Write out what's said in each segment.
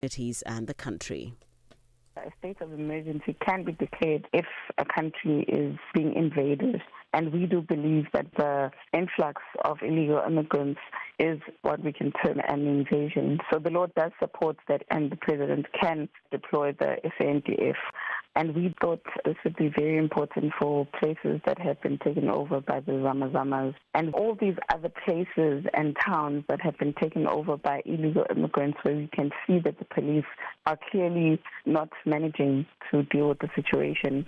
communities and the country. A state of emergency can be declared if a country is being invaded. And we do believe that the influx of illegal immigrants is what we can term an invasion. So the law does support that, and the president can deploy the SANDF. And we thought this would be very important for places that have been taken over by the Zamazamas and all these other places and towns that have been taken over by illegal immigrants, where we can see that the police are clearly not managing to deal with the situation.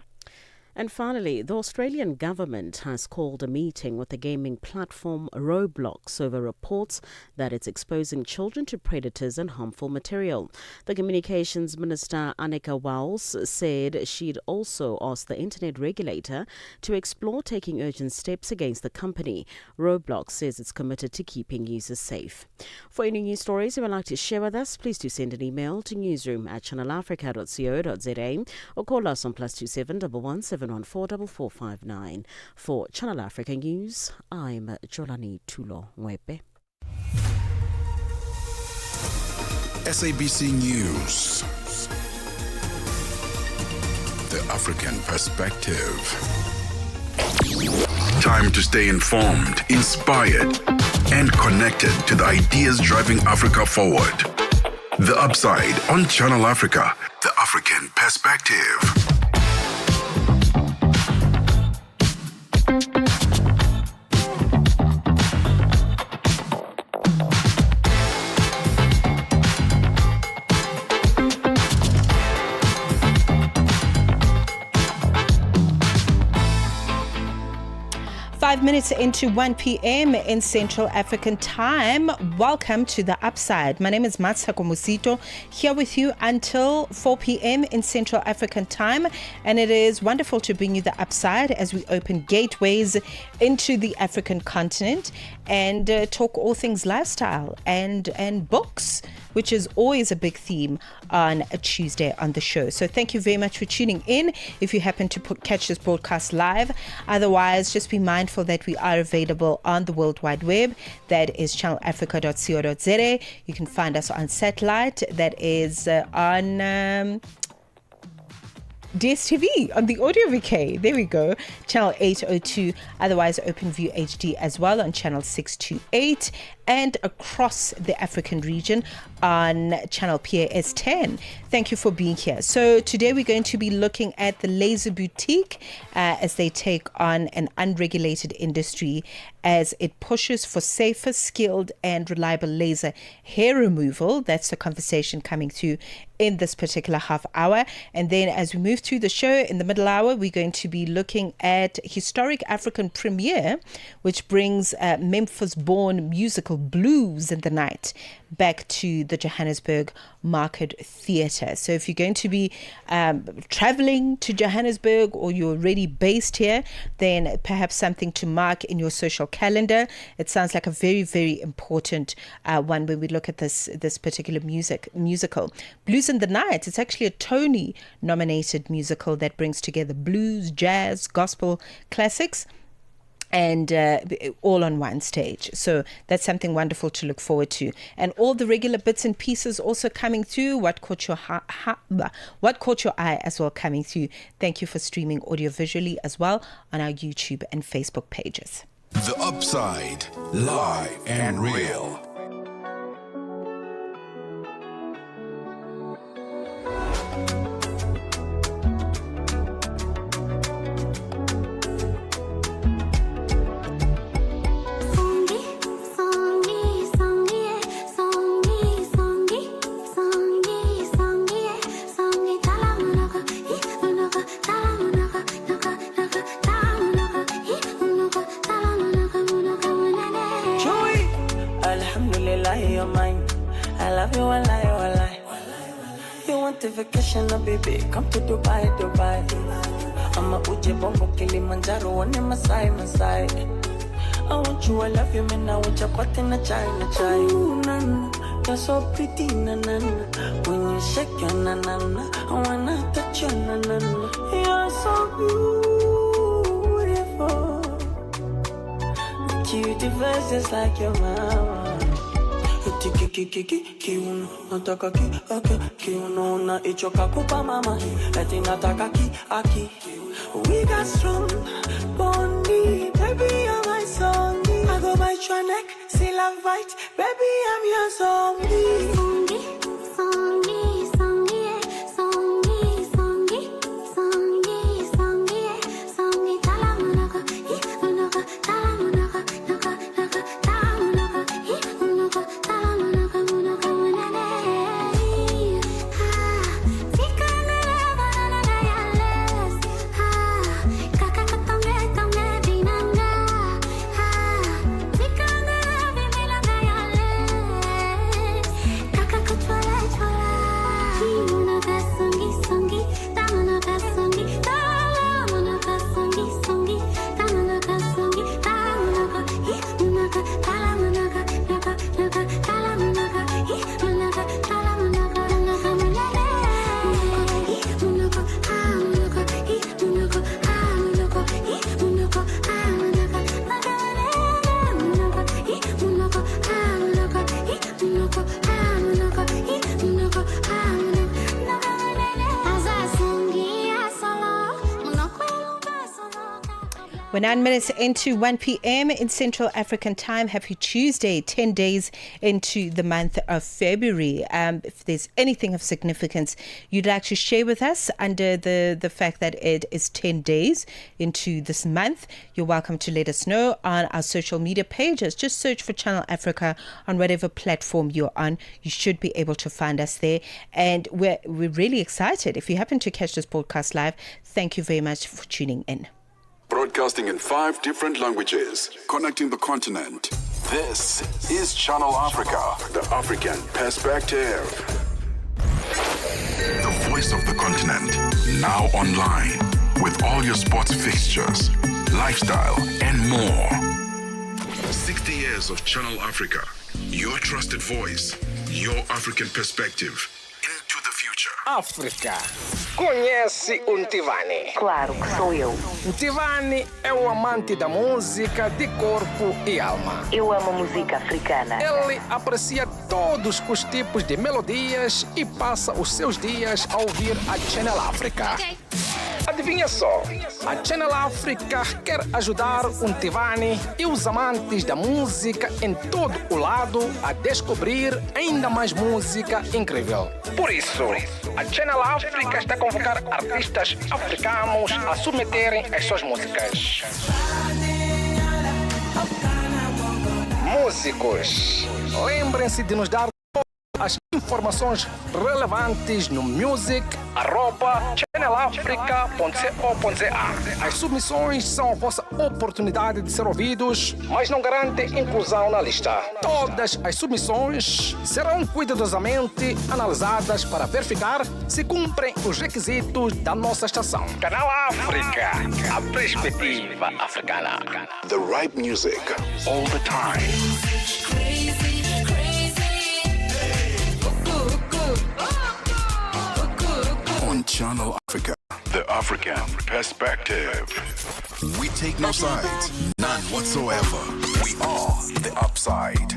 And finally, the Australian government has called a meeting with the gaming platform Roblox over reports that it's exposing children to predators and harmful material. The Communications Minister Annika Wells said she'd also asked the internet regulator to explore taking urgent steps against the company. Roblox says it's committed to keeping users safe. For any news stories you would like to share with us, please do send an email to newsroom@channelafrica.co.za or call us on +27 11 714-4459. For Channel Africa News, I'm Jolani Tulo Mwepe. SABC News. The African Perspective. Time to stay informed, inspired, and connected to the ideas driving Africa forward. The Upside on Channel Africa, the African Perspective. 5 minutes into 1 p.m. in Central African Time. Welcome to The Upside. My name is Mmatsheko Mosito, here with you until 4 p.m. in Central African Time. And it is wonderful to bring you The Upside as we open gateways into the African continent and talk all things lifestyle and books, which is always a big theme on a Tuesday on the show. So thank you very much for tuning in if you happen to catch this broadcast live. Otherwise, just be mindful that we are available on the World Wide Web. That is channelafrica.co.za. You can find us on satellite. That is on DSTV on the Audio VK. There we go. Channel 802. Otherwise, OpenView HD as well on channel 628. And across the African region on channel PAS 10. Thank you for being here. So today we're going to be looking at the laser boutique as they take on an unregulated industry as it pushes for safer, skilled and reliable laser hair removal. That's the conversation coming through in this particular half hour. And then as we move through the show in the middle hour, we're going to be looking at historic African premiere, which brings Memphis-born musical Blues in the Night back to the Johannesburg Market Theatre. So if you're going to be traveling to Johannesburg or you're already based here, then perhaps something to mark in your social calendar. It sounds like a very, very important one when we look at this particular musical. Blues in the Night, it's actually a Tony nominated musical that brings together blues, jazz, gospel classics, and all on one stage. So that's something wonderful to look forward to. And all the regular bits and pieces also coming through. What caught your eye as well coming through. Thank you for streaming audio visually as well on our YouTube and Facebook pages. The Upside, live and real. Vacation, baby, come to Dubai. I'm a Uji Bombo Kilimanjaro, one in Masai. I want you, I love you, man. I want you, caught in a China. Ooh, nana, you're so pretty, nana. When you shake your nana, I wanna touch your nana. You're so beautiful, cute, diverse, just like your mama. kiuno nataka kiuno na icho kakupa mama eti nataka aki. We got strong bonding, baby you're my zombie. I go bite your neck, still I fight, baby I'm your zombie. We're 9 minutes into 1 p.m. in Central African time. Happy Tuesday, 10 days into the month of February. If there's anything of significance you'd like to share with us under the fact that it is 10 days into this month, you're welcome to let us know on our social media pages. Just search for Channel Africa on whatever platform you're on. You should be able to find us there. And we're really excited. If you happen to catch this broadcast live, thank you very much for tuning in. Broadcasting in 5 different languages, connecting the continent. This is Channel Africa, the African perspective. The voice of the continent, now online, with all your sports fixtures, lifestyle, and more. 60 years of Channel Africa, your trusted voice, your African perspective, into the future. África. Conhece o Ntivani? Claro que sou eu. Ntivani é o amante da música de corpo e alma. Eu amo música africana. Ele aprecia todos os tipos de melodias e passa os seus dias a ouvir a Channel Africa. Adivinha só, a Channel Africa quer ajudar o Ntivani e os amantes da música em todo o lado a descobrir ainda mais música incrível. Por isso, a Channel Africa está a convocar artistas africanos a submeterem as suas músicas. Músicos, lembrem-se de nos dar as informações relevantes no music@channelafrica.co.za. As submissões são a vossa oportunidade de ser ouvidos, mas não garantem inclusão na lista. Todas as submissões serão cuidadosamente analisadas para verificar se cumprem os requisitos da nossa estação. Canal África, a perspectiva africana. The right music, all the time. On Channel Africa, the African perspective. We take no sides, none whatsoever. We are the upside.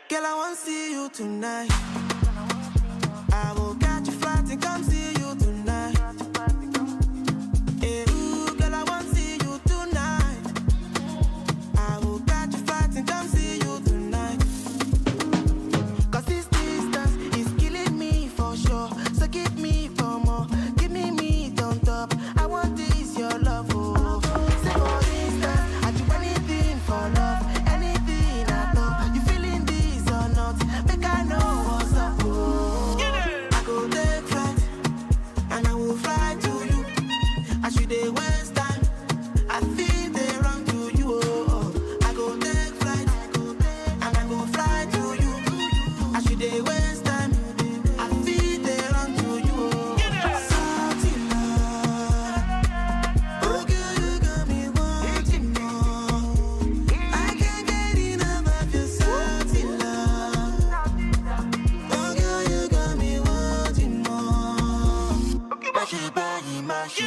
Girl, I want to see you tonight. I will catch a flight and come see you tonight. Girl, I want to see you tonight. I will catch a flight and come see you tonight. I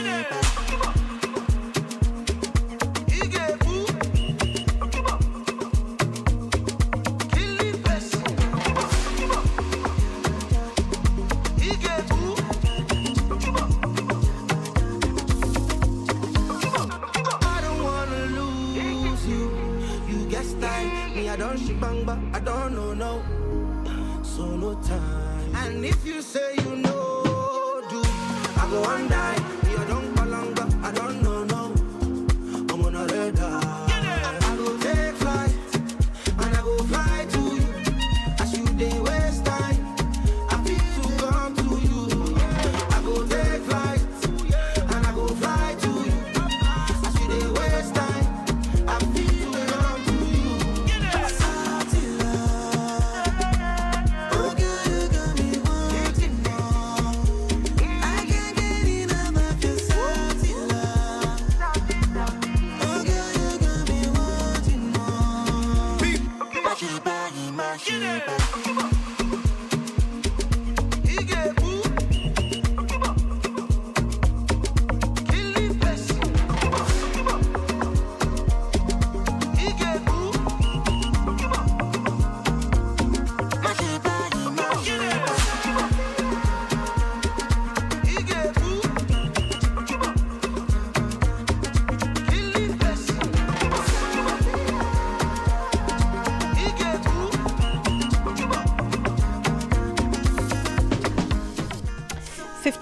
don't know, no. Solo time. And if you say you know, do I go and die? You don't belong, I don't know, no. I'm on a radar. I go take flight, and I go fly to you. As you day waste time, I feel to come to you. I go take flight, and I go fly to you. As you day waste time, I feel to come to you.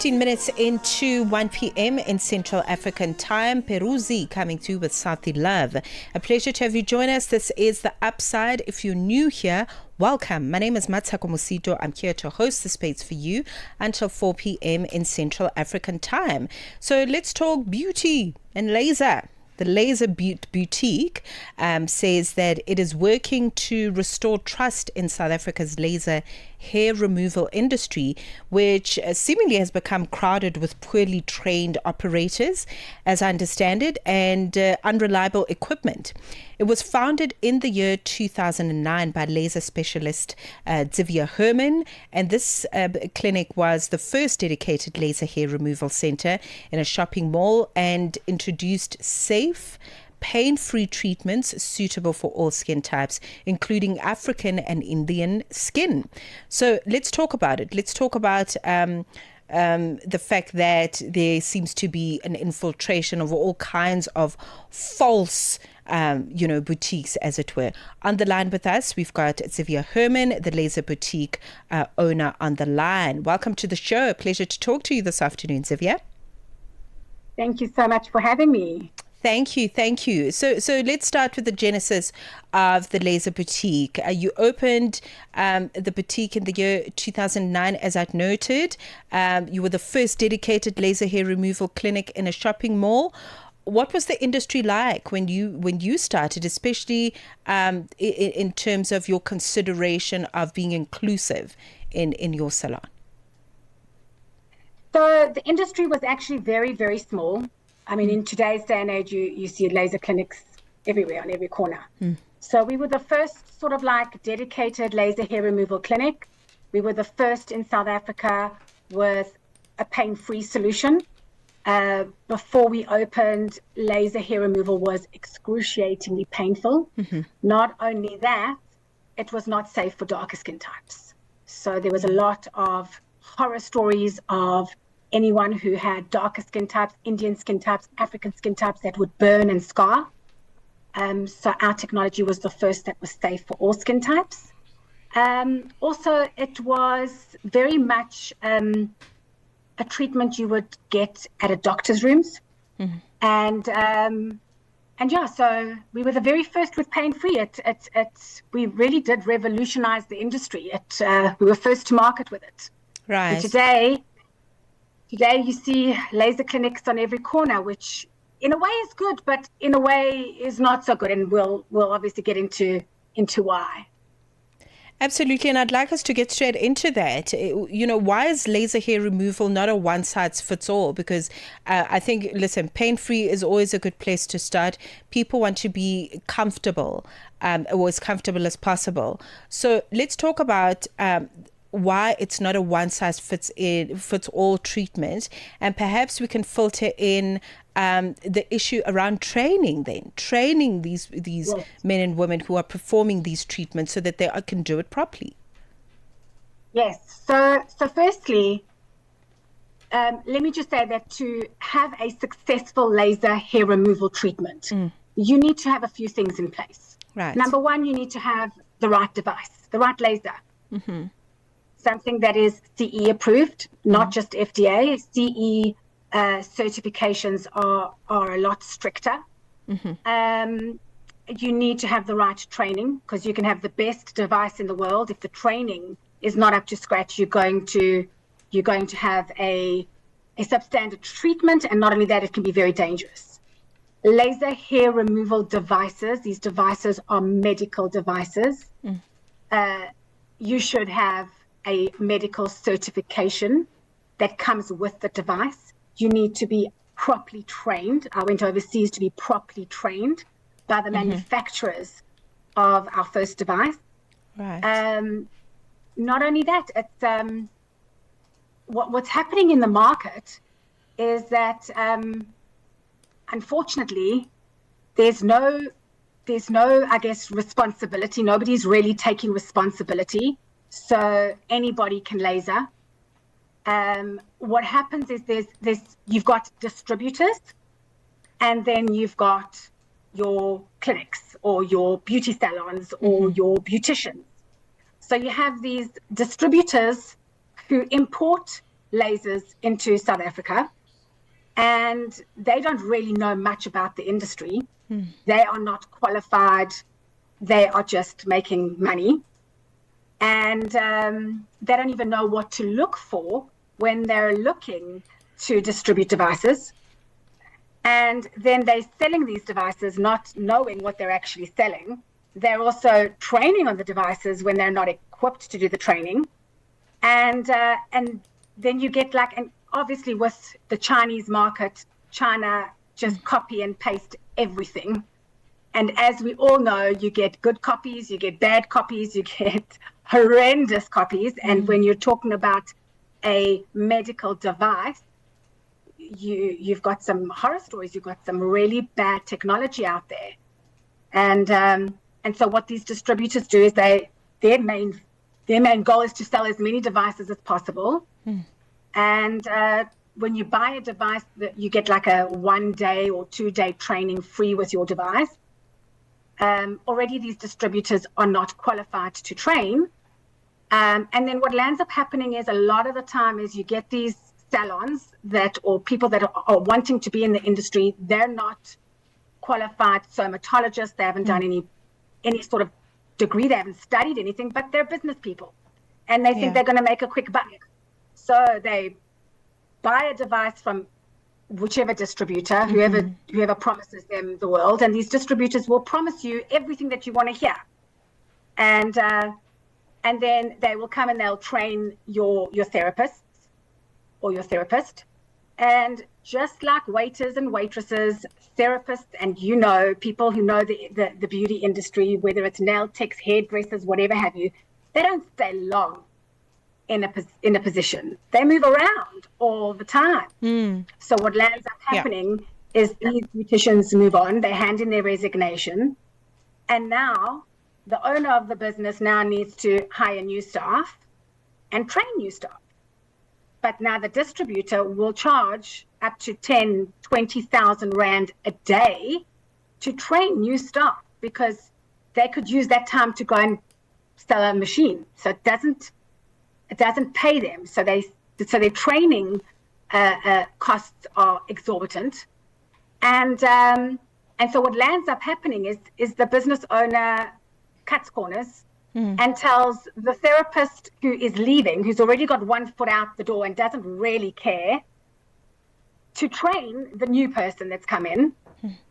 Minutes into 1 p.m. in Central African Time. Peruzi coming through with Sathi Love. A pleasure to have you join us. This is The Upside. If you're new here, welcome. My name is Mmatsheko Mosito. I'm here to host the space for you until 4 p.m. in Central African Time. So let's talk beauty and laser. The Laser Boutique says that it is working to restore trust in South Africa's laser hair removal industry, which seemingly has become crowded with poorly trained operators, as I understand it, and unreliable equipment. It was founded in the year 2009 by laser specialist Xavier Herman, and this clinic was the first dedicated laser hair removal center in a shopping mall and introduced safe, pain-free treatments suitable for all skin types, including African and Indian skin. So let's talk about it. Let's talk about the fact that there seems to be an infiltration of all kinds of false boutiques, as it were. On the line with us, we've got Xavier Herman, the Laser Boutique owner, on the line. Welcome to the show. Pleasure to talk to you this afternoon, Xavier. Thank you so much for having me. Thank you. So let's start with the genesis of the Laser Boutique. You opened the boutique in the year 2009, as I'd noted. You were the first dedicated laser hair removal clinic in a shopping mall. What was the industry like when you started, especially in terms of your consideration of being inclusive in your salon? So the industry was actually very, very small. I mean, in today's day and age, you see laser clinics everywhere, on every corner. So we were the first sort of like dedicated laser hair removal clinic. We were the first in South Africa with a pain-free solution. Before we opened, laser hair removal was excruciatingly painful. Not only that, it was not safe for darker skin types. So there was a lot of horror stories of anyone who had darker skin types, Indian skin types, African skin types that would burn and scar. So our technology was the first that was safe for all skin types. Also, it was very much a treatment you would get at a doctor's rooms. And yeah, so we were the very first with pain-free. We really did revolutionize the industry. We were first to market with it. Right. And today you see laser clinics on every corner, which in a way is good, but in a way is not so good. And we'll obviously get into why. Absolutely, and I'd like us to get straight into that. Why is laser hair removal not a one-size-fits-all? Because I think, listen, pain-free is always a good place to start. People want to be comfortable, or as comfortable as possible. So let's talk about why it's not a fits all treatment, and perhaps we can filter in the issue around training these Yes. men and women who are performing these treatments so that they can do it properly. Yes. So firstly, let me just say that to have a successful laser hair removal treatment, you need to have a few things in place. Right. Number one, you need to have the right device, the right laser. Something that is CE approved, not just FDA. CE certifications are a lot stricter. You need to have the right training, because you can have the best device in the world. If the training is not up to scratch, you're going to have a substandard treatment, and not only that, it can be very dangerous. Laser hair removal devices, these devices are medical devices. You should have a medical certification that comes with the device. You need to be properly trained. I went overseas to be properly trained by the manufacturers of our first device. Right. Not only that, it's what's happening in the market is that unfortunately there's no I guess responsibility. Nobody's really taking responsibility, so anybody can laser. What happens is you've got distributors, and then you've got your clinics or your beauty salons or your beauticians. So you have these distributors who import lasers into South Africa, and they don't really know much about the industry. They are not qualified. They are just making money, and they don't even know what to look for when they're looking to distribute devices. And then they're selling these devices not knowing what they're actually selling. They're also training on the devices when they're not equipped to do the training. And then you get and obviously with the Chinese market, China just copy and paste everything. And as we all know, you get good copies, you get bad copies, you get horrendous copies. And when you're talking about a medical device, you've got some horror stories, you've got some really bad technology out there. And so what these distributors do is their main goal is to sell as many devices as possible. And when you buy a device, you get a 1 day or 2 day training free with your device. Already these distributors are not qualified to train. And then what lands up happening is a lot of the time is you get these salons or people that are wanting to be in the industry, they're not qualified somatologists, they haven't done any sort of degree, they haven't studied anything, but they're business people. And they think they're going to make a quick buck. So they buy a device from whichever distributor, whoever promises them the world, and these distributors will promise you everything that you want to hear. And then they will come and they'll train your therapist or your therapist. And just like waiters and waitresses, therapists, and people who know the beauty industry, whether it's nail techs, hairdressers, whatever have you, they don't stay long in a position. They move around all the time. So what lands up happening is these beauticians move on, they hand in their resignation, and now the owner of the business now needs to hire new staff and train new staff. But now the distributor will charge up to 10, 20,000 Rand a day to train new staff, because they could use that time to go and sell a machine. So it doesn't pay them. So their training costs are exorbitant. And so what lands up happening is the business owner cuts corners and tells the therapist who is leaving, who's already got one foot out the door and doesn't really care, to train the new person that's come in.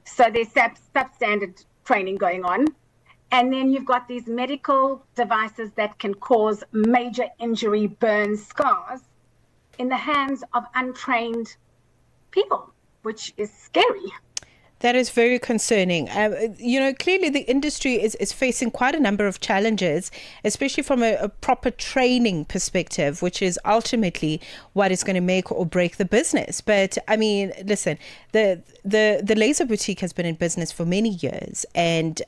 So there's substandard training going on. And then you've got these medical devices that can cause major injury, burns, scars in the hands of untrained people, which is scary. That is very concerning. Clearly the industry is facing quite a number of challenges, especially from a proper training perspective, which is ultimately what is going to make or break the business. But I mean, listen, the laser boutique has been in business for many years, and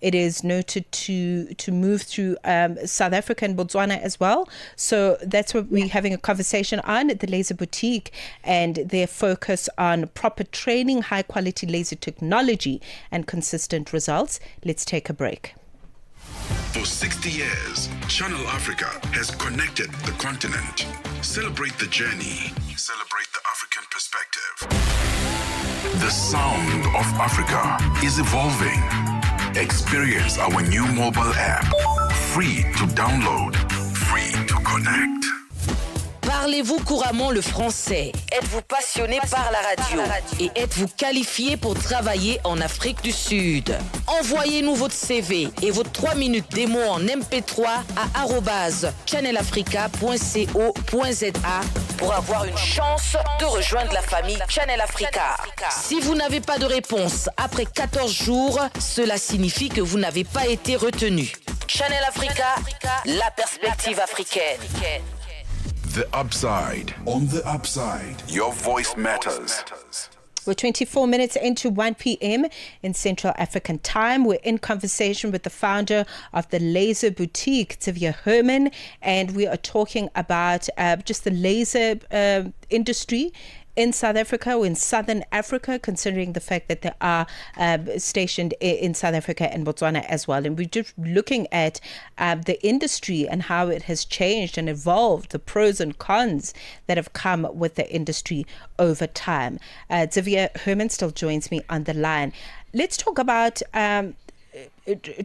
it is noted to move through South Africa and Botswana as well. So that's what we're having a conversation on, the laser boutique and their focus on proper training, high quality laser technology and consistent results. Let's take a break. For 60 years, Channel Africa has connected the continent. Celebrate the journey. Celebrate the African perspective. The sound of Africa is evolving. Experience our new mobile app. Free to download. Free to connect. Parlez-vous couramment le français? Êtes-vous passionné par la radio? Et êtes-vous qualifié pour travailler en Afrique du Sud? Envoyez-nous votre CV et vos 3 minutes démo en MP3 à @channelafrica.co.za pour avoir une chance de rejoindre la famille Channel Africa. Si vous n'avez pas de réponse après 14 jours, cela signifie que vous n'avez pas été retenu. Channel Africa, la perspective africaine. The Upside. On the Upside, your voice matters. We're 24 minutes into 1 p.m. in Central African time. We're in conversation with the founder of the Laser Boutique, Xavier Herman, and we are talking about just the laser industry in South Africa or in Southern Africa, considering the fact that they are stationed in South Africa and Botswana as well. And we're just looking at the industry and how it has changed and evolved, the pros and cons that have come with the industry over time. Xavier Herman still joins me on the line. Let's talk about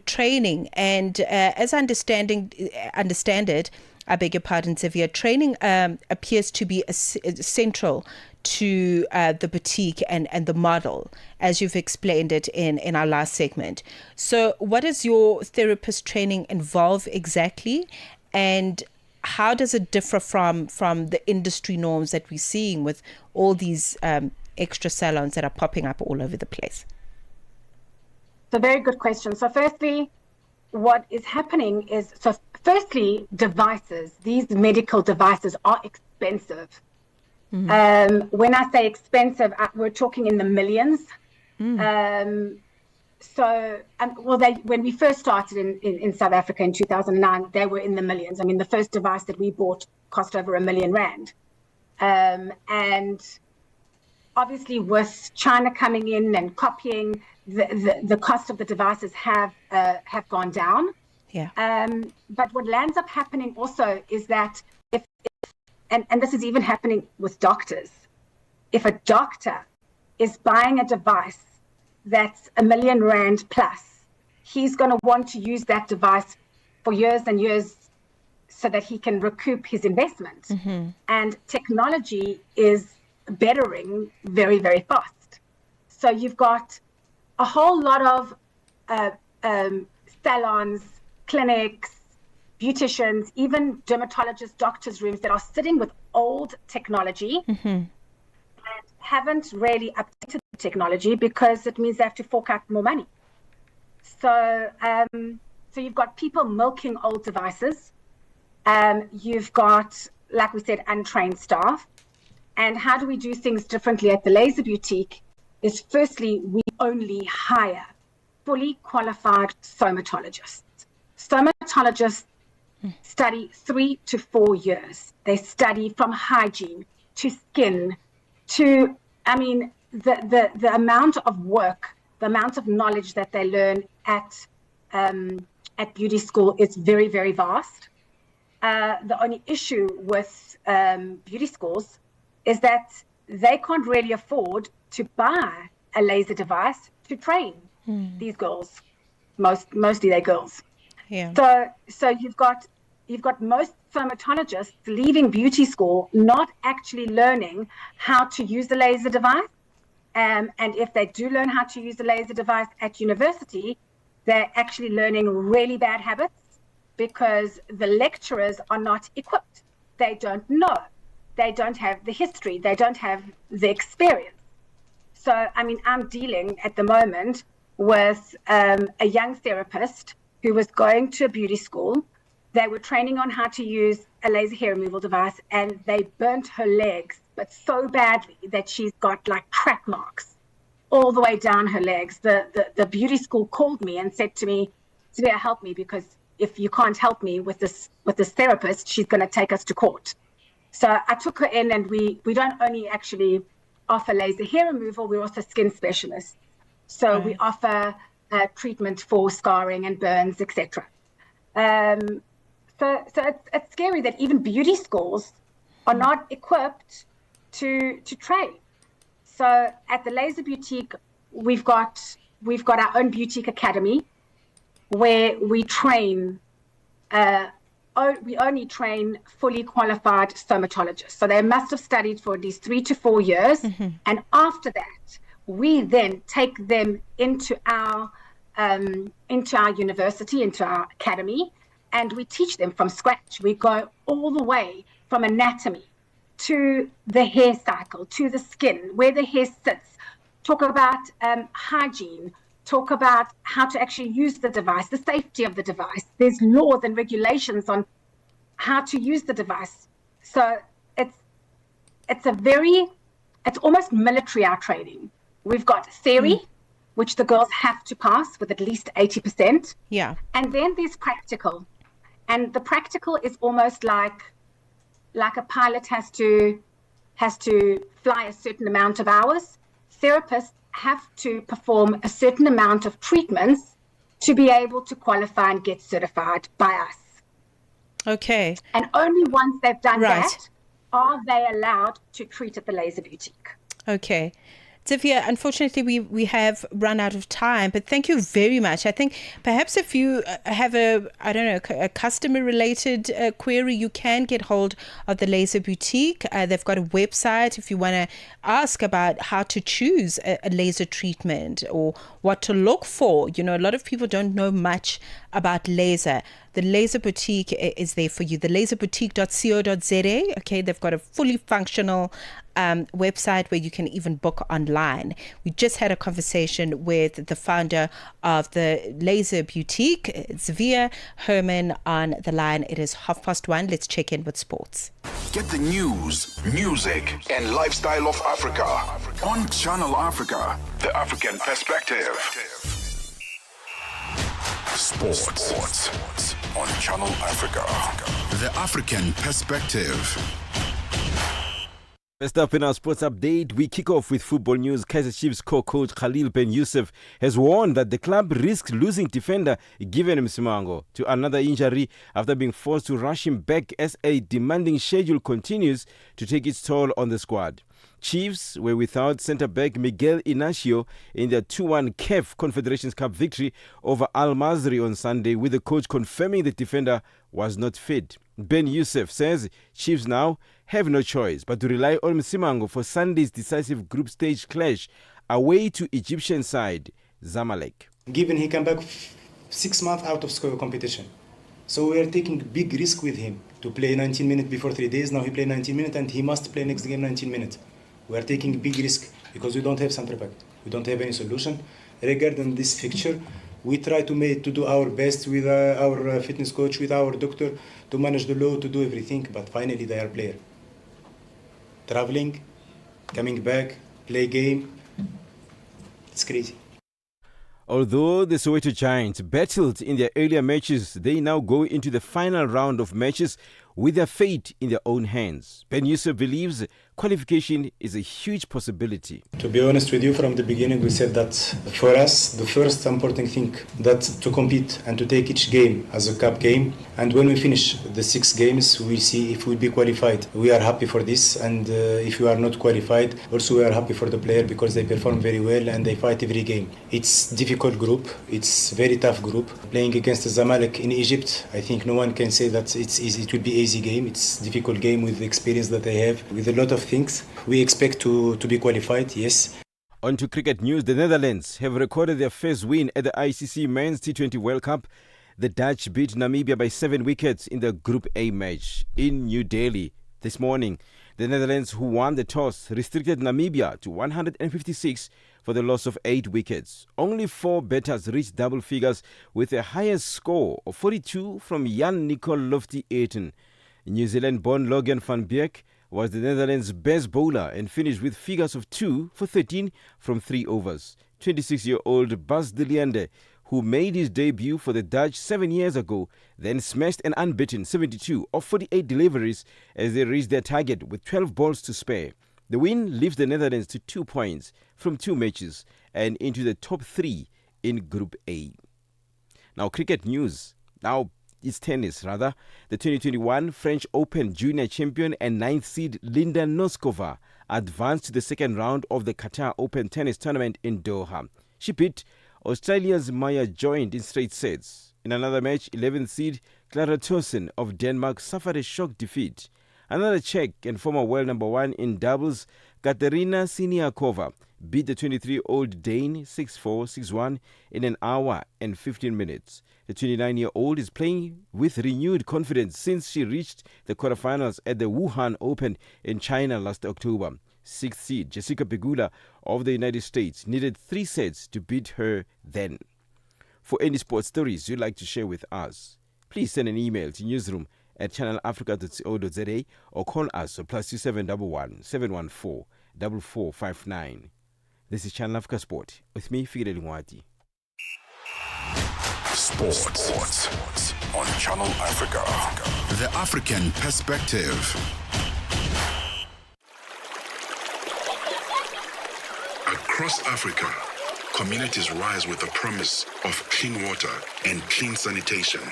training. And as I understand it, I beg your pardon, Xavier, training appears to be central to the boutique and the model, as you've explained it in our last segment. So what does your therapist training involve exactly? And how does it differ from the industry norms that we're seeing with all these extra salons that are popping up all over the place? It's a very good question. So firstly, what is happening is, devices, these medical devices are expensive. When I say expensive, we're talking in the millions. When we first started in South Africa in 2009, they were in the millions. I mean, the first device that we bought cost over R1 million. And obviously with China coming in and copying, the cost of the devices have gone down. Yeah. But what lands up happening also is that and this is even happening with doctors. If a doctor is buying a device that's R1 million plus, he's going to want to use that device for years and years so that he can recoup his investment. Mm-hmm. And technology is bettering very, very fast. So you've got a whole lot of salons, clinics, beauticians, even dermatologists, doctors' rooms that are sitting with old technology and haven't really updated the technology because it means they have to fork out more money. So you've got people milking old devices. You've got, like we said, untrained staff. And how do we do things differently at the Laser Boutique is, firstly, we only hire fully qualified somatologists. Somatologists study 3 to 4 years. They study from hygiene to skin to, the amount of work, the amount of knowledge that they learn at beauty school is very, very vast. The only issue with beauty schools is that they can't really afford to buy a laser device to train these girls. Mostly they're girls. Yeah. So you've got most dermatologists leaving beauty school not actually learning how to use the laser device. And if they do learn how to use the laser device at university, they're actually learning really bad habits because the lecturers are not equipped. They don't know. They don't have the history. They don't have the experience. So, I mean, I'm dealing at the moment with a young therapist who was going to a beauty school. They were training on how to use a laser hair removal device, and they burnt her legs, but so badly that she's got like track marks all the way down her legs. The beauty school called me and said to me, Severe, help me, because if you can't help me with this therapist, she's going to take us to court. So I took her in, and we don't only actually offer laser hair removal, we're also skin specialists. So we offer treatment for scarring and burns, etc. So it's scary that even beauty schools are not equipped to train. So at the Laser Boutique, we've got our own boutique academy where we train. We only train fully qualified stomatologists. So they must have studied for at least 3 to 4 years. And after that, we then take them into our university, into our academy, and we teach them from scratch. We go all the way from anatomy to the hair cycle, to the skin, where the hair sits, talk about hygiene, talk about how to actually use the device, the safety of the device. There's laws and regulations on how to use the device. So it's almost military, our training. We've got theory, which the girls have to pass with at least 80%. Yeah. And then there's practical. And the practical is almost like a pilot has to fly a certain amount of hours. Therapists have to perform a certain amount of treatments to be able to qualify and get certified by us. Okay. And only once they've done that are they allowed to treat at the Laser Boutique. Okay. Zivia, unfortunately, we have run out of time, but thank you very much. I think perhaps if you have a customer-related query, you can get hold of the Laser Boutique. They've got a website if you want to ask about how to choose a laser treatment or what to look for. You know, a lot of people don't know much about laser. The Laser Boutique is there for you. The laserboutique.co.za. Okay, they've got a fully functional website where you can even book online. We just had a conversation with the founder of the Laser Boutique, Zvia Herman, on the line. It is 1:30. Let's check in with sports. Get the news, music, and lifestyle of Africa on Channel Africa, the African perspective. Sports on Channel Africa, the African perspective. First up in our sports update, we kick off with football news. Kaizer Chiefs co-coach Khalil Ben Youssef has warned that the club risks losing defender Given Msimango to another injury after being forced to rush him back as a demanding schedule continues to take its toll on the squad. Chiefs were without centre-back Miguel Inacio in their 2-1 CAF Confederations Cup victory over Al Mazri on Sunday, with the coach confirming the defender was not fit. Ben Youssef says Chiefs now have no choice but to rely on Msimango for Sunday's decisive group stage clash away to Egyptian side Zamalek. Given he came back 6 months out of competition, so we are taking big risk with him to play 19 minutes before 3 days. Now he played 19 minutes and he must play next game 19 minutes. We are taking big risk because we don't have center back. We don't have any solution. Regarding this fixture, we try to do our best with our fitness coach, with our doctor, to manage the load, to do everything. But finally, they are players. Traveling, coming back, play game. It's crazy. Although the Soweto Giants battled in their earlier matches, they now go into the final round of matches with their fate in their own hands. Ben Youssef believes qualification is a huge possibility. To be honest with you, from the beginning we said that for us the first important thing that to compete and to take each game as a cup game, and when we finish the 6 games we'll see if we'll be qualified. We are happy for this, and if we are not qualified also we are happy for the player because they perform very well and they fight every game. It's difficult group, it's very tough group. Playing against the Zamalek in Egypt, I think no one can say that it's easy. It will be easy game. It's difficult game with the experience that they have, with a lot of things. We expect to be qualified, yes. On to cricket news. The Netherlands have recorded their first win at the ICC Men's T20 World Cup. The Dutch beat Namibia by 7 wickets in the Group A match in New Delhi this morning. The Netherlands, who won the toss, restricted Namibia to 156 for the loss of 8 wickets. Only 4 batters reached double figures with a highest score of 42 from Jan Nicol Lofty-Ayton. New Zealand-born Logan van Beek was the Netherlands' best bowler and finished with figures of 2 for 13 from 3 overs. 26-year-old Bas de Leende, who made his debut for the Dutch 7 years ago, then smashed an unbeaten 72 of 48 deliveries as they reached their target with 12 balls to spare. The win lifts the Netherlands to 2 points from 2 matches and into the top 3 in Group A. Now, cricket news. Now, it's tennis, rather. The 2021 French Open junior champion and 9th seed Linda Noskova advanced to the second round of the Qatar Open tennis tournament in Doha. She beat Australia's Maya Joint in straight sets. In another match, 11th seed Clara Tauson of Denmark suffered a shock defeat. Another Czech and former world number 1 in doubles, Katerina Siniakova, beat the 23-year-old Dane 6-4, 6-1 in an hour and 15 minutes. The 29-year-old is playing with renewed confidence since she reached the quarterfinals at the Wuhan Open in China last October. 6th seed Jessica Pegula of the United States needed 3 sets to beat her then. For any sports stories you'd like to share with us, please send an email to newsroom@channelafrica.co.za or call us on +2711 714 4459. This is Channel Africa Sport with me, Figile Lingwati. Sports on Channel Africa. The African perspective. Across Africa, communities rise with the promise of clean water and clean sanitation.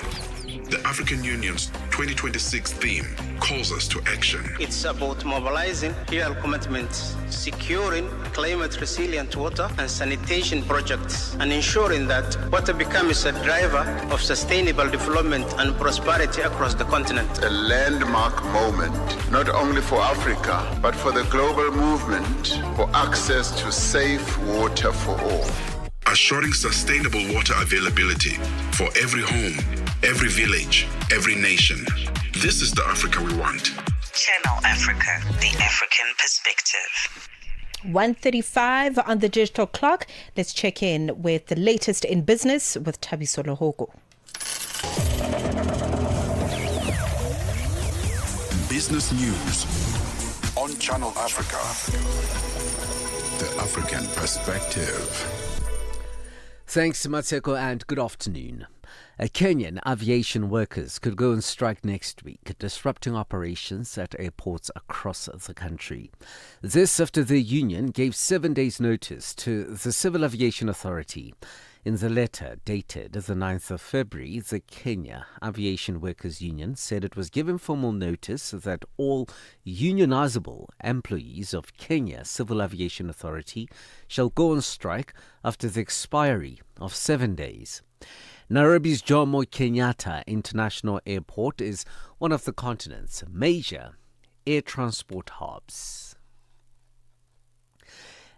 The African Union's 2026 theme calls us to action. It's about mobilizing real commitments, securing climate-resilient water and sanitation projects, and ensuring that water becomes a driver of sustainable development and prosperity across the continent. A landmark moment, not only for Africa, but for the global movement for access to safe water for all. Assuring sustainable water availability for every home, every village, every nation. This is the Africa we want. Channel Africa, the African perspective. 1:35 on the digital clock. Let's check in with the latest in business with Thabiso Lohoko. Business news on Channel Africa. The African perspective. Thanks, Mmatsheko, and good afternoon. Kenyan aviation workers could go on strike next week, disrupting operations at airports across the country. This after the union gave 7 days' notice to the Civil Aviation Authority. In the letter dated the 9th of February, the Kenya Aviation Workers Union said it was given formal notice that all unionizable employees of Kenya Civil Aviation Authority shall go on strike after the expiry of 7 days. Nairobi's Jomo Kenyatta International Airport is one of the continent's major air transport hubs.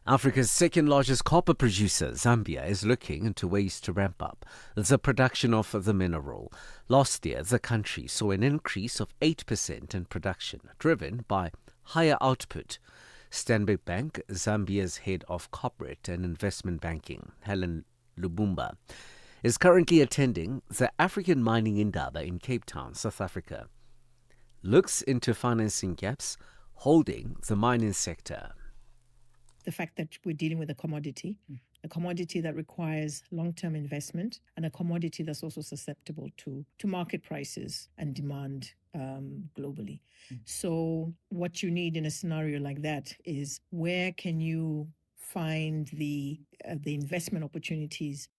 Africa's second largest copper producer, Zambia, is looking into ways to ramp up the production of the mineral. Last year, the country saw an increase of 8% in production, driven by higher output. Stanbic Bank, Zambia's head of corporate and investment banking, Helen Lubumba, is currently attending the African Mining Indaba in Cape Town, South Africa. Looks into financing gaps holding the mining sector. The fact that we're dealing with a commodity that requires long-term investment, and a commodity that's also susceptible to market prices and demand globally. So what you need in a scenario like that is, where can you find the investment opportunities?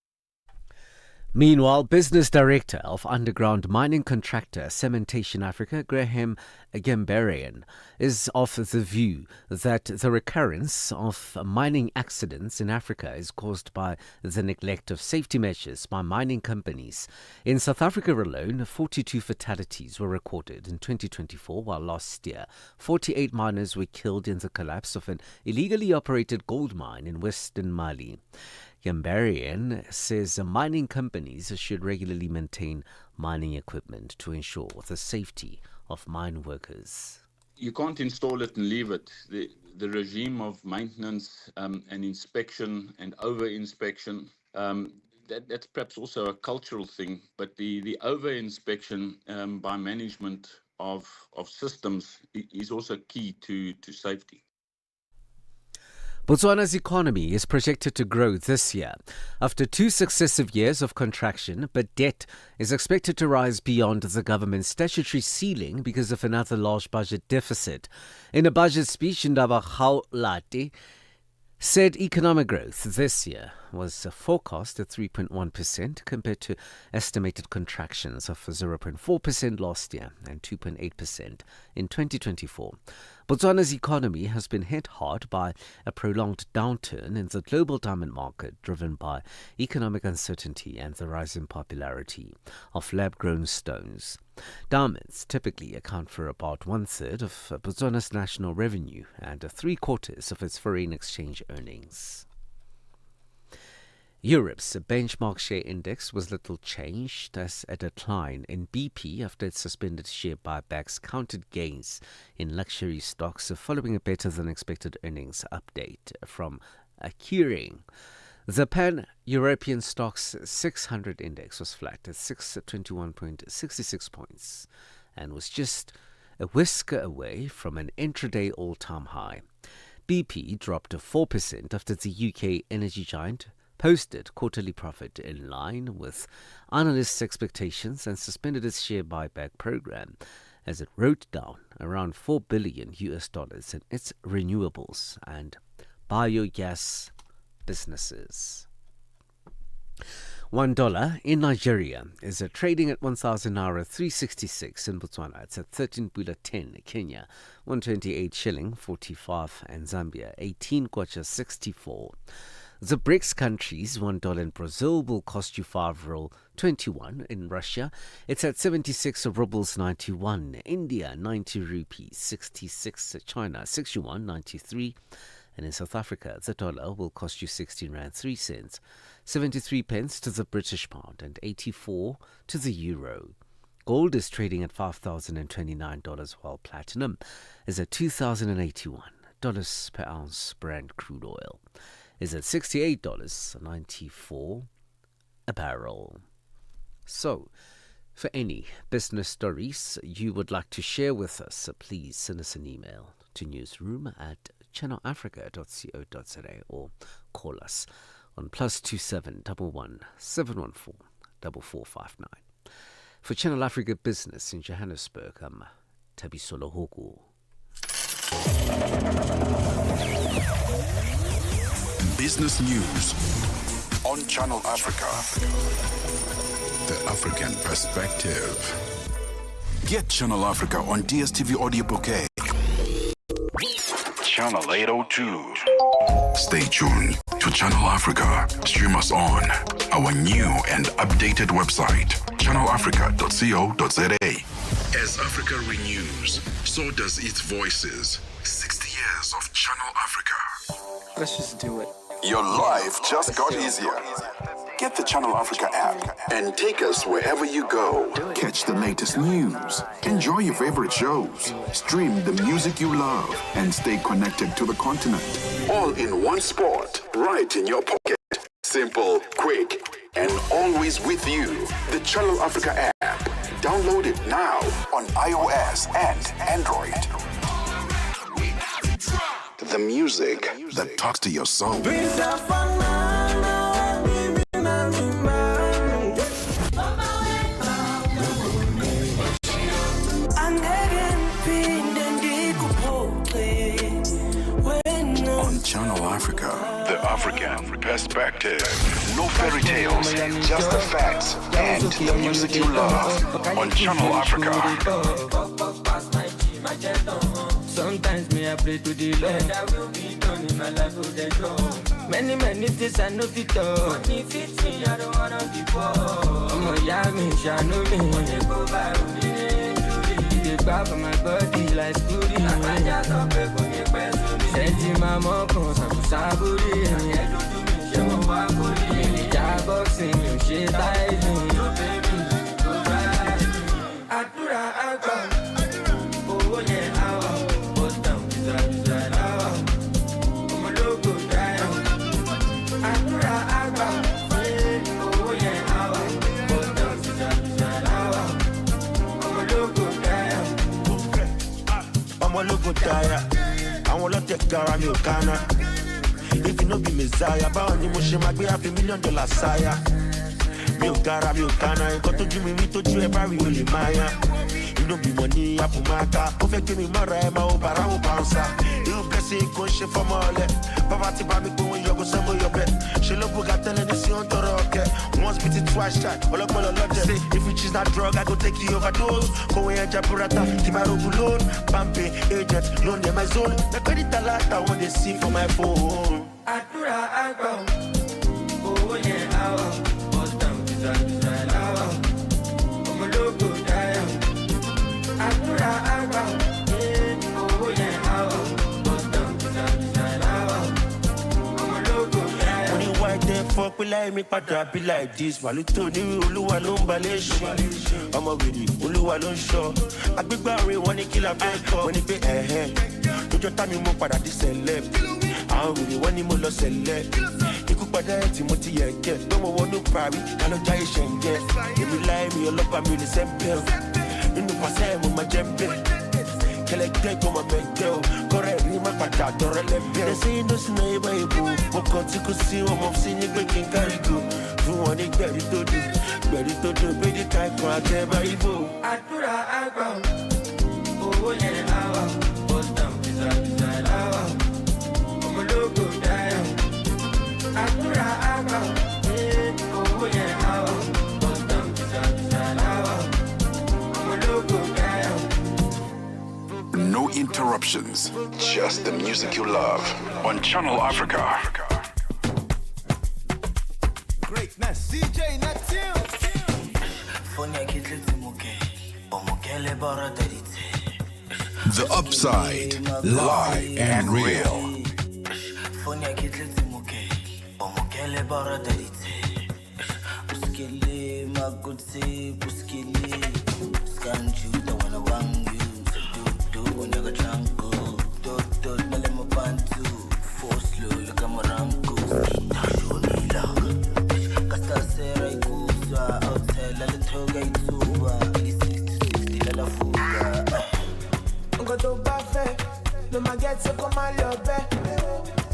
Meanwhile, Business Director of underground mining contractor Cementation Africa, Graham Gembarian, is of the view that the recurrence of mining accidents in Africa is caused by the neglect of safety measures by mining companies. In South Africa alone, 42 fatalities were recorded in 2024, while last year 48 miners were killed in the collapse of an illegally operated gold mine in western Mali. Gembarian says mining companies should regularly maintain mining equipment to ensure the safety of mine workers. you can't install it and leave it. The regime of maintenance and inspection and over-inspection, that's perhaps also a cultural thing, but the over-inspection by management of systems is also key to safety. Botswana's economy is projected to grow this year after 2 successive years of contraction, but debt is expected to rise beyond the government's statutory ceiling because of another large budget deficit. In a budget speech, Ndaba Kgaolati said economic growth this year was forecast at 3.1% compared to estimated contractions of 0.4% last year and 2.8% in 2024. Botswana's economy has been hit hard by a prolonged downturn in the global diamond market, driven by economic uncertainty and the rising popularity of lab-grown stones. Diamonds typically account for about 1/3 of Botswana's national revenue and 3/4 of its foreign exchange earnings. Europe's benchmark share index was little changed as a decline in BP after it suspended share buybacks counted gains in luxury stocks following a better-than-expected earnings update from Kering. The Pan-European Stocks 600 index was flat at 621.66 points and was just a whisker away from an intraday all-time high. BP dropped to 4% after the UK energy giant posted quarterly profit in line with analysts' expectations and suspended its share buyback program as it wrote down around $4 billion in its renewables and biogas businesses. $1 in Nigeria is trading at 1,000 naira 366 in Botswana. It's at 13.10 Kenya, 128 shilling 45, and Zambia 18 kwacha 64. The BRICS countries, $1 in Brazil will cost you 5 ruble 21. In Russia, it's at 76 rubles 91. India, 90 rupees 66. China, 61 93. And in South Africa, the dollar will cost you 16 rand 3 cents, 73 pence to the British pound, and 84 to the euro. Gold is trading at $5,029, while platinum is at $2,081 per ounce. Brent crude oil is at $68.94 a barrel. So, for any business stories you would like to share with us, please send us an email to newsroom@channelafrica.co.za or call us on +27 11 714 4459. For Channel Africa Business in Johannesburg, I'm Tabisolo Hoku. Business news on Channel Africa. The African perspective. Get Channel Africa on DSTV Audio Bouquet. Channel 802. Stay tuned to Channel Africa. Stream us on our new and updated website, channelafrica.co.za. As Africa renews, so does its voices. 60 years of Channel Africa. Let's just do it. Your life just got easier. Get the Channel Africa app and take us wherever you go. Catch the latest news, enjoy your favorite shows, stream the music you love, and stay connected to the continent. All in one spot, right in your pocket. Simple, quick, and always with you. The Channel Africa app. Download it now on iOS and Android. The music that talks to your soul. On Channel Africa, the African perspective. No fairy tales, just the facts and the music you love. On Channel Africa. Sometimes me I pray to the Lord that will be done in my life with the job. Many things I know fit up. When it fits me, I don't wanna be poor. I'm a young shall know me. When they go by, they grab my body like scooty. I just don't pay for me, sending my mom cause I'm saburi. I do me, she won't walk with me. Jab boxing, you shit I do. Baby, go back. I do that, I go. Oh yeah, I gara mi o kana. If you no be Messiah, báwo ni mo ṣe máa gbé $500 million sáyà? Mi ò gara mi ò kana, nǹkan tójú mi rí tójú ẹ bá rí olè máa yá. You don't be money, I put my car. Ó fẹ́ gbé mi mọ́ra ẹ máa ó bàrà ó bouncer. Irú blessing kò ń ṣe fọ́mọ ọ̀lẹ. Bàbá ti bá mi pé wọ́n yọgò sọ́mọ yọbẹ̀. Ṣé ló bùgà tẹ́lẹ̀ ní sí ọ̀n tọrọ ọ̀kẹ́? Once beat it twice try, ọlọ́pọ̀lọ́ lọ́jẹ̀. Say if you choose that drug, I go take you overdose. Kòwé ẹja burata, kì máa rogun loan. Bambi, agent, loan dem my zone. The credit alert, I want to see for my phone. Àdúrà àgbà owó yẹn àwọ̀ bọ́sítà òkúta láwọ̀ ọmọlógo dáyà. Àdúrà àgbà owó yẹn àwọ̀ bọ́sítà òkúta láwọ̀ ọmọlógo dáyà. Money white there fuck me like me padà be like this. Wàlúùtò ní olúwa ló ń balẹ̀ ṣe. Ọmọ wèrè olúwa ló ń ṣọ́. Agbégbá rẹ̀ wọ́n ní kí la fẹ́ kọ́. Wọ́n ní pé lójọ́ tá mi mú padà di celeb. Àwọn wèrè wọ́n ní mo lọ sẹ̀lẹ̀. Ikú padà ẹ̀ tí mo ti yẹ̀ kẹ́. Pé mo wọnú parí, ká ló jáyé ṣẹ̀ǹgẹ̀. Èmi láì mi ọlọ́pàá mi ò lè sẹ́ńpẹ́ o. Nínú pàṣẹ mo máa jẹ́ bẹ́ẹ̀. Kẹlẹ́gbẹ́ kó máa mẹ́gbẹ́ o. Kọ́rẹ́ rí má padà dọ̀rẹ́ lẹ́bẹ̀. Ẹ ṣe inú sínú ibà ìbò. Mo kàn tí kò sí wọn mọ̀ sí ní pé kí n kárí go. Fún wọn ní gbẹ̀rí tó dùn. Gbẹ̀rí tó dùn pé ní ká ikọ̀ àtẹ̀bá ìbò. Àdúrà àgbà owó yẹn àwọ̀ bọ́sítà òkúta láwọ̀ ọmọlógo dáyà. Àdúrà àgbà owó yẹn àwọ̀ bọ́sítà òkúta láwọ̀ ọmọlógo dáyà. No interruptions, just the music you love on Channel Africa. Greatness. DJ Natil. The Upside, live and real.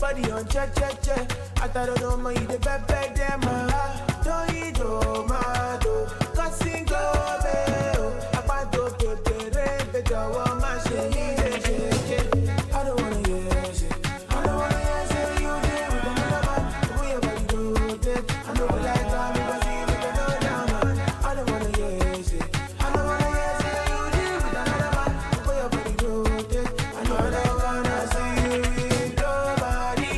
Body on check. I thought I don't mind the bed, them. Don't eat tomato. Casting go, I want to put the rain, the jaw, my shit. I don't want to hear shit. I don't want to hear say you did with another man. We about to do it. I know we like time, but see we can go down. I don't want to hear shit. I don't want to hear say you did with another man. We about to do it. I know I don't want to see you with nobody.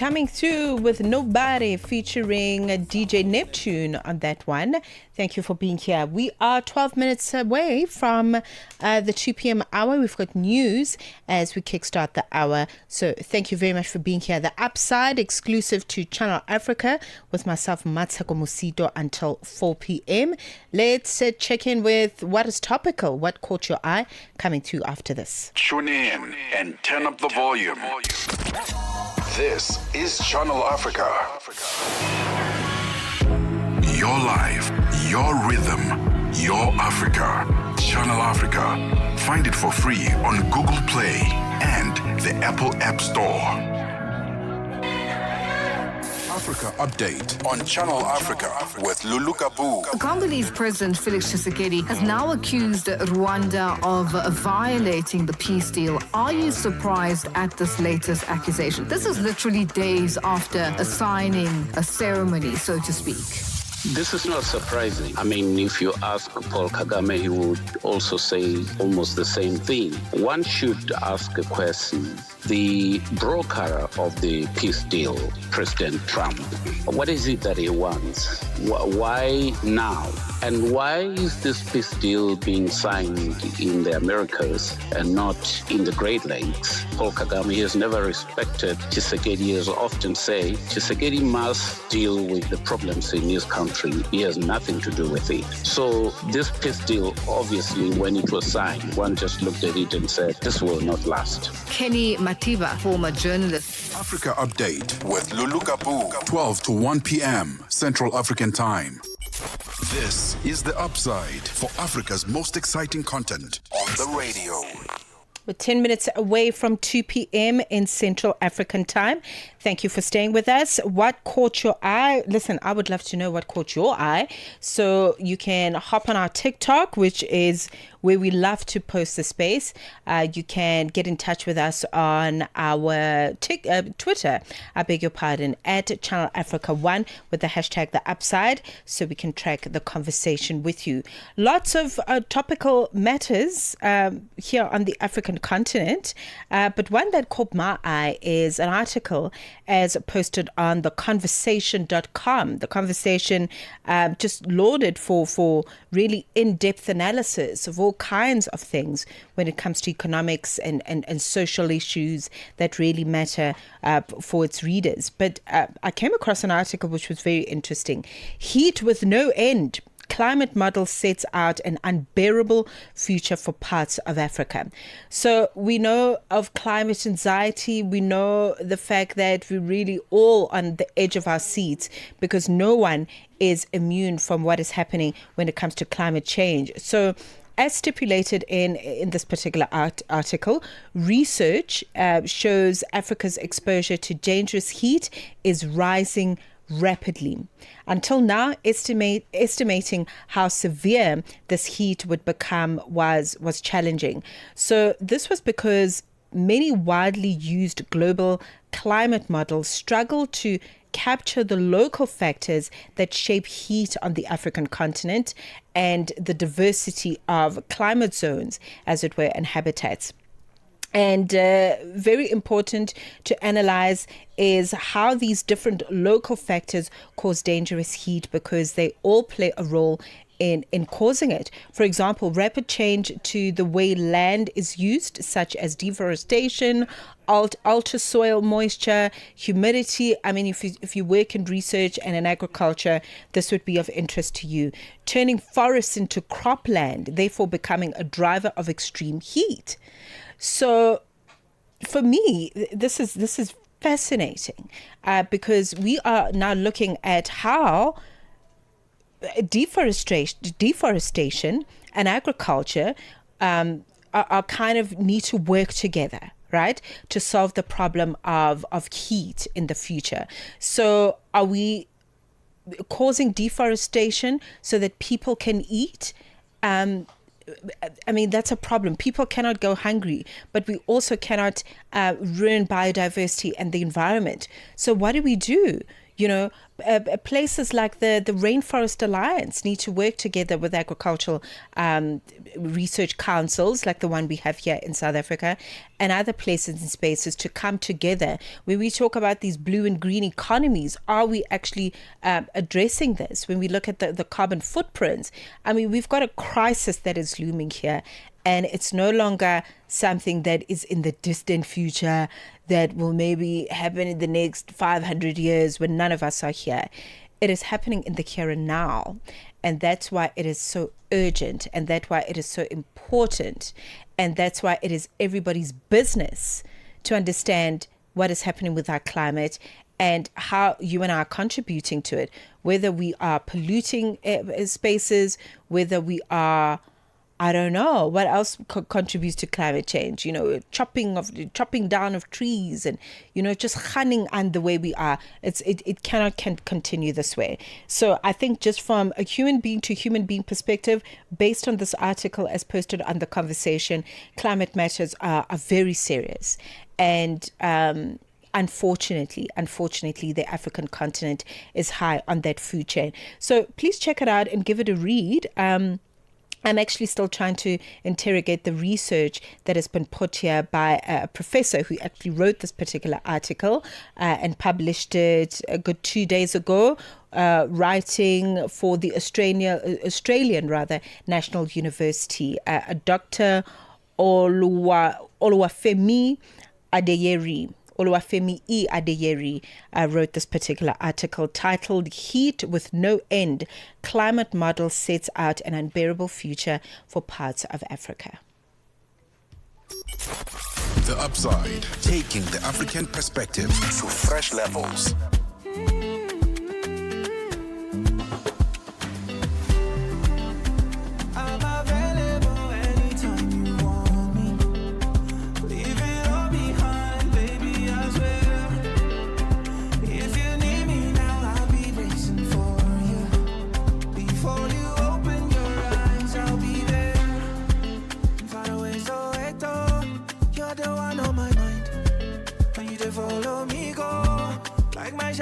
coming through with Nobody featuring DJ Neptune on that one. Thank you for being here. We are 12 minutes away from the 2 p.m. hour. We've got news as we kickstart the hour. So thank you very much for being here. The Upside, exclusive to Channel Africa with myself, Mmatsheko Mosito, until 4 p.m. Let's check in with what is topical, what caught your eye, coming through after this. Tune in and turn up the volume. This is Channel Africa. Your life, your rhythm, your Africa. Channel Africa. Find it for free on Google Play and the Apple App Store. Africa Update on Channel Africa with Lulu Kabu. Congolese President Felix Tshisekedi has now accused Rwanda of violating the peace deal. Are you surprised at this latest accusation? This is literally days after a signing, a ceremony, so to speak. This is not surprising. I mean, if you ask Paul Kagame, he would also say almost the same thing. One should ask a question. The broker of the peace deal, President Trump, what is it that he wants? Why now? And why is this peace deal being signed in the Americas and not in the Great Lakes? Paul Kagame has never respected Tshisekedi, as often say. Tshisekedi must deal with the problems in his country. He has nothing to do with it. So this peace deal, obviously, when it was signed, one just looked at it and said, this will not last. Kenny Matiba, former journalist. Africa Update with Lulu Kabu, 12 to 1 p.m. Central African Time. This is The Upside for Africa's most exciting content on the radio. We're 10 minutes away from 2 p.m. in Central African Time. Thank you for staying with us. What caught your eye? Listen, I would love to know what caught your eye. So you can hop on our TikTok, which is where we love to post the space. You can get in touch with us on our Twitter, I beg your pardon, at Channel Africa 1 with the hashtag The Upside, so we can track the conversation with you. Lots of topical matters here on the African continent, but one that caught my eye is an article as posted on theconversation.com. The Conversation just lauded for really in-depth analysis of all kinds of things when it comes to economics and social issues that really matter for its readers. But I came across an article which was very interesting. Heat with no end. Climate model sets out an unbearable future for parts of Africa. So we know of climate anxiety. We know the fact that we're really all on the edge of our seats because no one is immune from what is happening when it comes to climate change. So as stipulated in this particular article, research shows Africa's exposure to dangerous heat is rising rapidly. Until now, estimating how severe this heat would become was challenging. So this was because many widely used global climate models struggle to capture the local factors that shape heat on the African continent and the diversity of climate zones, as it were, and habitats. And very important to analyze is how these different local factors cause dangerous heat, because they all play a role in causing it. For example, rapid change to the way land is used, such as deforestation, alter soil moisture, humidity. I mean, if you work in research and in agriculture, this would be of interest to you. Turning forests into cropland, therefore becoming a driver of extreme heat. So for me, this is fascinating because we are now looking at how deforestation and agriculture are kind of need to work together, right, to solve the problem of heat in the future. So are we causing deforestation so that people can eat? I mean, that's a problem. People cannot go hungry, but we also cannot ruin biodiversity and the environment. So what do? Places like the Rainforest Alliance need to work together with agricultural research councils like the one we have here in South Africa and other places and spaces to come together. When we talk about these blue and green economies, are we actually addressing this? When we look at the carbon footprints, I mean, we've got a crisis that is looming here. And it's no longer something that is in the distant future that will maybe happen in the next 500 years when none of us are here. It is happening in the here and now. And that's why it is so urgent. And that's why it is so important. And that's why it is everybody's business to understand what is happening with our climate and how you and I are contributing to it, whether we are polluting spaces, whether we are, I don't know what else contributes to climate change, chopping down of trees and, just hunting and the way we are. It cannot continue this way. So I think just from a human being to human being perspective, based on this article as posted on The Conversation, climate matters are very serious. And unfortunately, the African continent is high on that food chain. So please check it out and give it a read. I'm actually still trying to interrogate the research that has been put here by a professor who actually wrote this particular article and published it a good 2 days ago, writing for the Australian National University. Dr. Oluwafemi E. Adeyeri wrote this particular article titled Heat with No End, Climate Model Sets Out an Unbearable Future for Parts of Africa. The Upside, taking the African perspective to fresh levels. Follow me, go like my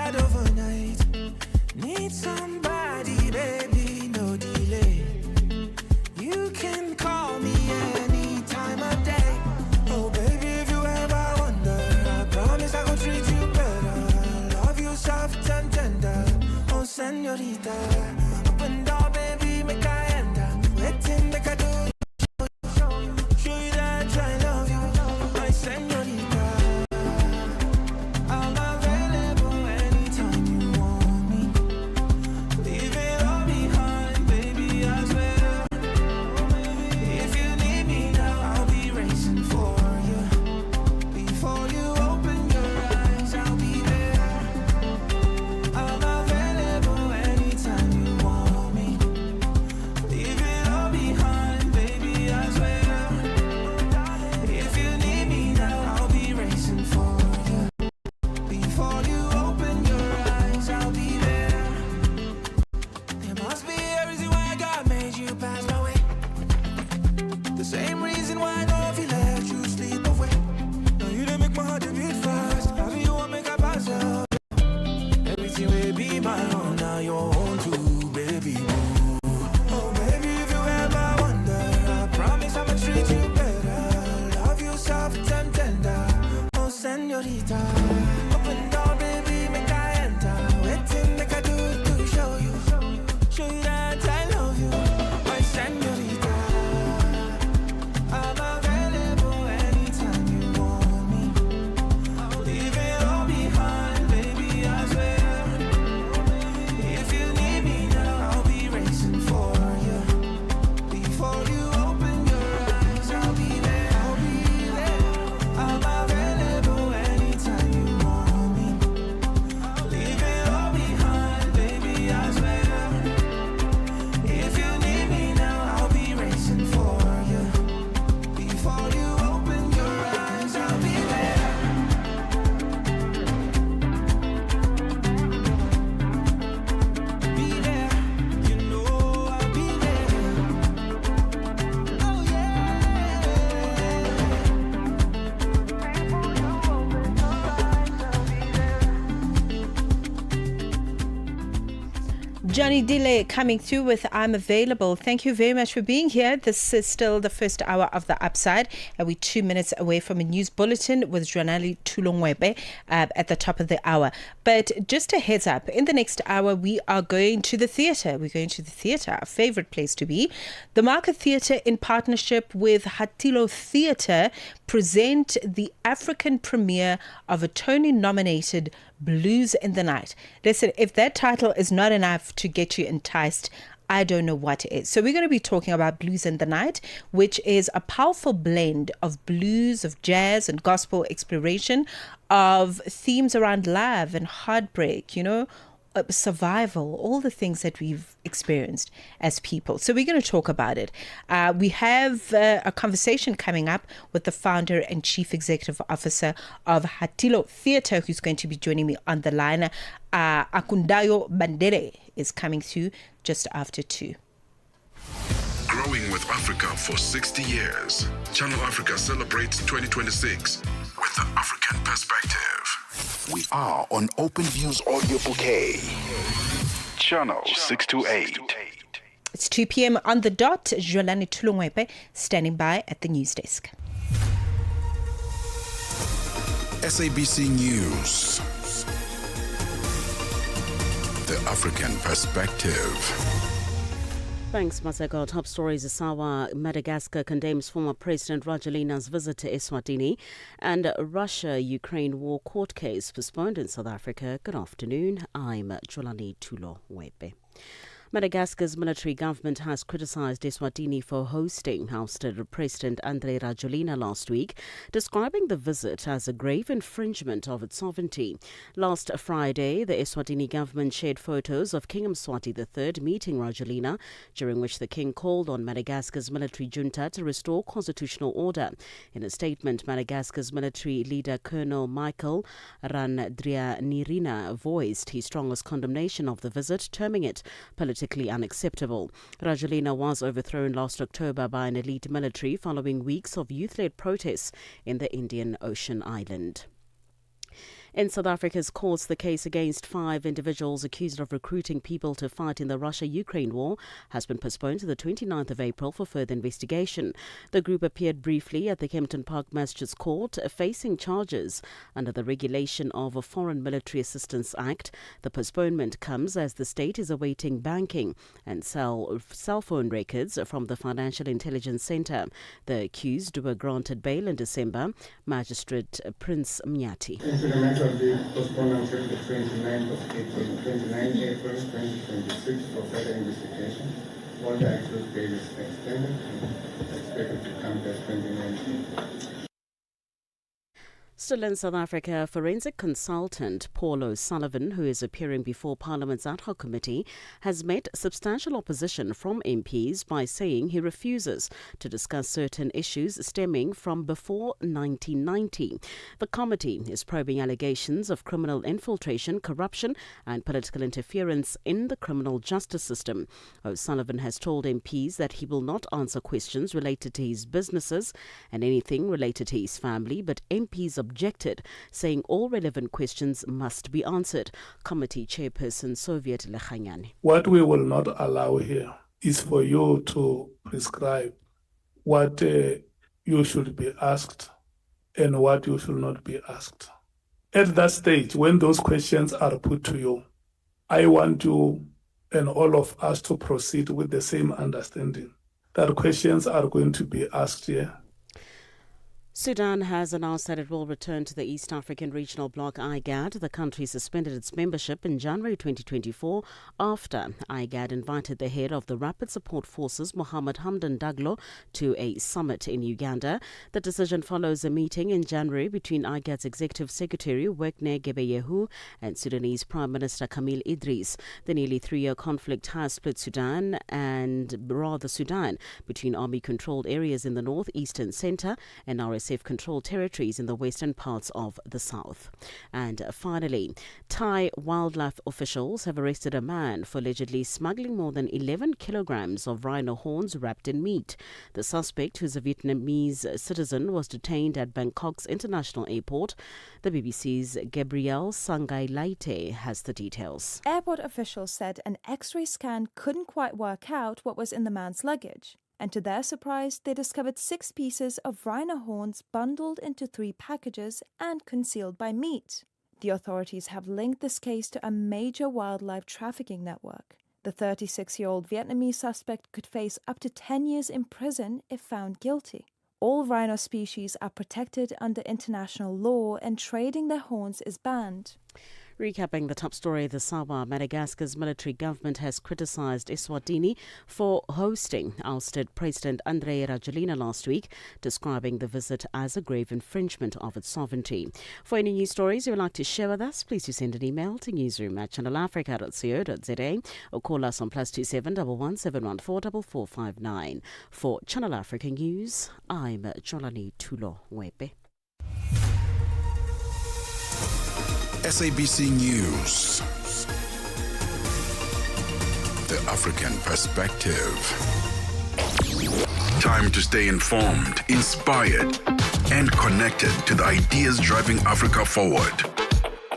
Johnny Dile coming through with I'm Available. Thank you very much for being here. This is still the first hour of The Upside, and we're 2 minutes away from a news bulletin with Joanali Tulongwebe at the top of the hour. But just a heads up, in the next hour, we are going to the theatre. We're going to the theatre, our favorite place to be. The Market Theatre, in partnership with Hatilo Theatre, present the African premiere of a Tony-nominated Blues in the Night. Listen, if that title is not enough to get you enticed, I don't know what is. So we're going to be talking about Blues in the Night, which is a powerful blend of blues, of jazz and gospel exploration of themes around love and heartbreak, survival, all the things that we've experienced as people. So we're going to talk about it. We have a conversation coming up with the founder and chief executive officer of Hatilo Theatre, who's going to be joining me on the line. Akundayo Bandere is coming through just after 2. Growing with Africa for 60 years. Channel Africa celebrates 2026 with the African perspective. We are on Open Views Audio Bouquet. Channel 628. It's 2 p.m. on the dot. Jolani Tulungwepe standing by at the news desk. SABC News. The African perspective. Thanks, Mmatsheko. Top stories this hour. Madagascar condemns former President Rajoelina's visit to Eswatini, and Russia-Ukraine war court case postponed in South Africa. Good afternoon. I'm Jolani Tulongwepe. Madagascar's military government has criticised Eswatini for hosting ousted President Andry Rajoelina last week, describing the visit as a grave infringement of its sovereignty. Last Friday, the Eswatini government shared photos of King Mswati III meeting Rajoelina, during which the king called on Madagascar's military junta to restore constitutional order. In a statement, Madagascar's military leader Colonel Michael Randrianirina voiced his strongest condemnation of the visit, terming it politically unacceptable. Rajoelina was overthrown last October by an elite military following weeks of youth-led protests in the Indian Ocean island. In South Africa's courts, the case against 5 individuals accused of recruiting people to fight in the Russia-Ukraine war has been postponed to the 29th of April for further investigation. The group appeared briefly at the Kempton Park Masjid's court, facing charges under the regulation of a Foreign Military Assistance Act. The postponement comes as the state is awaiting banking and cell phone records from the Financial Intelligence Centre. The accused were granted bail in December. Magistrate Prince Mnyati. Of the postponed until the 29th of April, 29 April 2026 for further investigation. All the access bail is extended and expected to come to 29 April. Still in South Africa, forensic consultant Paul O'Sullivan, who is appearing before Parliament's ad hoc committee, has met substantial opposition from MPs by saying he refuses to discuss certain issues stemming from before 1990. The committee is probing allegations of criminal infiltration, corruption and political interference in the criminal justice system. O'Sullivan has told MPs that he will not answer questions related to his businesses and anything related to his family, but MPs objected, saying all relevant questions must be answered. Committee Chairperson Soviet Lechanyani. What we will not allow here is for you to prescribe what you should be asked and what you should not be asked. At that stage, when those questions are put to you, I want you and all of us to proceed with the same understanding that questions are going to be asked here. Sudan has announced that it will return to the East African Regional Bloc IGAD. The country suspended its membership in January 2024 after IGAD invited the head of the Rapid Support Forces, Mohammed Hamdan Daglo, to a summit in Uganda. The decision follows a meeting in January between IGAD's Executive Secretary, Wekne Gebeyehu, and Sudanese Prime Minister Kamil Idris. The nearly 3-year conflict has split Sudan between army-controlled areas in the north, east and centre and RSF RSF-controlled territories in the western parts of the south. And finally, Thai wildlife officials have arrested a man for allegedly smuggling more than 11 kilograms of rhino horns wrapped in meat. The suspect, who's a Vietnamese citizen, was detained at Bangkok's international airport. The BBC's Gabrielle Sangai-Laite has the details. Airport officials said an X-ray scan couldn't quite work out what was in the man's luggage. And to their surprise, they discovered 6 pieces of rhino horns bundled into 3 packages and concealed by meat. The authorities have linked this case to a major wildlife trafficking network. The 36-year-old Vietnamese suspect could face up to 10 years in prison if found guilty. All rhino species are protected under international law, and trading their horns is banned. Recapping the top story this hour, Madagascar's military government has criticized Eswatini for hosting ousted President Andry Rajoelina last week, describing the visit as a grave infringement of its sovereignty. For any news stories you would like to share with us, please do send an email to newsroom@channelafrica.co.za or call us on +27 11 714 4459. For Channel Africa News, I'm Jolani Tulo Wepe. SABC News. The African Perspective. Time to stay informed, inspired, and connected to the ideas driving Africa forward.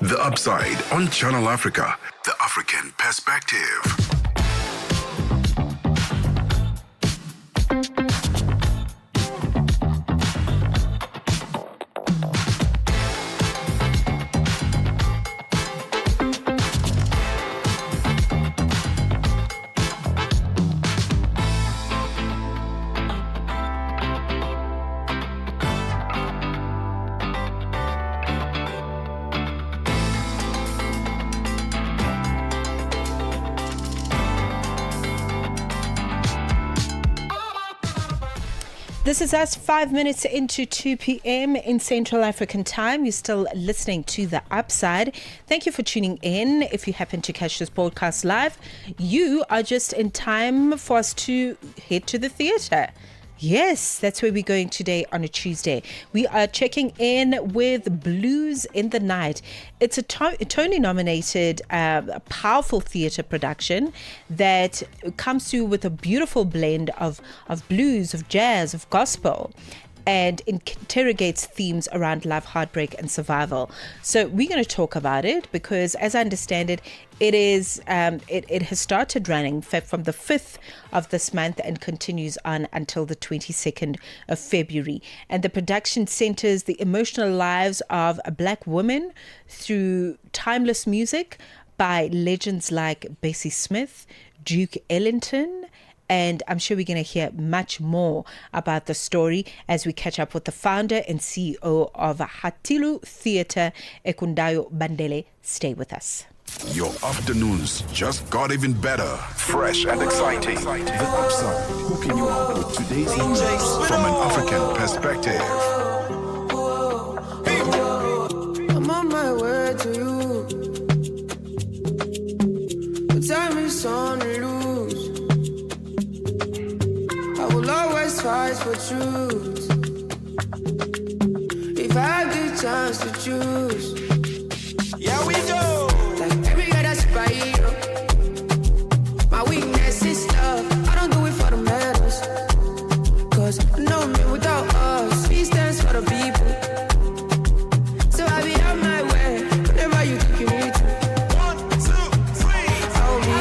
The Upside on Channel Africa, the African Perspective. This is us 5 minutes into 2 p.m. in Central African time. You're still listening to The Upside. Thank you for tuning in. If you happen to catch this broadcast live, you are just in time for us to head to the theatre. Yes, that's where we're going today on a Tuesday. We are checking in with Blues in the Night. It's a Tony-nominated, powerful theatre production that comes through with a beautiful blend of blues, of jazz, of gospel, and interrogates themes around love, heartbreak, and survival. So we're going to talk about it because, as I understand it, it has started running from the 5th of this month and continues on until the 22nd of February. And the production centers the emotional lives of a black woman through timeless music by legends like Bessie Smith, Duke Ellington, and I'm sure we're going to hear much more about the story as we catch up with the founder and CEO of Hatilu Theatre, Ekundayo Bandele. Stay with us. Your afternoons just got even better. Fresh and exciting. The Upside, hooking you up with today's news from an African perspective. I'm on my way to you. But time is on the loose. I will always fight for truth. If I have the chance to choose. Yeah, we do. Like every other spider. My weakness is love. I don't do it for the medals. Cause no man without us. He stands for the people. So I be on my way. Whenever you think you need to. 1, 2, 3. I'll be.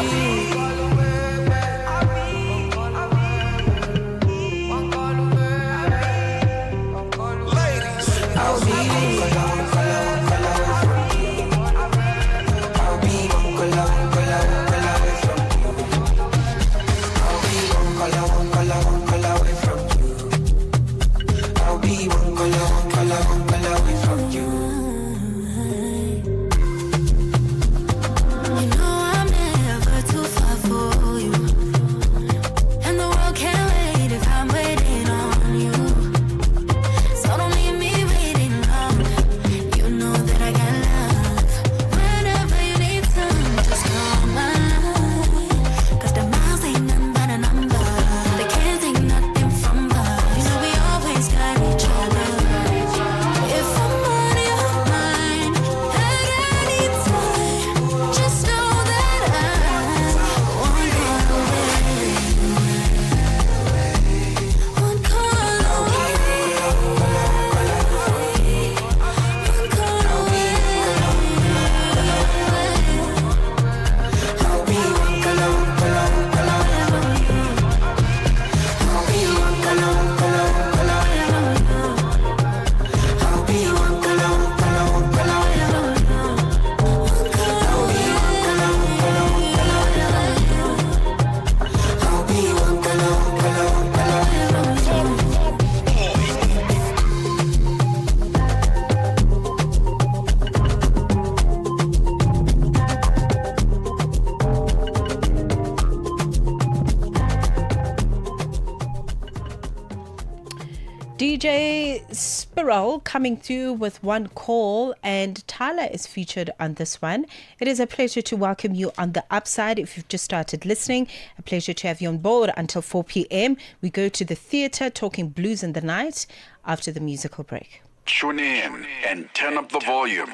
Topical coming through with one call, and Tyler is featured on this one. It is a pleasure to welcome you on The Upside. If you've just started listening, a pleasure to have you on board until 4 p.m. We go to the theatre talking blues in the night after the musical break. Tune in and turn up the volume.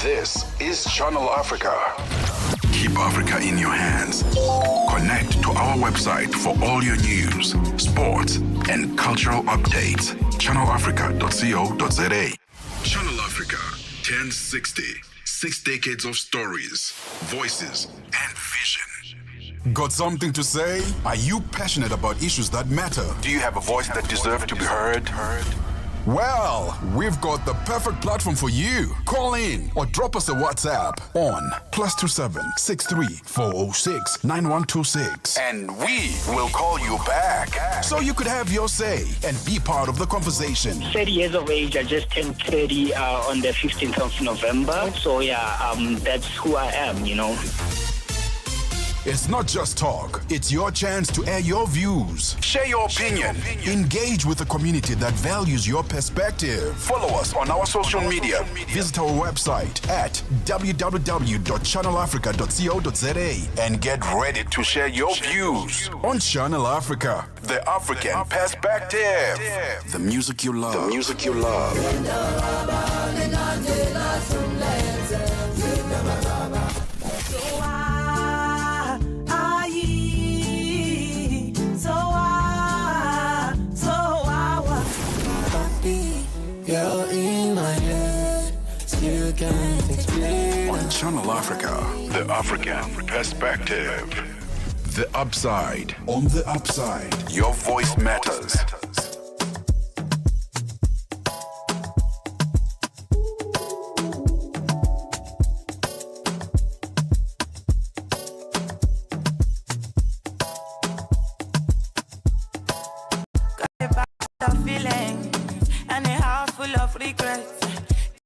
This is Channel Africa. Keep Africa in your hands. Connect to our website for all your news, sports, and cultural updates. channelafrica.co.za. Channel Africa turns 60. 6 decades of stories, voices, and vision. Got something to say? Are you passionate about issues that matter? Do you have a voice that deserves to be heard? Well, we've got the perfect platform for you. Call in or drop us a WhatsApp on +27 63 406 9126. And we will call you back. So you could have your say and be part of the conversation. 30 years of age. I just turned 30 on the 15th of November. So that's who I am, you know. It's not just talk. It's your chance to air your views. Share your opinion. Engage with a community that values your perspective. Follow us on our social media. Visit our website at www.channelafrica.co.za and get ready to share your views on Channel Africa, the African perspective. The music you love. The music you love. You're in my head, still can't explain. On Channel Africa, the African perspective. The Upside. On The Upside, your voice matters.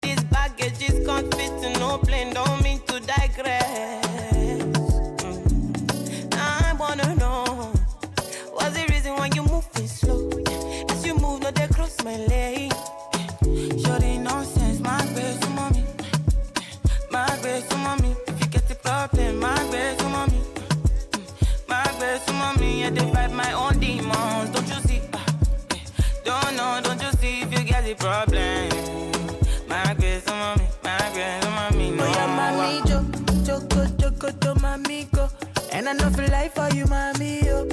This baggage is can't fit to no plane, don't mean to digress. I wanna know, what's the reason why you moving slow? As you move, no, they cross my lane. Shorty nonsense, my best to mommy. My best to mommy. If you get the problem, my best to mommy. My best to mommy, I fight my own demons, don't you see? Don't you see if you get the problem? My grace on mommy, no. Oh yeah, mommy, Joko, to mommy, go. And I know for life for you, mommy, yo.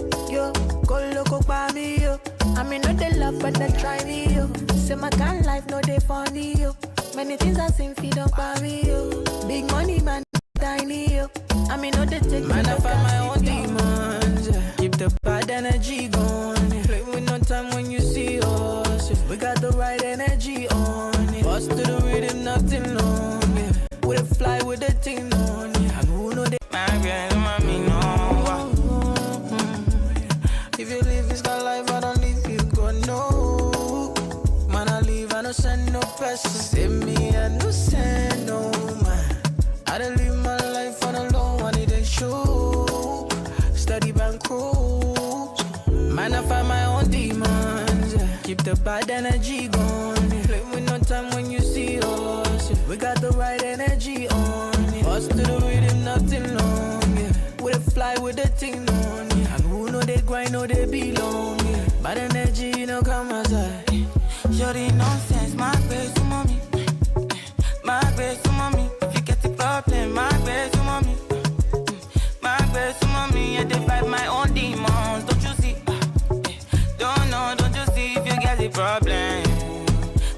Go loco, mommy, yo. I mean, not the love, but they try me, yo. Say my kind life, no, they funny, yo. Many things I seen, feed up, mommy, yo. Big money, man, tiny, yo. I mean, not they take me, man, I find my own demons, yeah. Keep the bad energy going, yeah. Play with no time when you see us, yeah. We got the right energy on, yeah. Bust to the rhythm, nothing long, yeah. We fly with the thing on, yeah. And who know they my girl, mommy, no. If you live this kind of life, I don't leave you, go, no. Man, I leave, I don't send no person. Save me, I don't send no man. I don't live my life on a low, I need a show. Steady bank cruise. Man, I find my own demons, yeah. Keep the bad energy going, yeah. Play with no time when you see us, yeah. We got the right energy on, yeah. Bust to the rhythm, nothing long, yeah. We fly with the thing on, yeah. And who know they grind, know they belong, yeah. Bad energy, you know, come outside. Shorty nonsense, my best to mommy. My best to mommy. If you get the problem, my best to mommy. My best to mommy, I fight my own demons, don't you see? Don't you see if you get the problem?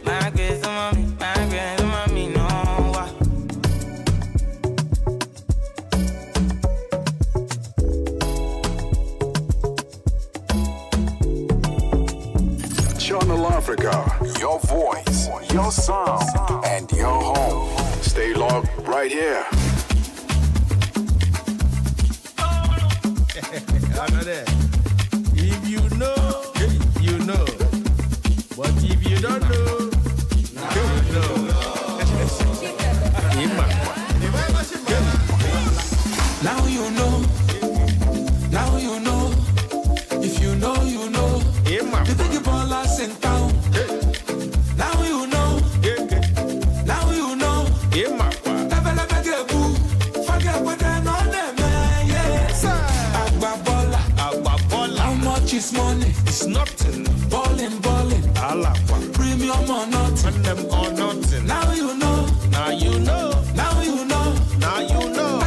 My best to mommy, no. Channel Africa, your voice, your sound, and your home. Stay logged right here. If you know, you know. But if you don't know, you know. Now you know. Now you know. If you know, you know. The big ballers in town. Premium or nothing. On them or nothing. Now you know. Now you know. Now you know. Now you know.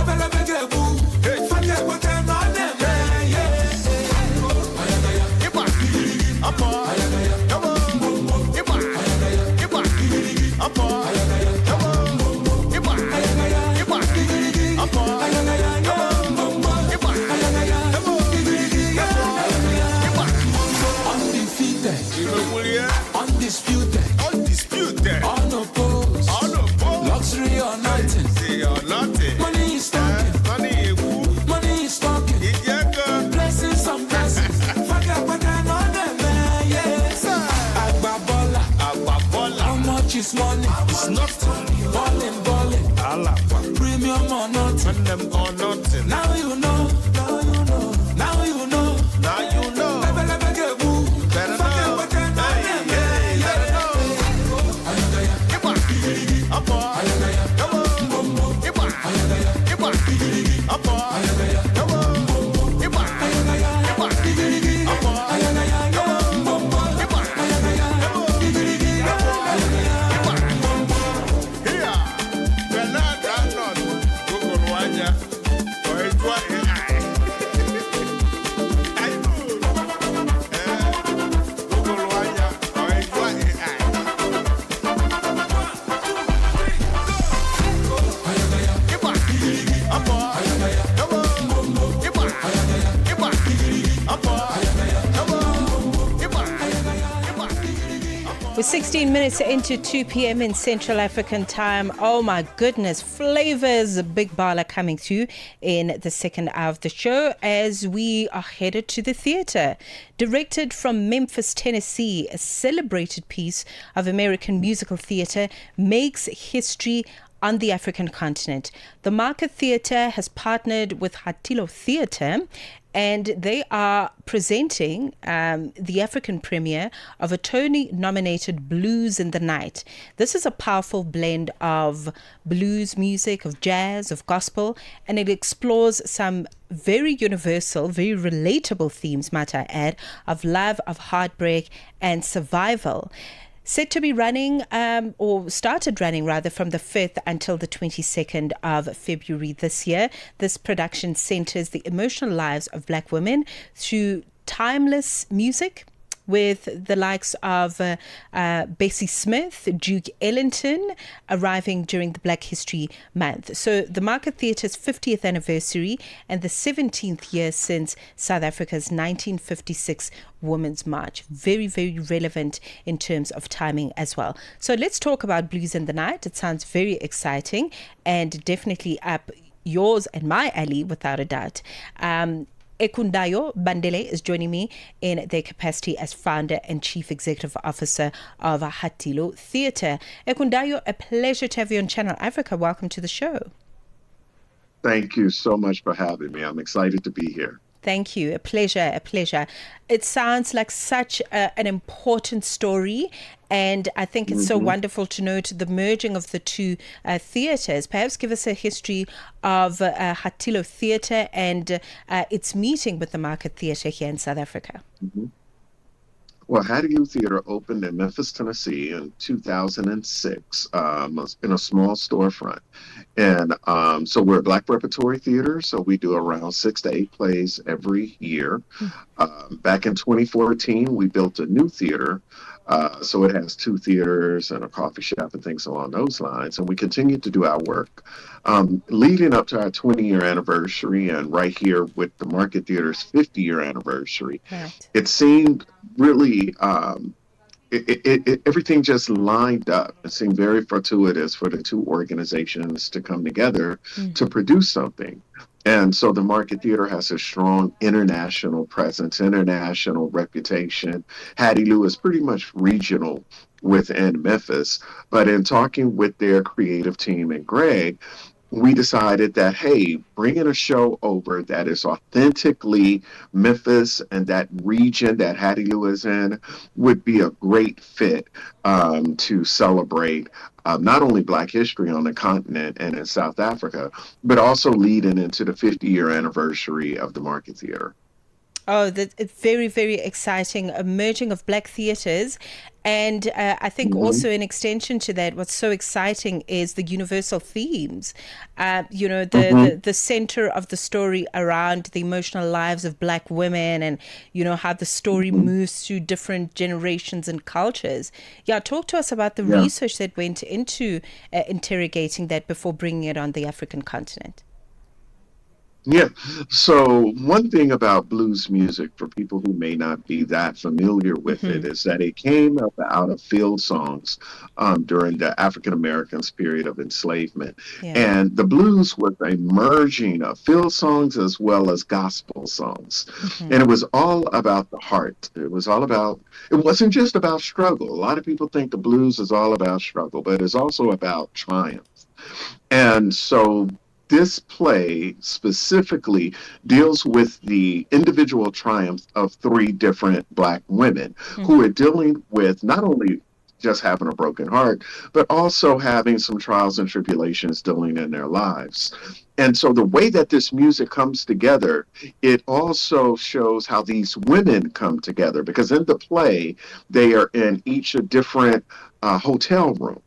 Hey. Forget what I'm on them. Yeah. Iba. Apa. Come on. Iba. Iba. Apa. Come on. Iba. Iba. Apa. Undisputed, unopposed, luxury or nothing. Money is talking, money is talking. Blessings on blessings. Forget what I know them, yes. Agbabola, how much is money? It's nothing. Balling, premium or nothing. Now you know, now you know, now you know, now you know. We're 16 minutes into 2 p.m. in Central African time. Oh my goodness, flavors, big bala coming through in the second hour of the show as we are headed to the theater. Directed from Memphis, Tennessee, a celebrated piece of American musical theater makes history on the African continent. The Market Theatre has partnered with Hatilo Theatre, and they are presenting the African premiere of a Tony-nominated Blues in the Night. This is a powerful blend of blues music, of jazz, of gospel, and it explores some very universal, very relatable themes, might I add, of love, of heartbreak, and survival. Set to be running, or started running rather, from the 5th until the 22nd of February this year. This production centers the emotional lives of Black women through timeless music, with the likes of Bessie Smith, Duke Ellington arriving during the Black History Month. So the Market Theatre's 50th anniversary and the 17th year since South Africa's 1956 Women's March. Very, very relevant in terms of timing as well. So let's talk about Blues in the Night. It sounds very exciting and definitely up yours and my alley, without a doubt. Ekundayo Bandele is joining me in their capacity as founder and chief executive officer of Hatilo Theatre. Ekundayo, a pleasure to have you on Channel Africa. Welcome to the show. Thank you so much for having me. I'm excited to be here. Thank you. A pleasure, a pleasure. It sounds like such an important story, and I think it's so wonderful to note the merging of the two theatres. Perhaps give us a history of Hatilo Theatre and its meeting with the Market Theatre here in South Africa. Well, Hattie Theater opened in Memphis, Tennessee in 2006 in a small storefront. And so we're a Black repertory theater, so we do around 6 to 8 plays every year. Back in 2014, we built a new theater. So it has 2 theaters and a coffee shop and things along those lines. And we continue to do our work. Leading up to our 20-year anniversary and right here with the Market Theater's 50-year anniversary, it seemed really, everything just lined up. It seemed very fortuitous for the two organizations to come together to produce something. And so the Market Theater has a strong international presence, international reputation. Hattie Lou is pretty much regional within Memphis. But in talking with their creative team and Greg, we decided that, hey, bringing a show over that is authentically Memphis and that region that Hattie Lou is in would be a great fit to celebrate not only Black history on the continent and in South Africa, but also leading into the 50-year anniversary of the Market Theater. Oh, it's very, very exciting. A merging of black theatres. And I think also in extension to that, what's so exciting is the universal themes. The center of the story around the emotional lives of black women, and, how the story moves through different generations and cultures. Yeah, talk to us about the research that went into interrogating that before bringing it on the African continent. Yeah. So one thing about blues music, for people who may not be that familiar with it, is that it came up out of field songs during the African Americans period of enslavement. Yeah. And the blues was a merging of field songs as well as gospel songs. And it was all about the heart. It wasn't just about struggle. A lot of people think the blues is all about struggle, but it's also about triumph. And so this play specifically deals with the individual triumph of three different black women who are dealing with not only just having a broken heart, but also having some trials and tribulations dealing in their lives. And so the way that this music comes together, it also shows how these women come together, because in the play, they are in each a different hotel room.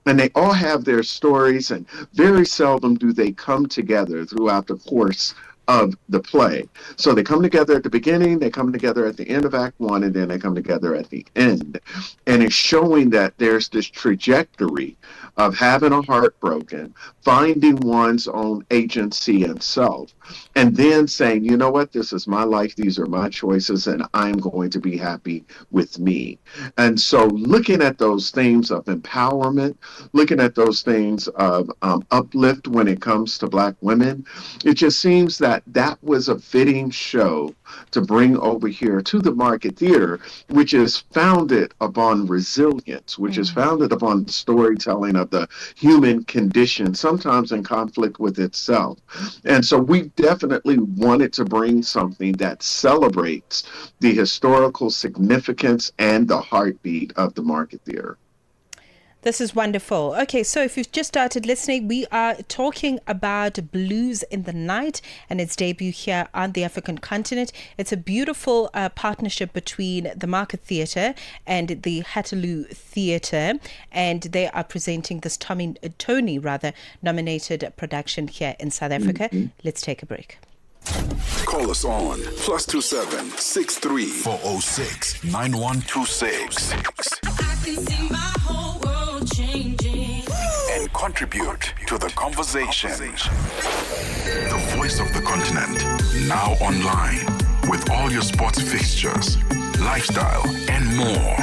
And they all have their stories, and very seldom do they come together throughout the course of the play. So they come together at the beginning, they come together at the end of Act One, and then they come together at the end. And it's showing that there's this trajectory of having a heart broken, finding one's own agency and self, and then saying, you know what, this is my life, these are my choices, and I'm going to be happy with me. And so looking at those themes of empowerment, looking at those things of uplift when it comes to black women, it just seems that was a fitting show to bring over here to the Market Theater, which is founded upon resilience, which is founded upon storytelling of the human condition, sometimes in conflict with itself. And so we definitely wanted to bring something that celebrates the historical significance and the heartbeat of the Market Theater. This is wonderful. Okay, so if you've just started listening, we are talking about Blues in the Night and its debut here on the African continent. It's a beautiful partnership between the Market Theatre and the Hathaloo Theatre, and they are presenting this Tony nominated production here in South Africa. Let's take a break. Call us on +27 63 406 9126. I can see my whole world changing. And contribute to the conversation. The voice of the continent, now online, with all your sports fixtures, lifestyle, and more.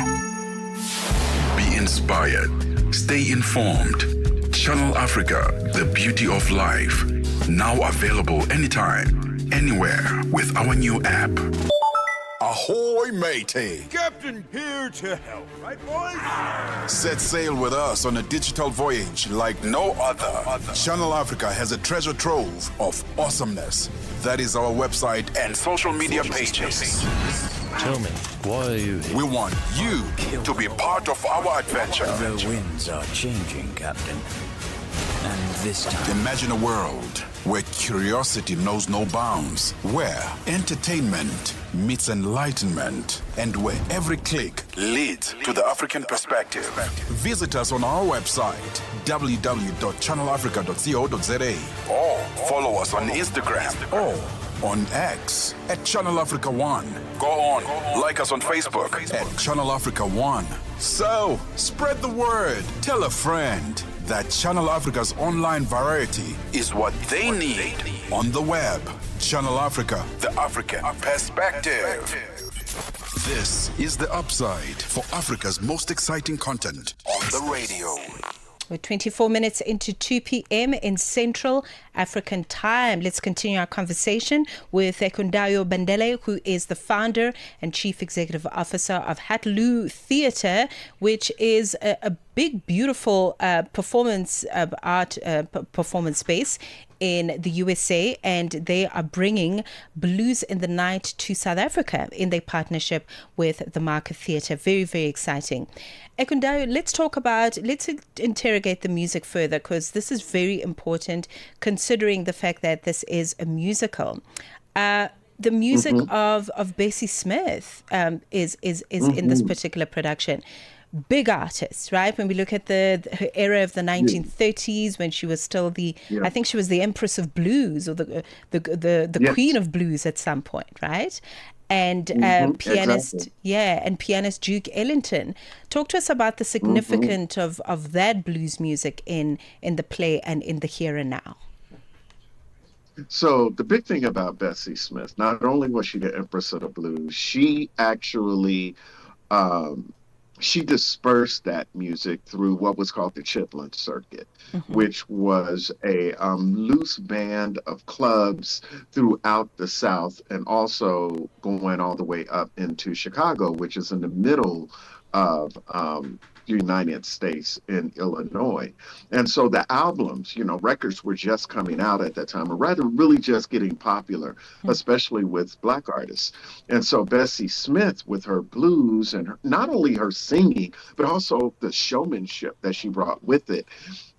Be inspired. Stay informed. Channel Africa, the beauty of life. Now available anytime, anywhere with our new app. Ahoy, matey! Captain here to help, right, boys? Set sail with us on a digital voyage like no other. Channel Africa has a treasure trove of awesomeness. That is our website and social media pages. Tell me, why are you here? We want you to be part of our adventure. The winds are changing, Captain. And this time... Imagine a world where curiosity knows no bounds, where entertainment meets enlightenment, and where every click leads to the African perspective. Visit us on our website, www.channelafrica.co.za, or follow us on Instagram or on X at Channel Africa One. Go on, like us on Facebook at Channel Africa One. So, spread the word. Tell a friend that Channel Africa's online variety is what they need on the web. Channel Africa, the African perspective. This is The Upside for Africa's most exciting content on the radio. We're 24 minutes into 2 p.m. in Central African Time. Let's continue our conversation with Ekundayo Bandele, who is the founder and chief executive officer of Hathaloo Theatre, which is a big, beautiful performance space in the USA, and they are bringing Blues in the Night to South Africa in their partnership with the Market Theatre. Very, very exciting. Ekundayo, let's interrogate the music further, because this is very important considering the fact that this is a musical. the music Mm-hmm. of Bessie Smith is in this Mm-hmm. particular production. Big artist, right? When we look at her era of the Yeah. 1930s, when she was still Yeah. I think she was the Empress of Blues, or the Queen Yes. of Blues at some point, right? And Mm-hmm. pianist, Exactly. and pianist Duke Ellington. Talk to us about the Mm-hmm. significance of that blues music in the play and in the here and now. So the big thing about Bessie Smith, not only was she the Empress of the Blues, she actually um, she dispersed that music through what was called the Chitlin Circuit, Mm-hmm. which was a loose band of clubs throughout the South and also going all the way up into Chicago, which is in the middle of the United States in Illinois. And so the albums, records were just coming out at that time, or rather, really just getting popular, especially with Black artists. And so Bessie Smith, with her blues and not only her singing, but also the showmanship that she brought with it,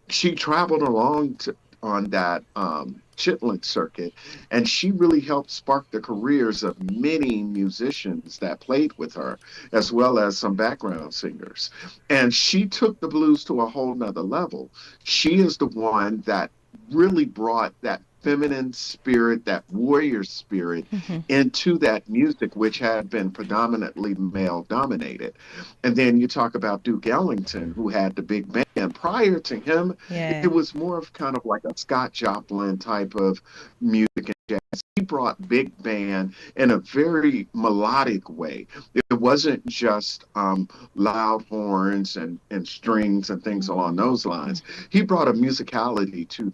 she traveled along on that Chitlin circuit, and she really helped spark the careers of many musicians that played with her, as well as some background singers. And she took the blues to a whole nother level. She is the one that really brought that feminine spirit, that warrior spirit Mm-hmm. into that music, which had been predominantly male dominated. And then you talk about Duke Ellington, who had the big band. Prior to him, it Yeah. was more of kind of like a Scott Joplin type of music and jazz. He brought big band in a very melodic way. It wasn't just loud horns and strings and things along those lines. He brought a musicality to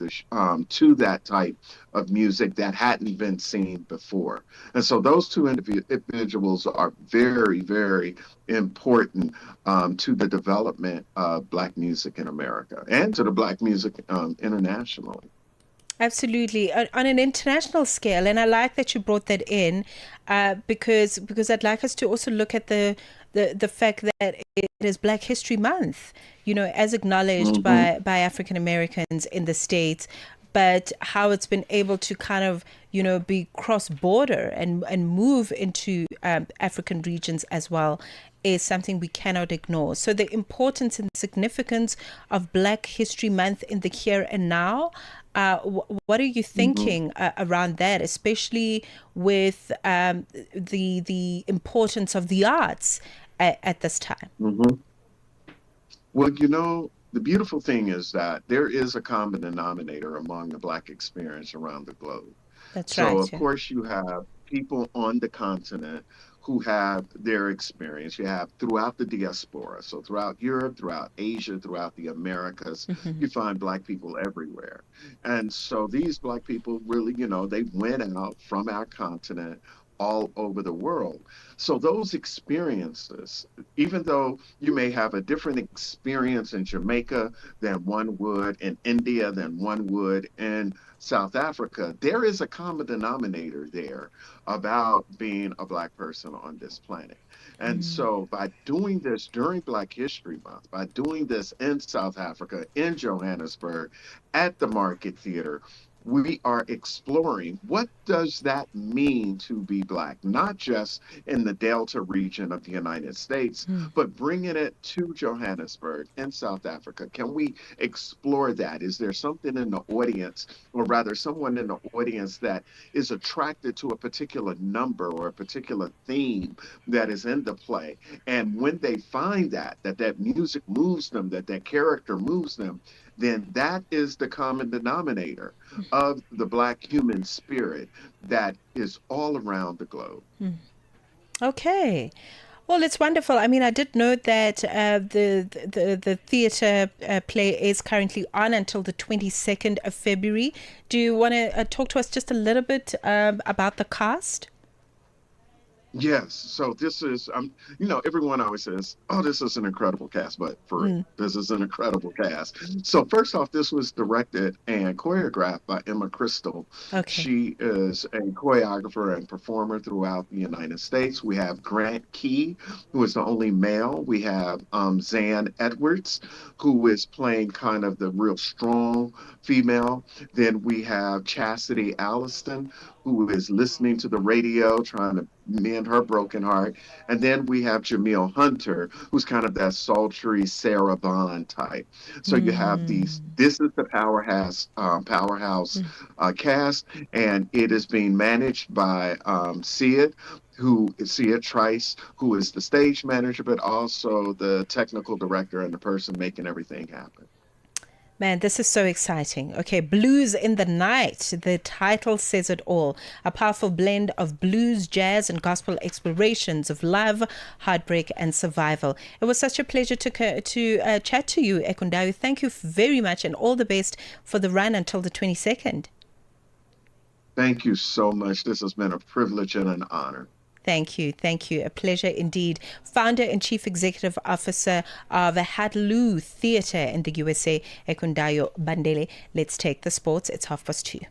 to that type of music that hadn't been seen before. And so those two individuals are very, very important to the development of Black music in America and to the Black music internationally. Absolutely, on an international scale, and I like that you brought that in, because I'd like us to also look at the fact that it is Black History Month, as acknowledged Mm-hmm. by African Americans in the States, but how it's been able to kind of be cross border and move into African regions as well is something we cannot ignore. So the importance and significance of Black History Month in the here and now. What are you Mm-hmm. thinking around that, especially with the importance of the arts at this time? Mm-hmm. Well, the beautiful thing is that there is a common denominator among the Black experience around the globe. That's So, right. of Yeah. course, you have people on the continent who have their experience. You have throughout the diaspora. So, throughout Europe, throughout Asia, throughout the Americas, Mm-hmm. you find Black people everywhere. And so, these Black people really, they went out from our continent all over the world. So, those experiences, even though you may have a different experience in Jamaica than one would in India, than one would in South Africa, there is a common denominator there about being a Black person on this planet. And so by doing this during Black History Month, by doing this in South Africa, in Johannesburg, at the Market Theater, we are exploring what does that mean to be Black, not just in the Delta region of the United States, but bringing it to Johannesburg and South Africa. Can we explore that? Is there something in the audience, or rather, someone in the audience that is attracted to a particular number or a particular theme that is in the play? And when they find that music moves them, that character moves them, then that is the common denominator of the Black human spirit that is all around the globe. Okay. Well, it's wonderful. I mean, I did know that the theatre play is currently on until the 22nd of February. Do you want to talk to us just a little bit about the cast? Yes. So this is, everyone always says, "Oh, this is an incredible cast," but for real, this is an incredible cast. So first off, this was directed and choreographed by Emma Crystal. Okay. She is a choreographer and performer throughout the United States. We have Grant Key, who is the only male. We have Zan Edwards, who is playing kind of the real strong female. Then we have Chastity Alliston, who is listening to the radio, trying to mend her broken heart. And then we have Jamil Hunter, who's kind of that sultry Sarah Bond type. So you have these. This is the powerhouse cast, and it is being managed by Sid, who is Sia Trice, who is the stage manager, but also the technical director and the person making everything happen. Man, this is so exciting. Okay, Blues in the Night. The title says it all. A powerful blend of blues, jazz, and gospel explorations of love, heartbreak, and survival. It was such a pleasure to chat to you, Ekundayo. Thank you very much, and all the best for the run until the 22nd. Thank you so much. This has been a privilege and an honor. Thank you. A pleasure indeed. Founder and Chief Executive Officer of Hadloo Theatre in the USA, Ekundayo Bandele. Let's take the sports. It's 2:30.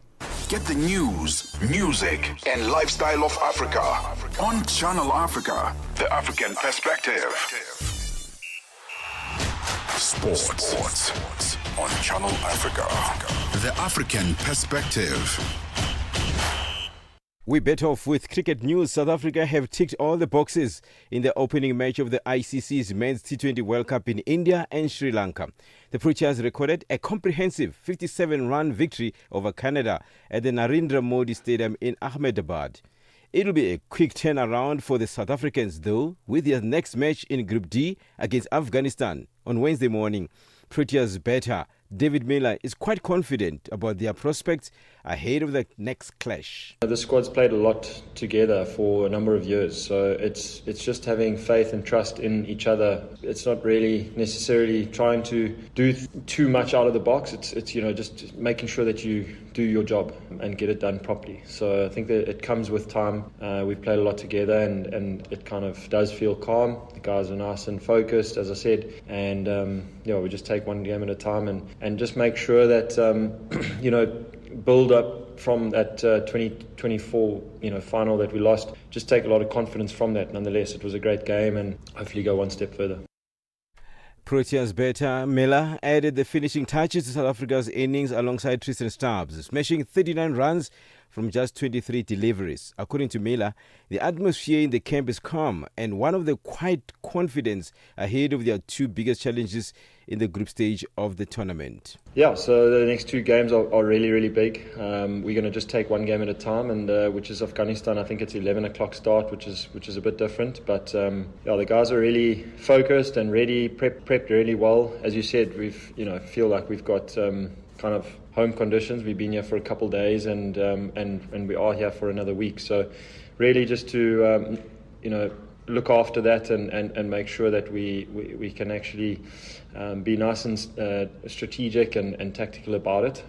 Get the news, music, and lifestyle of Africa on Channel Africa, the African perspective. Sports on Channel Africa, the African perspective. We bet off with cricket news. South Africa have ticked all the boxes in the opening match of the ICC's Men's T20 World Cup in India and Sri Lanka. The Proteas recorded a comprehensive 57-run victory over Canada at the Narendra Modi Stadium in Ahmedabad. It'll be a quick turnaround for the South Africans, though, with their next match in Group D against Afghanistan on Wednesday morning. Proteas batter David Miller is quite confident about their prospects ahead of the next clash. The squad's played a lot together for a number of years, so it's just having faith and trust in each other. It's not really necessarily trying to do too much out of the box. It's just making sure that you do your job and get it done properly. So I think that it comes with time. We've played a lot together, and it kind of does feel calm. The guys are nice and focused, as I said, and we just take one game at a time and just make sure that build up from that 2024 final that we lost. Just take a lot of confidence from that. Nonetheless, it was a great game, and hopefully go one step further. Proteas batter Miller added the finishing touches to South Africa's innings alongside Tristan Stubbs, smashing 39 runs from just 23 deliveries. According to Miller, the atmosphere in the camp is calm and one of the quiet confidence ahead of their two biggest challenges in the group stage of the tournament. Yeah, so the next two games are really, really big. We're going to just take one game at a time, and which is Afghanistan. I think it's 11 o'clock start, which is a bit different. But the guys are really focused and ready, prepped really well. As you said, we've feel like we've got kind of home conditions. We've been here for a couple of days, and we are here for another week. So really just to look after that and make sure that we can actually be nice and strategic and tactical about it.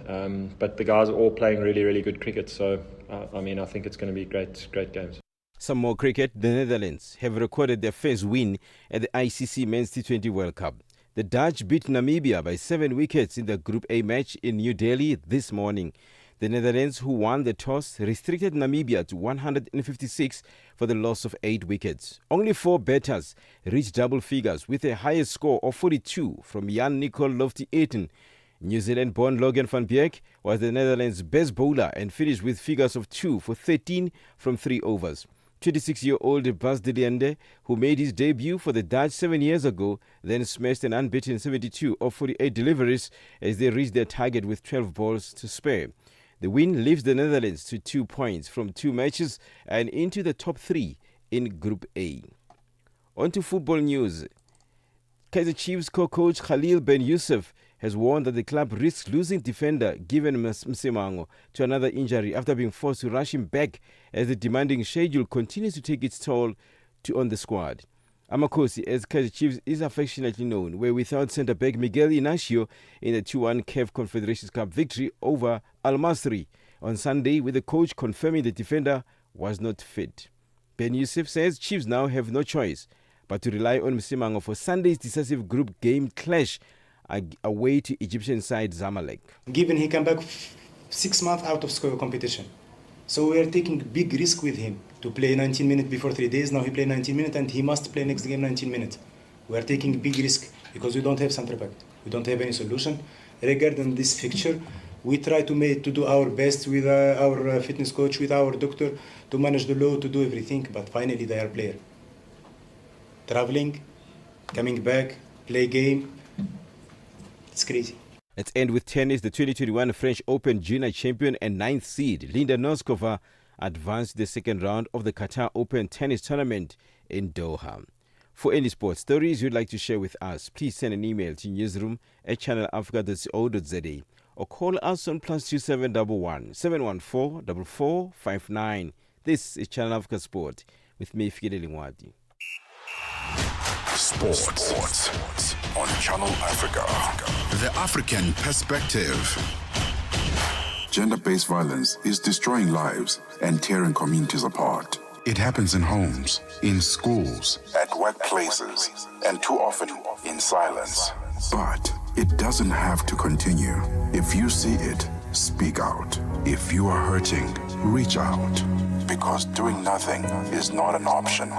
But the guys are all playing really, really good cricket. So I think it's going to be great games. Some more cricket. The Netherlands have recorded their first win at the ICC Men's T20 World Cup. The Dutch beat Namibia by 7 wickets in the Group A match in New Delhi this morning. The Netherlands, who won the toss, restricted Namibia to 156 for the loss of 8 wickets. Only 4 batters reached double figures with a highest score of 42 from Jan-Nicol Lofty-Eaton. New Zealand-born Logan van Beek was the Netherlands' best bowler and finished with figures of 2 for 13 from 3 overs. 26-year-old Bas de Leende, who made his debut for the Dutch 7 years ago, then smashed an unbeaten 72 of 48 deliveries as they reached their target with 12 balls to spare. The win lifts the Netherlands to 2 points from 2 matches and into the top 3 in Group A. On to football news. Kaizer Chiefs co-coach Khalil Ben Youssef has warned that the club risks losing defender Given Msimango to another injury after being forced to rush him back as the demanding schedule continues to take its toll on the squad. Amakosi, as Kaizer Chiefs is affectionately known, were without centre-back Miguel Inacio in the 2-1 CAF Confederations Cup victory over Al Masry on Sunday, with the coach confirming the defender was not fit. Ben Youssef says Chiefs now have no choice but to rely on Msimango for Sunday's decisive group game clash away to Egyptian side Zamalek. Given he came back 6 months out of school competition. So we are taking big risk with him to play 19 minutes before 3 days. Now he played 19 minutes and he must play next game 19 minutes. We are taking big risk because we don't have center back. We don't have any solution. Regarding this fixture, we try to do our best with our fitness coach, with our doctor, to manage the load, to do everything. But finally, they are player. Traveling, coming back, play game. It's crazy. Let's end with tennis. The 2021 French Open junior champion and 9th seed Linda Noskova advanced to the second round of the Qatar Open tennis tournament in Doha. For any sports stories you'd like to share with us, please send an email to newsroom@channelafrica.co.za or call us on +2711 714 4459. This is Channel Africa Sport with me, Fikile Lingwadi. Sports on Channel Africa. The African perspective. Gender-based violence is destroying lives and tearing communities apart. It happens in homes, in schools, at workplaces, and too often in silence. But it doesn't have to continue. If you see it, speak out. If you are hurting, reach out. Because doing nothing is not an option.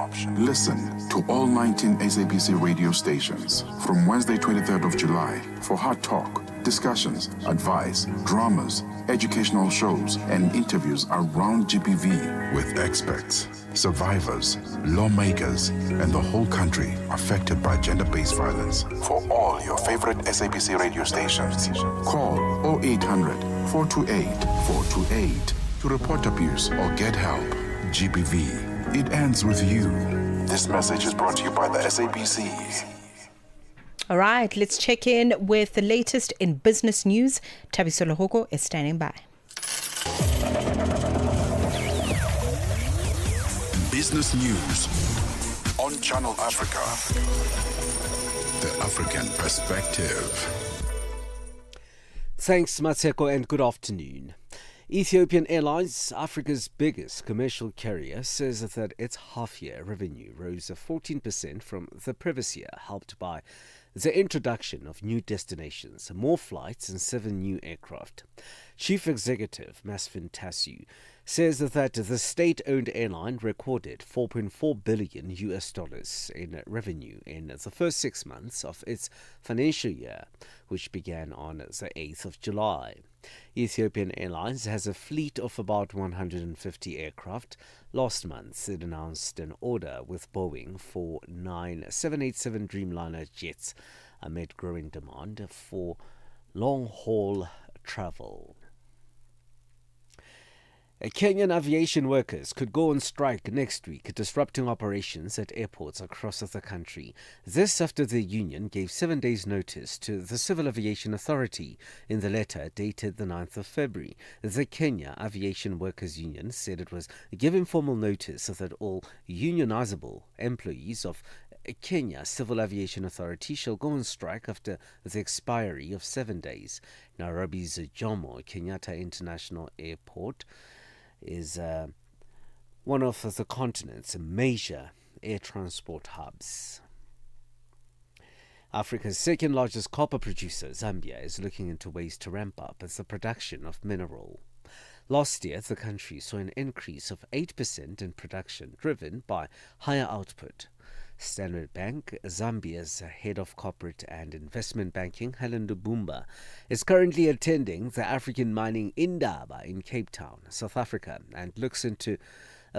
Listen to all 19 SABC radio stations from Wednesday, 23rd of July for hard talk, discussions, advice, dramas, educational shows, and interviews around GBV with experts, survivors, lawmakers, and the whole country affected by gender-based violence. For all your favorite SABC radio stations, call 0800 428 428 to report abuse or get help. GBV, it ends with you. This message is brought to you by the SABC. All right, let's check in with the latest in business news. Tabiso Lohoko is standing by. Business news on Channel Africa. The African perspective. Thanks, Mmatsheko, and good afternoon. Ethiopian Airlines, Africa's biggest commercial carrier, says that its half-year revenue rose 14% from the previous year, helped by the introduction of new destinations, more flights, and 7 new aircraft. Chief Executive Masvin Tasu says that the state-owned airline recorded $4.4 billion in revenue in the first 6 months of its financial year, which began on the 8th of July. Ethiopian Airlines has a fleet of about 150 aircraft. Last month, it announced an order with Boeing for 9 787 Dreamliner jets amid growing demand for long-haul travel. Kenyan aviation workers could go on strike next week, disrupting operations at airports across the country. This after the union gave 7 days' notice to the Civil Aviation Authority. In the letter dated the 9th of February, the Kenya Aviation Workers Union said it was giving formal notice that all unionizable employees of Kenya Civil Aviation Authority shall go on strike after the expiry of 7 days. Nairobi's Jomo Kenyatta International Airport is one of the continent's major air transport hubs. Africa's second largest copper producer, Zambia, is looking into ways to ramp up the production of mineral. Last year, the country saw an increase of 8% in production, driven by higher output. Standard Bank, Zambia's head of corporate and investment banking, Helen Lubumba, is currently attending the African Mining Indaba in Cape Town, South Africa, and looks into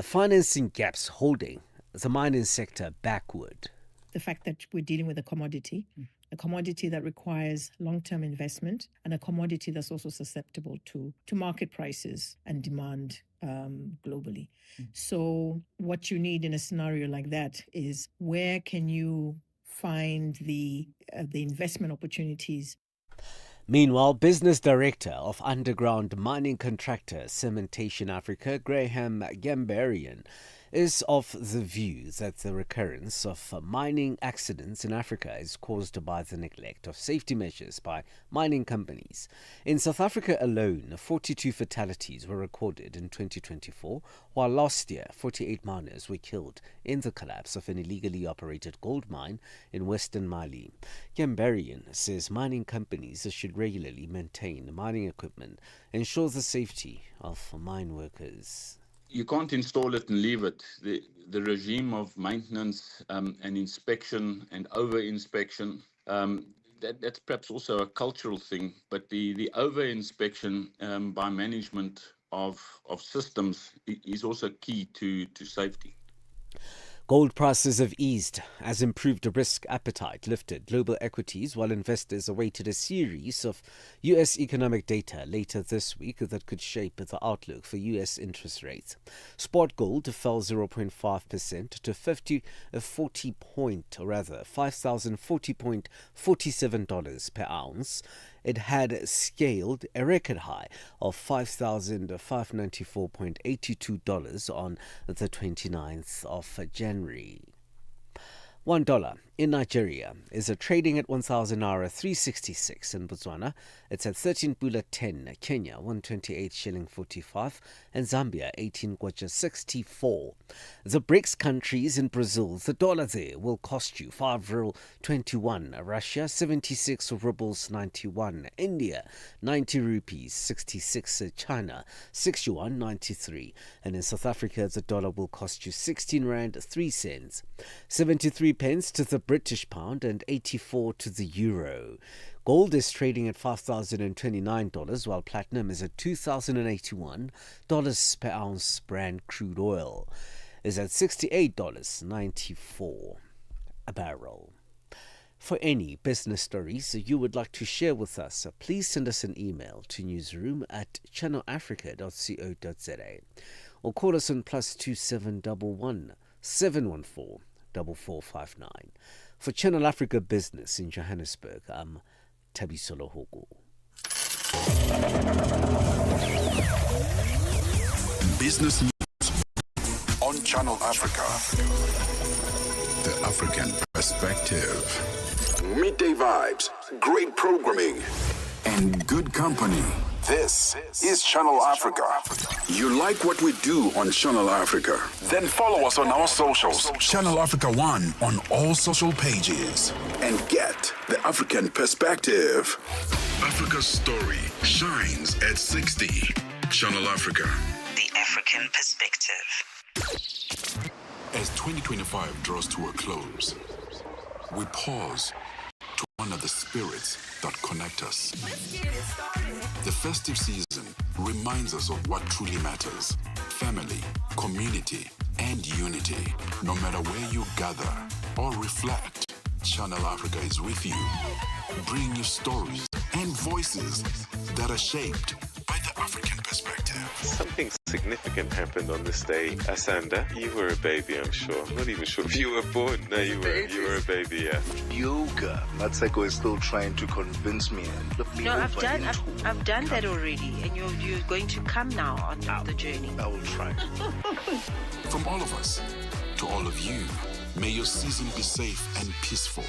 financing gaps holding the mining sector backward. The fact that we're dealing with a commodity that requires long-term investment, and a commodity that's also susceptible to market prices and demand globally. So what you need in a scenario like that is, where can you find the investment opportunities? Meanwhile, business director of underground mining contractor Cementation Africa, Graham Gambarian, is of the view that the recurrence of mining accidents in Africa is caused by the neglect of safety measures by mining companies. In South Africa alone, 42 fatalities were recorded in 2024, while last year 48 miners were killed in the collapse of an illegally operated gold mine in western Mali. Gambarian says mining companies should regularly maintain mining equipment, ensure the safety of mine workers. You can't install it and leave it. The regime of maintenance and inspection and over-inspection, that's perhaps also a cultural thing, but the over-inspection by management of systems is also key to safety. Gold prices have eased as improved risk appetite lifted global equities, while investors awaited a series of U.S. economic data later this week that could shape the outlook for U.S. interest rates. Spot gold fell 0.5% to $5,040.47 per ounce. It had scaled a record high of $5,594.82 on the 29th of January. $1 in Nigeria is trading at 1,000 naira 366. In Botswana, it's at 13 pula 10. Kenya 128 shilling 45, and Zambia 18 kwacha 64. The BRICS countries in Brazil, the dollar there will cost you 5 ruble 21. Russia 76 rubles 91. India 90 rupees 66. China 6 yuan 93. And in South Africa, the dollar will cost you 16 rand 3 cents. 73 pence to the British pound and 84 to the euro. Gold is trading at $5,029, while platinum is at $2,081 per ounce. Brent crude oil is at $68.94 a barrel. For any business stories you would like to share with us, please send us an email to newsroom@channelafrica.co.za or call us on +2711 714 4459. For Channel Africa Business in Johannesburg, I'm Thabisolo Hogo. Business news on Channel Africa. The African perspective. Midday vibes, great programming, and good company. This is Channel Africa. You like what we do on Channel Africa? Then follow us on our socials. Channel Africa 1 on all social pages. And get the African perspective. Africa's story shines at 60. Channel Africa. The African perspective. As 2025 draws to a close, we pause to honor the spirits that connect us. The festive season reminds us of what truly matters: family, community, and unity. No matter where you gather or reflect, Channel Africa is with you, bringing you stories and voices that are shaped by the African perspective. Something significant happened on this day. Asanda, you were a baby, I'm sure. I'm not even sure if you were born. No, you were. You were a baby, yeah. Yoga. Mmatsheko is still trying to convince me. No, I've done that already, and you're going to come now on the journey. I will try. From all of us to all of you, may your season be safe and peaceful.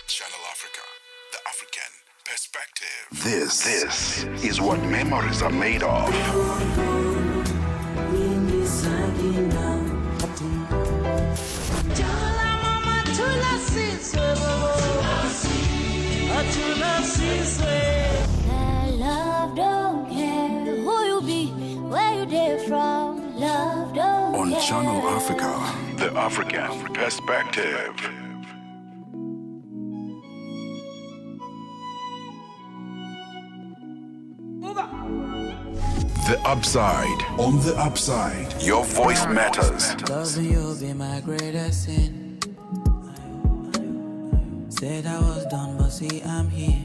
Channel Africa, the African perspective. This is what memories are made of. Love don't care who you be, where you there from. Love don't On care. Channel Africa, the African perspective. The Upside. On the Upside, your voice matters. Loving you be my greatest sin. Said I was done, but see I'm here.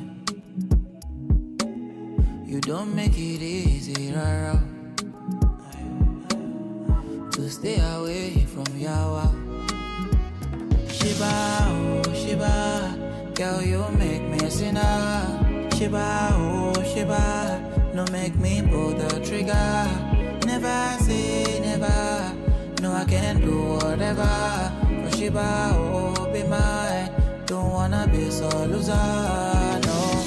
You don't make it easy, rara, to stay away from Yawa. Shiba, oh Shiba, girl you make me a sinner. Shiba, oh Shiba, no make me pull the trigger. Never say never, no I can do whatever. For Shiba, oh, be mine. Don't wanna be so loser, no.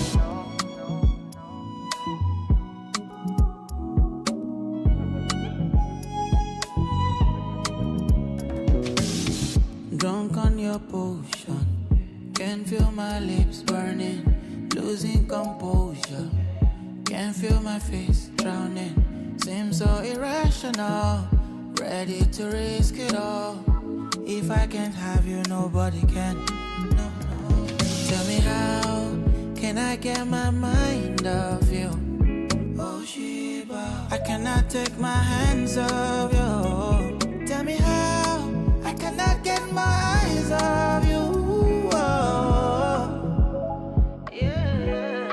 Drunk on your potion, can feel my lips burning, losing composure. Can feel my face drowning, seems so irrational. Ready to risk it all. If I can't have you, nobody can. No, no. Tell me how can I get my mind off you? Oh Shiba, I cannot take my hands off you. Tell me how I cannot get my eyes off you. Oh. Yeah.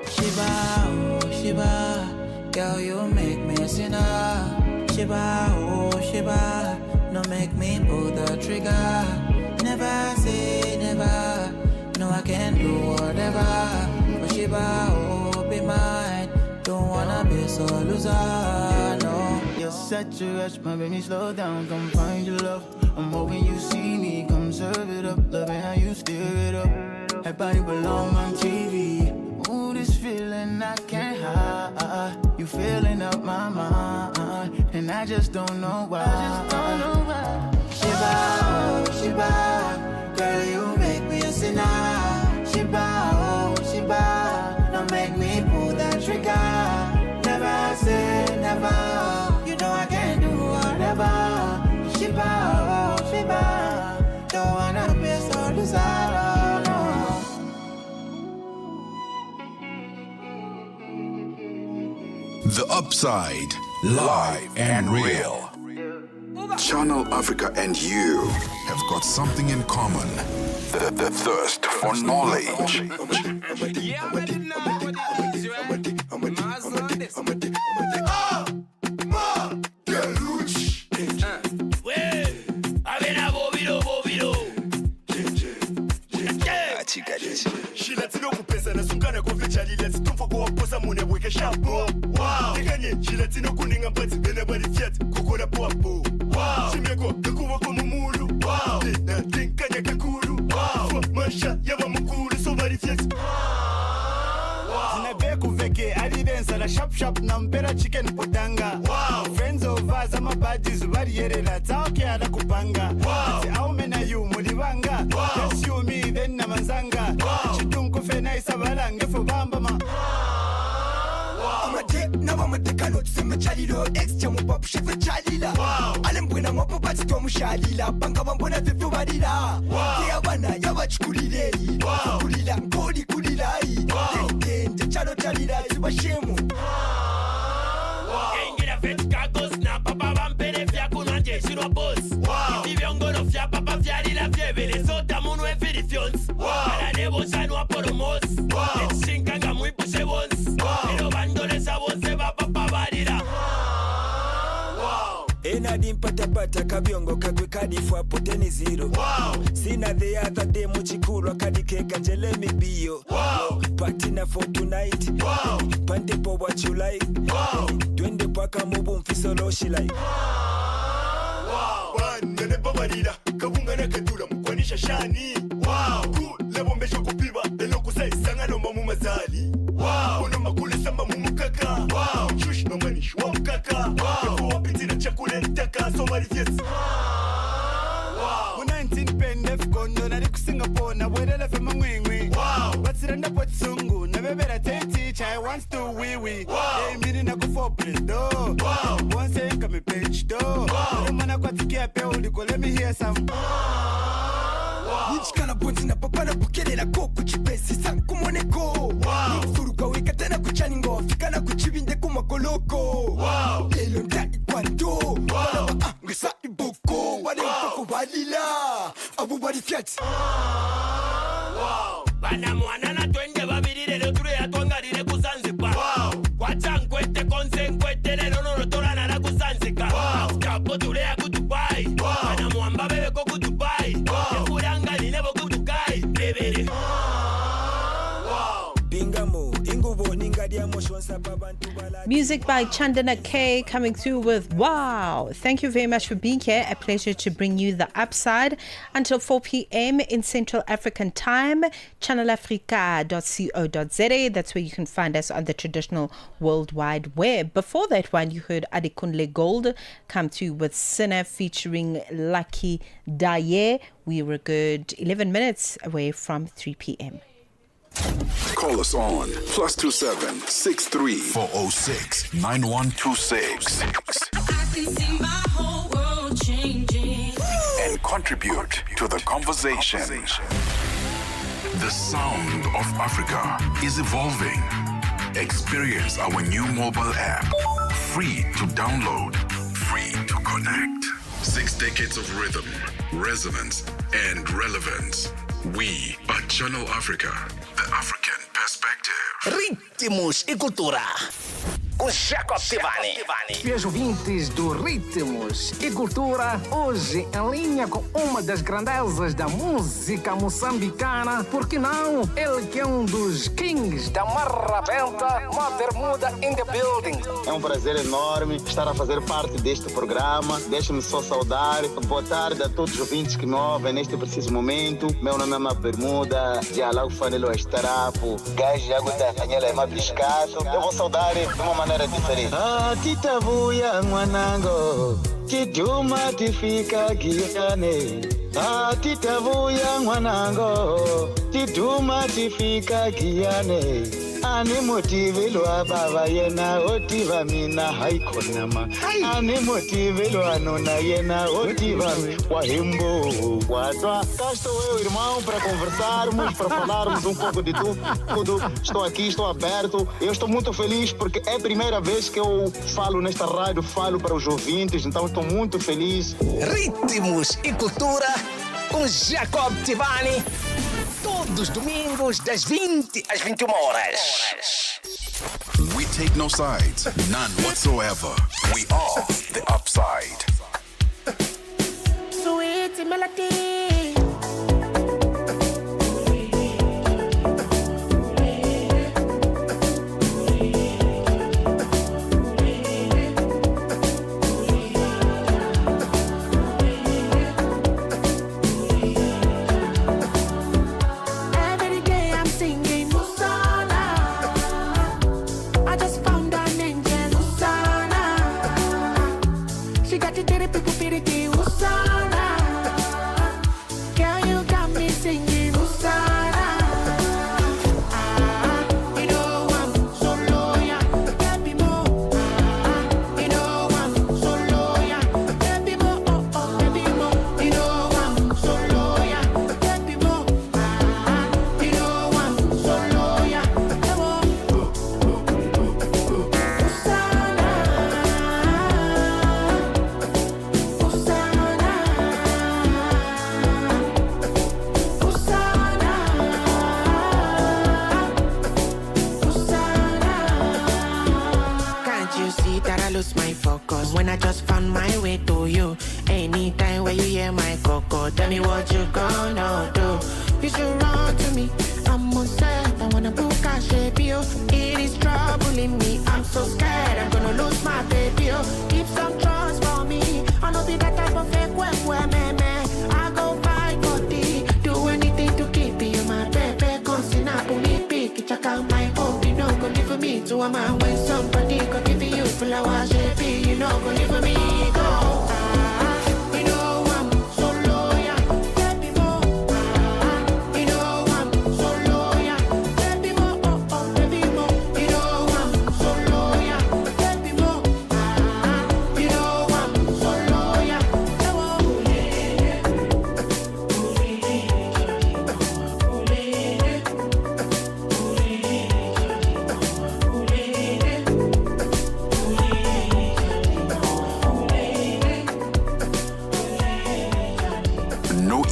Shiba, oh Shiba, girl you make me a sinner. Shiba, oh Shiba, no make me pull the trigger. Never say never, no I can do whatever. For Shiba, oh be mine, don't wanna be so loser, no. You're such a rush, my baby, slow down, come find your love. I'm hoping you see me, come serve it up. Loving how you stir it up. That body belong on TV. Ooh, this feeling I can't hide. You filling up my mind, and I just don't know why. Shiba, oh Shiba, girl you make me a sinner. Shiba, oh Shiba, don't make me pull that trigger. Never say never, you know I can do whatever. Shiba, oh Shiba, don't wanna be so loser, no. The Upside, live and real. Channel Africa and you have got something in common. The thirst for knowledge. Shop nampera chicken potanga. Friends of us, I'm a badges, barriera, talkia da kupanga. How many you mulibanga? Just you me, then Namazanga. Chidunko fena isabalanga for Bambama. I'm a dick, now I'm a dick, I know to see my chalido, ex jamu pop chef chalila. Alem buena mopo pati tomu shalila, banga bambona vifu badila. Yabana, yabachukulile, kulila, kodi kulilai. Dente chalo chalila, zibashemu. Pata kabiongo kagwe kadi fwa poteni zero. Sina the other day muchikuru kadi keka jelemi bio. Party for tonight. Pante po what you like. Twende paka mubu mfiso loshi like. Nene babarira kabunga na kadula mkwanisha shani. Lebo mbesho kupiba elo kusai sanga no mamu mazali. Ono makule samba mumukaka. Chush no manish wa mkaka. Eko wapiti na chakule ntaka so marifyes. 19 pendef kondo na liku Singapore na wedele fe mangwingwi. Batsiranda potsungu na bebera teti chai wants to wee wee. Hey mini na kufo please do. Once I come page do. Mana kwa tikia pe uliko let me hear some. Nichikana bonzi na papa na bukele na koko chipesi sanku moneko. Nifuruka weka tena kuchaningo fika na kuchibinde kumakoloko. Lelo ndai kwando. Wana ngesa iboko. Wane mpoko walila. Abu bari fiat. Bana mwana na twende babiri lelo ture ya tuangalile kusanzipa. Wachankwete konsenkwete lelo nono torana na kusanzika. Aftapo ture ya kutupai. Bana mwamba bebe ko kutupai. Nekuranga ni nebo kutukai. Bebere. Bingamo, ingubo ninga Music by Chandana K coming through with Wow. Thank you very much for being here. A pleasure to bring you the upside until 4 p.m. in Central African Time. channelafrica.co.za. That's where you can find us on the traditional World Wide Web. Before that one, you heard Adekunle Gold come through with Sinner featuring Lucky Daye. We were good 11 minutes away from 3 p.m. Call us on +27 63 406 9126 and contribute to the conversation. The sound of Africa is evolving. Experience our new mobile app, free to download, free to connect. 6 decades of rhythm, resonance, and relevance. We are Channel Africa, the African perspective. Ritmos e cultura. Com Jacob Tivani. E os ouvintes do Ritmos e Cultura, hoje em linha com uma das grandezas da música moçambicana, porque não? Ele que é um dos kings da marrabenta, uma bermuda in the building. É um prazer enorme estar a fazer parte deste programa. Deixe-me só saudar. Boa tarde a todos os ouvintes que me ouvem neste preciso momento. Meu nome é Uma Bermuda, de Alau Fanelo Estarapo, Gajo de Água da Fanhela é Mabiscato. Eu vou saudar de uma maneira diferente. Ah, titavuya mwanango, tiduma tifika giane. Ah, titavuya mwanango, tiduma tifika giane. Ani motive lo ababa yena otiva mina haikonama. Ani motive lo anona yena otiva wahimbo watwa. Cá estou eu, irmão, para conversarmos, para falarmos pouco de tudo. Estou aqui, estou aberto. Eu estou muito feliz porque é a primeira vez que eu falo nesta rádio, falo para os ouvintes, então estou muito feliz. Ritmos e cultura com Jacob Tivani. Todos os domingos, das 20 às 21 horas. We take no sides, none whatsoever. We are the upside. Sweet melody. When I just found my way to you, anytime when you hear my coco, tell me what you gonna do. You should run to me, I'm on set, I wanna book a shape you. It is troubling me, I'm so scared, I'm gonna lose my baby. Keep some trust for me, I know be that type of fake where man. I go fight for thee, do anything to keep you, my baby. Consina puni pick, check out my hope, you know, go live for me to a man when somebody could give you flower shape. You know, go live for me, go. You know I'm so loyal, baby mo. You know I'm so loyal, baby mo. Baby mo. You know I'm so loyal, baby mo. You know I'm so loyal.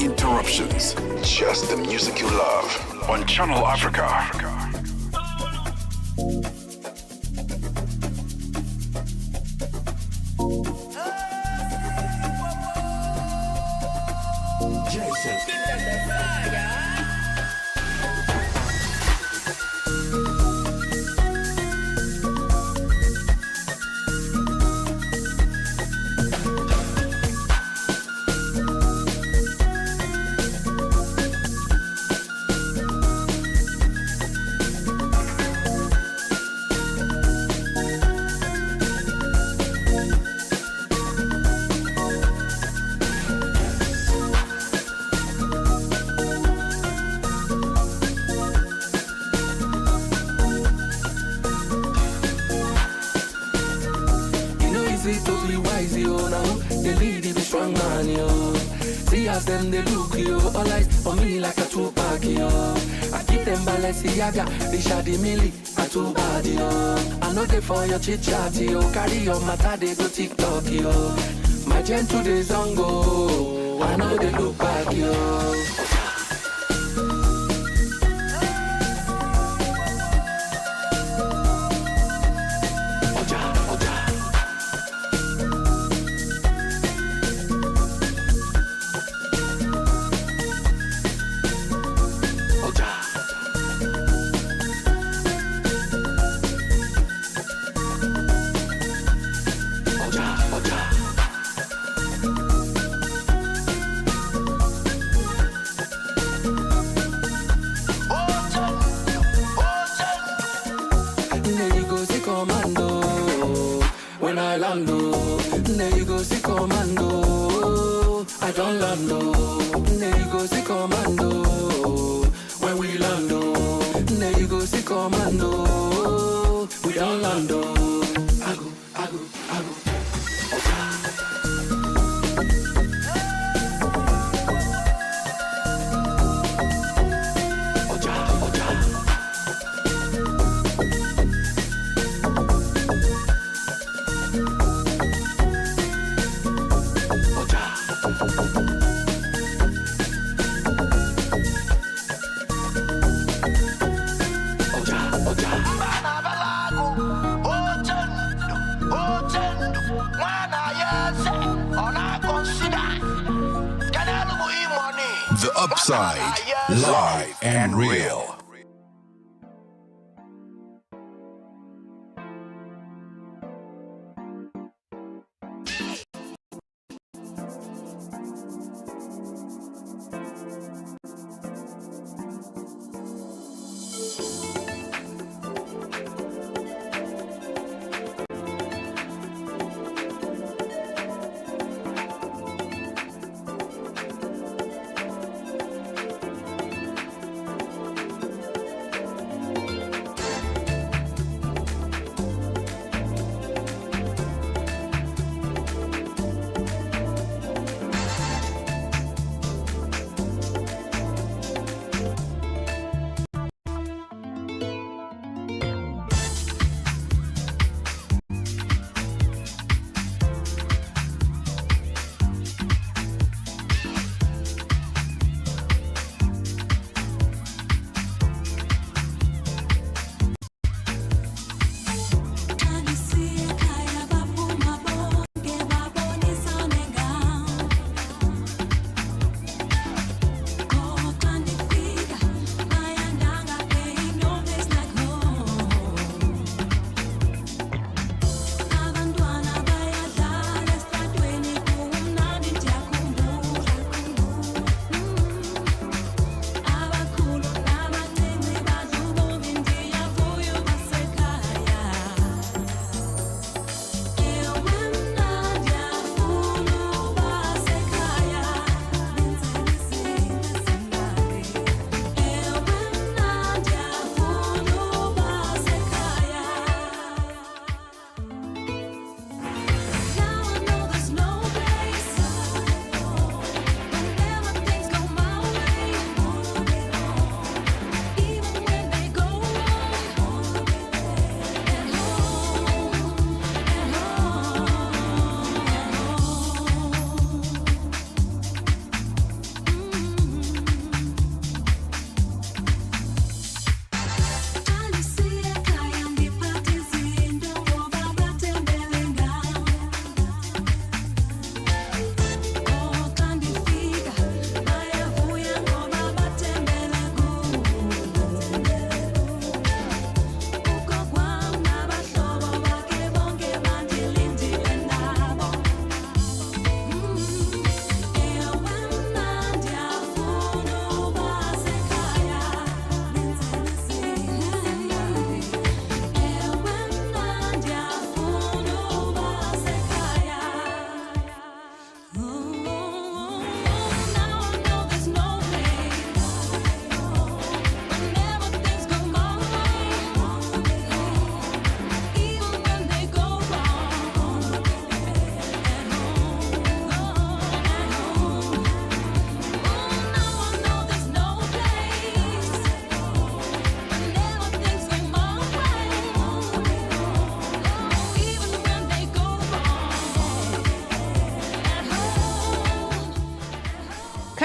Interruptions, just the music you love on Channel Africa. easy to be wise, yo. Now they lead the strong man, yo. See as them they look, yo. All eyes on me like a two-pack, yo. I keep them Balenciaga, they shady milli, a too bad, yo. I know they for your chit-chat, yo. Carry your matter, they go TikTok, yo. My gentle days on go, I know they look back, yo. There you go, see commando. I don't land, there you go, see commando. When we land, there you go, see commando. We don't land, I go. The Upside, live and real.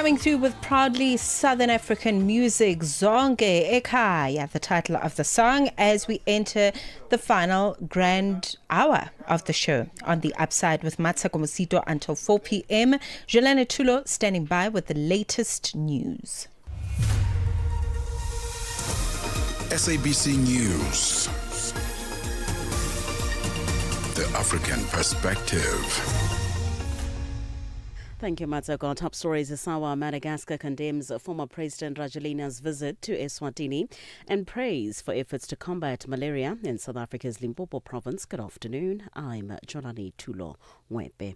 Coming through with proudly Southern African music, Zonke Ekhaya, the title of the song, as we enter the final grand hour of the show on the Upside with Mmatsheko Mosito until 4 p.m. Jelena Tulo standing by with the latest news. SABC News. The African Perspective. Thank you, Mmatsheko. Top stories is how Madagascar condemns former President Rajolina's visit to Eswatini and prays for efforts to combat malaria in South Africa's Limpopo province. Good afternoon. I'm Jolani Tulo Wepe.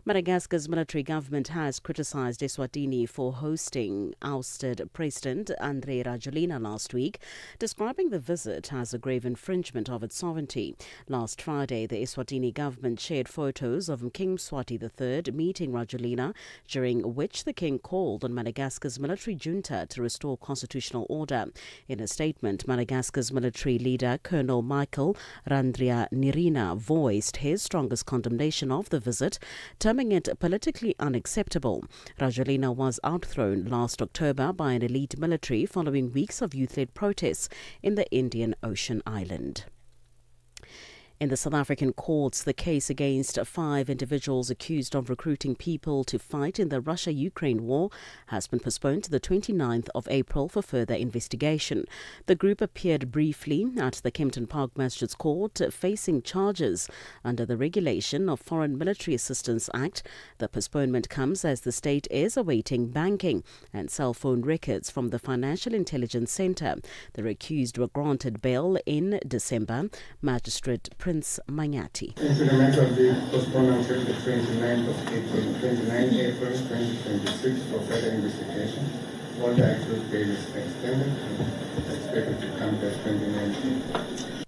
Madagascar's military government has criticized Eswatini for hosting ousted President Andry Rajoelina last week, describing the visit as a grave infringement of its sovereignty. Last Friday, the Eswatini government shared photos of King Mswati III meeting Rajoelina, during which the king called on Madagascar's military junta to restore constitutional order. In a statement, Madagascar's military leader, Colonel Michael Randrianirina, voiced his strongest condemnation of the visit, terming it politically unacceptable. Rajoelina was outthrown last October by an elite military following weeks of youth-led protests in the Indian Ocean island. In the South African courts, the case against 5 individuals accused of recruiting people to fight in the Russia-Ukraine war has been postponed to the 29th of April for further investigation. The group appeared briefly at the Kempton Park Magistrates Court facing charges under the Regulation of Foreign Military Assistance Act. The postponement comes as the state is awaiting banking and cell phone records from the Financial Intelligence Centre. The accused were granted bail in December. Magistrate Prince Manyati. Implemental bill postponed until the 29th of April, 29 April 2026 for further investigation. All the accused bail is extended and expected to come back 2019.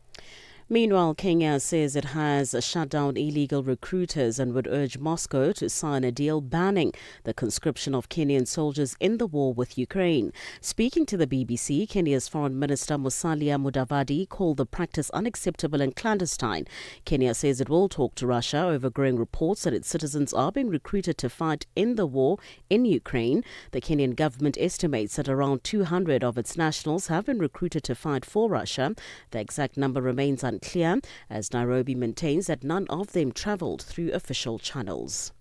Meanwhile, Kenya says it has shut down illegal recruiters and would urge Moscow to sign a deal banning the conscription of Kenyan soldiers in the war with Ukraine. Speaking to the BBC, Kenya's Foreign Minister Musalia Mudavadi called the practice unacceptable and clandestine. Kenya says it will talk to Russia over growing reports that its citizens are being recruited to fight in the war in Ukraine. The Kenyan government estimates that around 200 of its nationals have been recruited to fight for Russia. The exact number remains unclear, as Nairobi maintains that none of them travelled through official channels.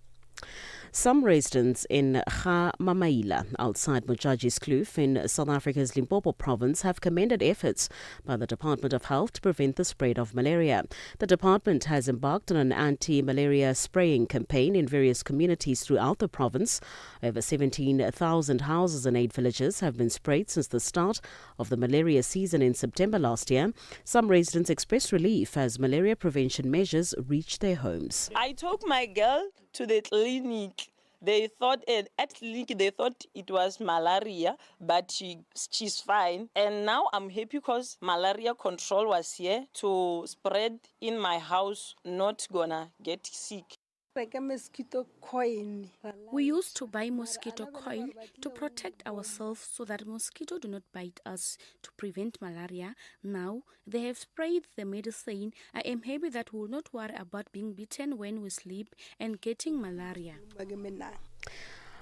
Some residents in Ga Mamaila, outside Mojaji's Kloof in South Africa's Limpopo province, have commended efforts by the Department of Health to prevent the spread of malaria. The department has embarked on an anti-malaria spraying campaign in various communities throughout the province. Over 17,000 houses in 8 villages have been sprayed since the start of the malaria season in September last year. Some residents expressed relief as malaria prevention measures reached their homes. I took my girl to the clinic. They thought at clinic they thought it was malaria, but she's fine. And now I'm happy because malaria control was here to spread in my house, not gonna get sick. We used to buy mosquito coil to protect ourselves so that mosquito do not bite us to prevent malaria. Now they have sprayed the medicine. I am happy that we will not worry about being bitten when we sleep and getting malaria.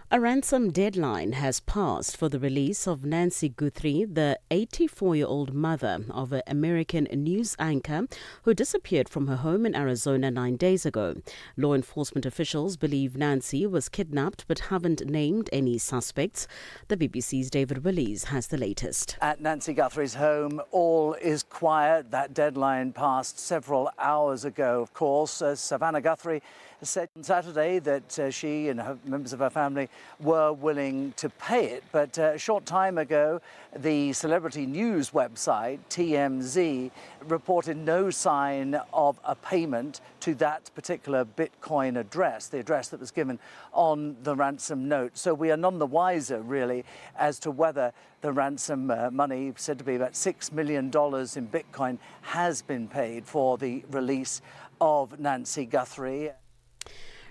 A ransom deadline has passed for the release of Nancy Guthrie, the 84-year-old mother of an American news anchor who disappeared from her home in Arizona 9 days ago. Law enforcement officials believe Nancy was kidnapped but haven't named any suspects. The BBC's David Willies has the latest. At Nancy Guthrie's home, all is quiet. That deadline passed several hours ago, of course. Savannah Guthrie said on Saturday that she and members of her family were willing to pay it. But a short time ago, the celebrity news website, TMZ, reported no sign of a payment to that particular Bitcoin address, the address that was given on the ransom note. So we are none the wiser, really, as to whether the ransom money, said to be about $6 million in Bitcoin, has been paid for the release of Nancy Guthrie.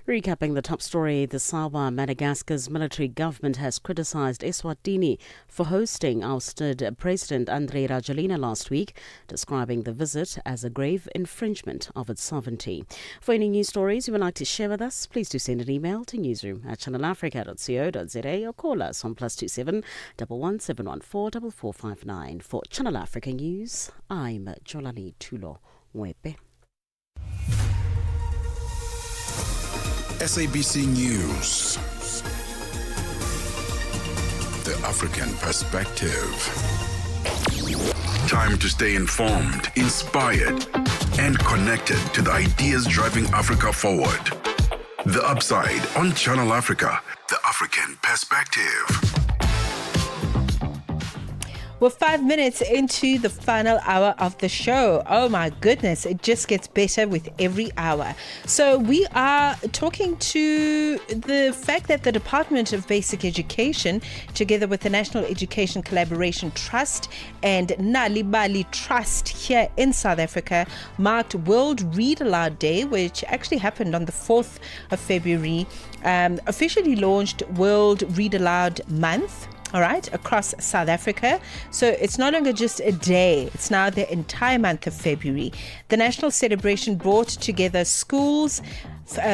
Recapping the top story, the Sawa, Madagascar's military government has criticized Eswatini for hosting ousted President Andry Rajoelina last week, describing the visit as a grave infringement of its sovereignty. For any news stories you would like to share with us, please do send an email to newsroom@channelafrica.co.za or call us on +27 11714 4459. For Channel Africa News, I'm Jolani Tulo Mwepe. SABC News. The African Perspective. Time to stay informed, inspired, and connected to the ideas driving Africa forward. The Upside on Channel Africa, the African Perspective. We're 5 minutes into the final hour of the show. Oh my goodness, it just gets better with every hour. So we are talking to the fact that the Department of Basic Education, together with the National Education Collaboration Trust and Nalibali Trust here in South Africa, marked World Read Aloud Day, which actually happened on the 4th of February, officially launched World Read Aloud Month. All right, across South Africa. So it's no longer just a day, it's now the entire month of February. The national celebration brought together schools,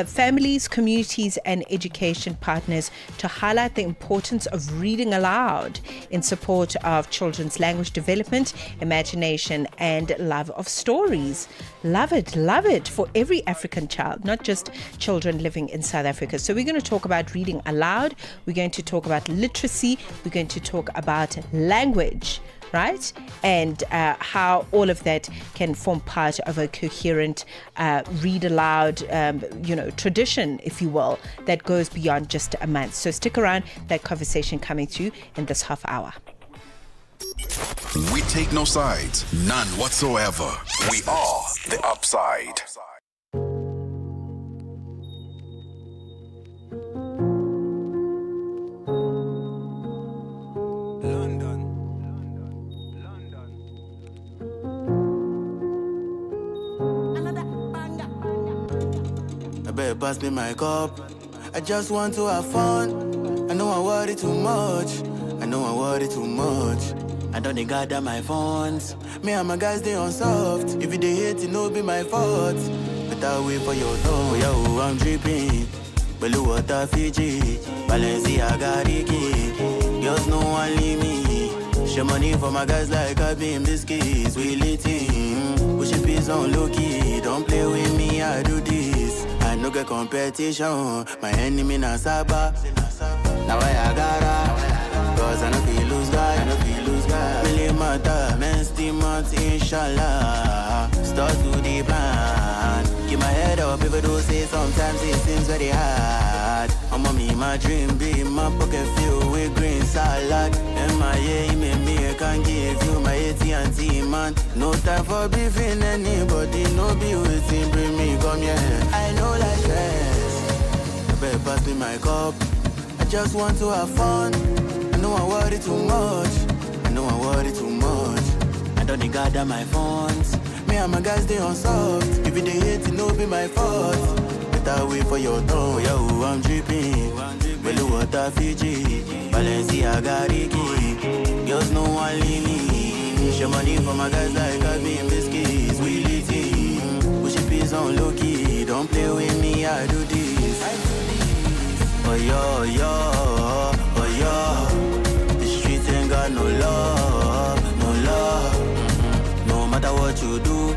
families, communities, and education partners to highlight the importance of reading aloud in support of children's language development, imagination, and love of stories. Love it for every African child, not just children living in South Africa. So we're going to talk about reading aloud, we're going to talk about literacy, we're going to talk about language, right? And how all of that can form part of a coherent read aloud, tradition, if you will, that goes beyond just a month. So stick around, that conversation coming through in this half hour. We take no sides, none whatsoever. We are the Upside. Pass me my cup. I just want to have fun. I know I worry too much. I don't gather my funds. Me and my guys, they on soft. If you they hate, it no be my fault. But I wait for your tongue. Yo, I'm dripping. Blue water Fiji. Balenciaga Ricky. Girls no one leave me. Show money for my guys like I beam biscuits. We lit in. Push a piece on low key. Don't play with me, I do this. I no get competition. My enemy na Saba. Now I gotta. Cause I no feel lose guy. Really matter. Men still months, inshallah. Start to the plan. Keep my head up, people do say sometimes it seems very hard. I'm on me, my dream be my pocket filled with green salad. MIA, me, I can give you my AT&T, man. No time for beefing anybody, no be waiting, bring me, come here. I know like stress. I better pass me my cup. I just want to have fun. I know I worry too much. I don't gather my funds. Me and my guys, they on soft. If you they hate, it no be my fault. Better wait for your tongue. Yo, I'm dripping. Blue water Fiji. Balenciaga Ricky. Girls no one leave me. Show money for my guys like I beam biscuits. We lit in. Push a piece on low key. Don't play with me, I do this. Oh yo. The streets ain't got no love. No matter what you do,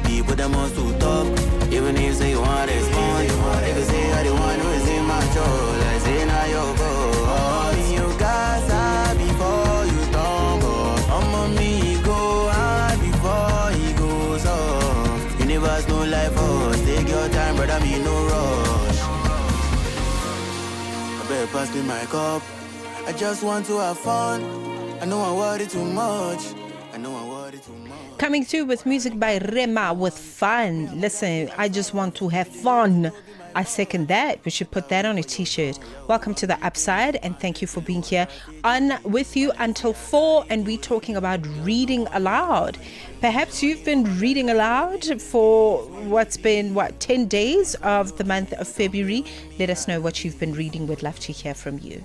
people them want to talk. Even if say you want to respond, if you say I the one who is in my control, I say now your fault. You guys hard before you tumble. On me go hard before he goes off. Universe no life for us. Take your time, brother, me no rush. I better pass me my cup. I just want to have fun. I know I worry too much. Coming through with music by Rema with Fun. Listen, I just want to have fun. I second that. We should put that on a t-shirt. Welcome to the Upside, and thank you for being here on with you until 4, and we're talking about reading aloud. Perhaps you've been reading aloud for what's been 10 days of the month of February. Let us know what you've been reading. We'd love to hear from you.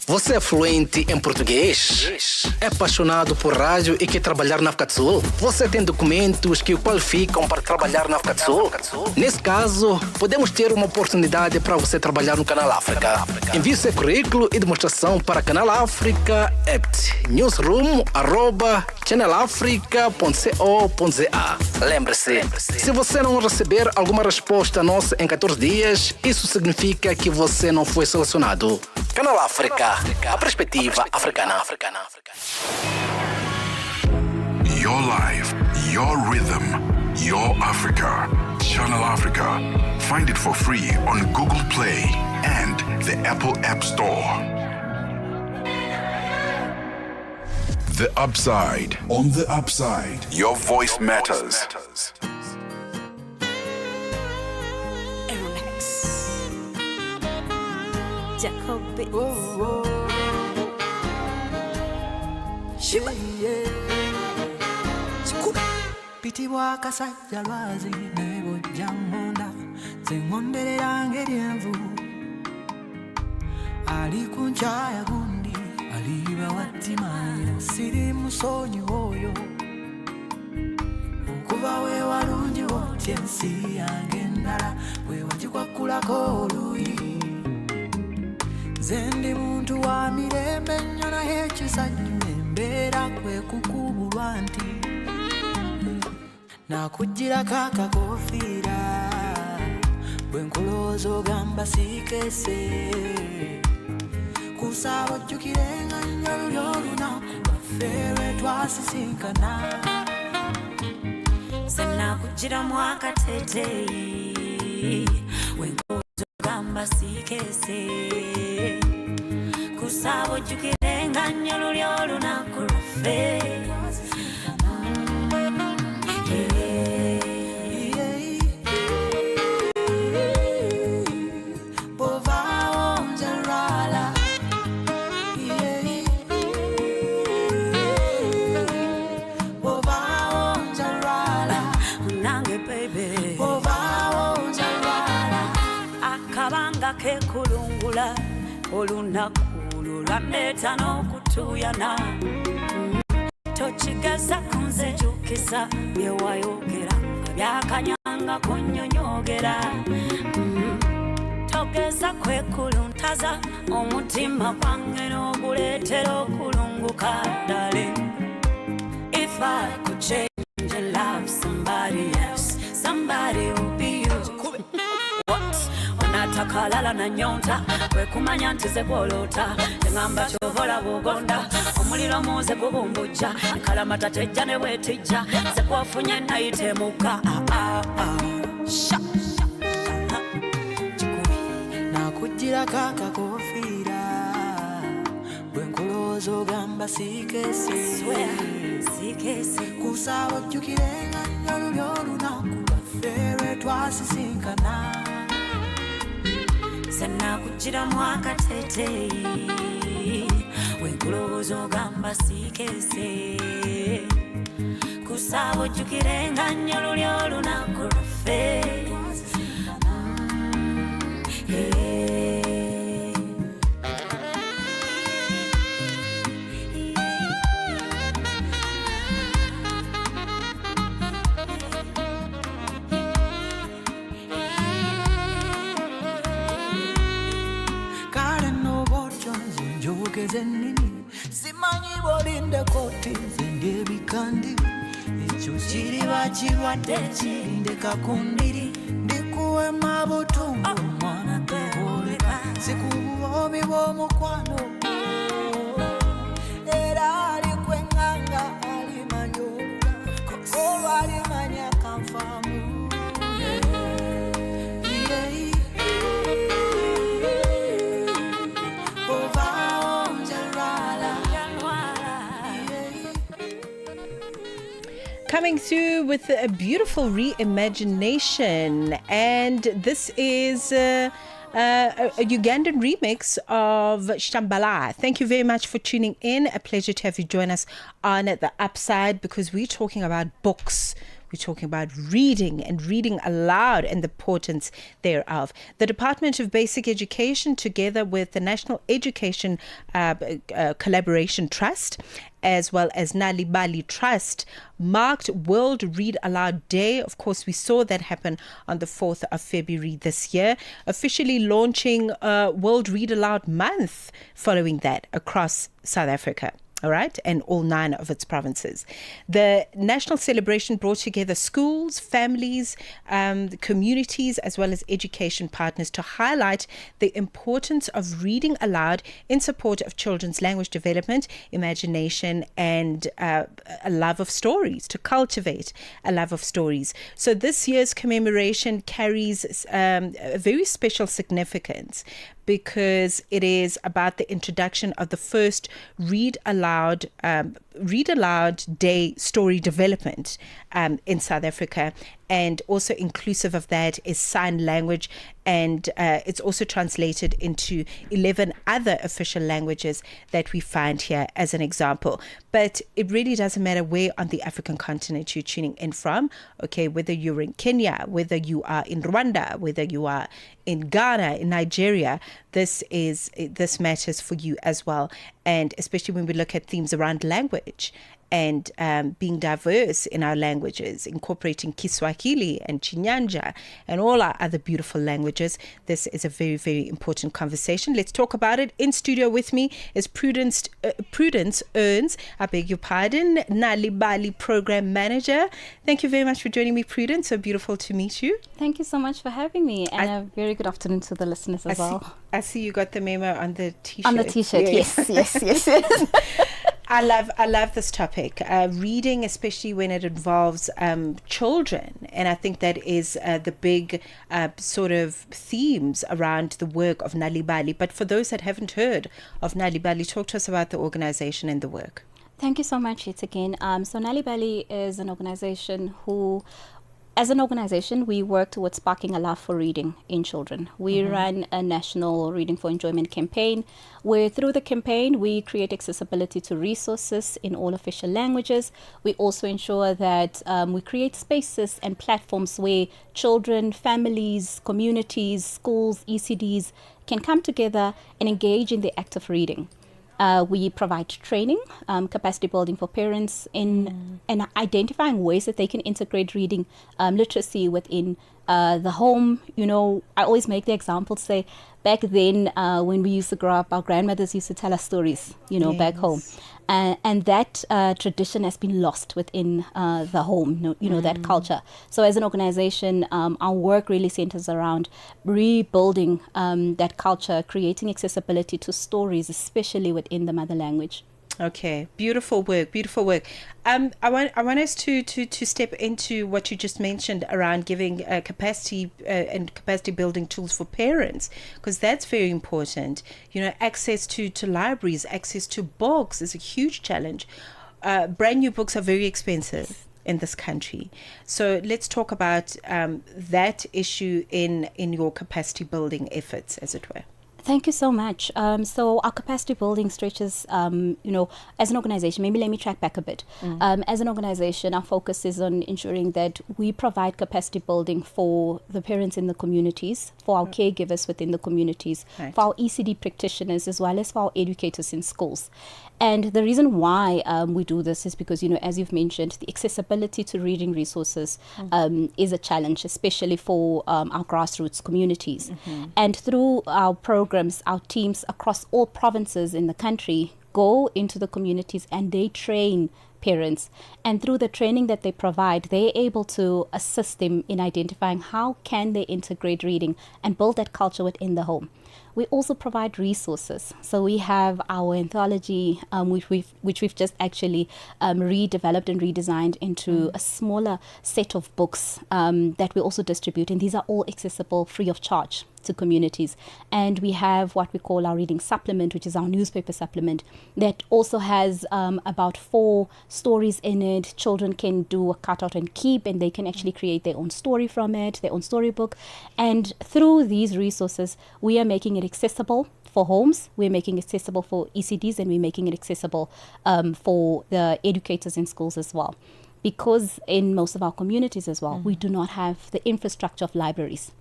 Você é fluente em português? É apaixonado por rádio e quer trabalhar na África do Sul? Você tem documentos que o qualificam para trabalhar na África do Sul? Nesse caso, podemos ter uma oportunidade para você trabalhar no Canal África. Envie seu currículo e demonstração para Canal África @ newsroom@channelafrica.co.za. Lembre-se, se você não receber alguma resposta nossa em 14 dias, isso significa que você não foi selecionado. Canal África, a perspectiva africana. Your life, your rhythm, your Africa. Channel Africa. Find it for free on Google Play and the Apple App Store. The Upside. On the Upside, your voice matters. Pitibwa kasajja lwazi nebojja munda zengonderera ng'eryenvu ali ku nkyaya gundi aliba wattimaira siri musonyi oyo okuba we walungi wotya ensi yange endala bwe wagikwakulako oluyi nze ndi muntu wa mirembe nnyo naye ekizannyo embeera kwe kukubulwa nti nakugirako akakofiira bwe nkulowooza ogamba siikese kusaba ojjukirenga nnyo luli olunaku lwaffe lwe twasisinkana nze nakugiramu akateeteeyi bwe nkulowooza ogamba siikese kusaba ojjukirenga nnyo luli olunaku lwaffe kekulungula olunaku lulwameta n'okutuyana tokigaza kunzejukisa byewayogera nga byakanyanga kunnyonyogera togeza kwekuluntaza omutima gwange n'oguleetera okulunguka ddale. If I could change and love somebody else, somebody would be you. Takalala na nyonta kwe kumanya nti ze gwolota ngamba chovola bugonda omuliro muze gubumbuja kalamata tejja ne wetijja ze kwafunye naite muka nakugirako akakofiira bwe nkulowooza ogamba siikese kusaba ojjukirenga nnyo luli olunaku lwaffe lwe twasisinkana nakugiramu akateeteeyi bwe nkulowooza ogamba siikese kusaba ojjukirenga nnyo luli olunaku lwaffe ennimi simanyi bolinde koti zendebikandi ekyo kiriba kirwadde kirindeka ku ndiri ndikuwema butundu mwana tuboleka sikububomi bw'omukwano era alikwenganga alimanya olwa alimanya kanfaamu coming through with a beautiful reimagination, and this is a Ugandan remix of Shambhala. Thank you very much for tuning in. A pleasure to have you join us on The Upside, because we're talking about books. We're talking about reading and reading aloud and the importance thereof. The Department of Basic Education, together with the National Education Collaboration Trust, as well as Nalibali Trust, marked World Read Aloud Day. Of course, we saw that happen on the 4th of February this year, officially launching World Read Aloud Month following that across South Africa. All right, and all 9 of its provinces. The national celebration brought together schools, families, communities, as well as education partners to highlight the importance of reading aloud in support of children's language development, imagination, and a love of stories, to cultivate a love of stories. So this year's commemoration carries a very special significance, because it is about the introduction of the first Read Aloud Day story development in South Africa. And also inclusive of that is sign language, and it's also translated into 11 other official languages that we find here as an example. But it really doesn't matter where on the African continent you're tuning in from, okay, whether you're in Kenya, whether you are in Rwanda, whether you are in Ghana, in Nigeria, this matters for you as well. And especially when we look at themes around language and being diverse in our languages, incorporating Kiswahili and Chinyanja and all our other beautiful languages. This is a very, very important conversation. Let's talk about it. In studio with me is Prudence Earns, I beg your pardon, Nalibali Program Manager. Thank you very much for joining me, Prudence. So beautiful to meet you. Thank you so much for having me, and a very good afternoon to the listeners as well. I see you got the memo on the t-shirt. On the t-shirt, yes. I love this topic, reading, especially when it involves children, and I think that is the big sort of themes around the work of Nalibali. But for those that haven't heard of Nalibali, talk to us about the organization and the work. Thank you so much, It's again. So Nalibali is an organization who, as an organization, we work towards sparking a love for reading in children. We run a national Reading for Enjoyment campaign, where through the campaign, we create accessibility to resources in all official languages. We also ensure that we create spaces and platforms where children, families, communities, schools, ECDs can come together and engage in the act of reading. We provide training, capacity building for parents in identifying ways that they can integrate reading literacy within the home. You know, I always make the example to say, back then when we used to grow up, our grandmothers used to tell us stories, back home. And that tradition has been lost within the home, that culture. So as an organization, our work really centers around rebuilding that culture, creating accessibility to stories, especially within the mother language. Okay, beautiful work. I want us to step into what you just mentioned around giving capacity and capacity building tools for parents, because that's very important. Access to libraries, access to books is a huge challenge. Brand new books are very expensive in this country. So let's talk about that issue in your capacity building efforts, as it were. Thank you so much. So our capacity building stretches, as an organization, maybe let me track back a bit. As an organization, our focus is on ensuring that we provide capacity building for the parents in the communities, for our caregivers within the communities, for our ECD practitioners, as well as for our educators in schools. And the reason why we do this is because, as you've mentioned, the accessibility to reading resources is a challenge, especially for our grassroots communities. And through our programs, our teams across all provinces in the country go into the communities and they train parents. And through the training that they provide, they're able to assist them in identifying how can they integrate reading and build that culture within the home. We also provide resources. So we have our anthology, which we've just actually redeveloped and redesigned into a smaller set of books that we also distribute. And these are all accessible free of charge to communities. And we have what we call our reading supplement, which is our newspaper supplement, that also has about 4 stories in it. Children can do a cutout and keep, and they can actually create their own story from it, their own storybook. And through these resources, we are making it accessible for homes, we're making it accessible for ECDs, and we're making it accessible for the educators in schools as well. Because in most of our communities as well, we do not have the infrastructure of libraries.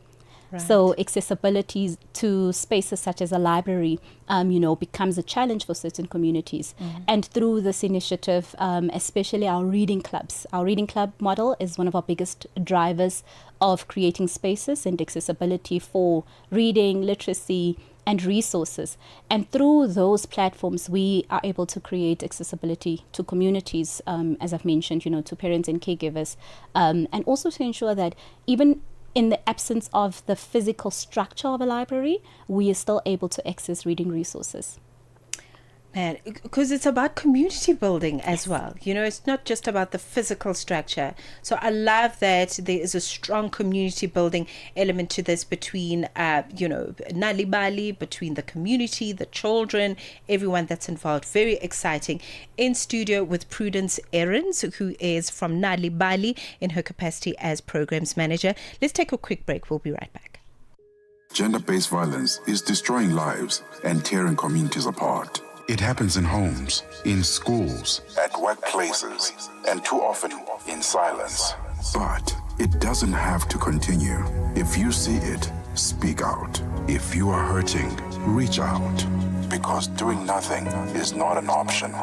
Right. So accessibility to spaces such as a library, becomes a challenge for certain communities. And through this initiative, especially our reading clubs, our reading club model is one of our biggest drivers of creating spaces and accessibility for reading, literacy, and resources. And through those platforms, we are able to create accessibility to communities, as I've mentioned, to parents and caregivers, and also to ensure that even in the absence of the physical structure of a library, we are still able to access reading resources. Man, because it's about community building as well. It's not just about the physical structure. So I love that there is a strong community building element to this between, Nalibali, between the community, the children, everyone that's involved. Very exciting. In studio with Prudence Aarons, who is from Nalibali in her capacity as programs manager. Let's take a quick break. We'll be right back. Gender-based violence is destroying lives and tearing communities apart. It happens in homes, in schools, at workplaces, and too often in silence. But it doesn't have to continue. If you see it, speak out. If you are hurting, reach out. Because doing nothing is not an option.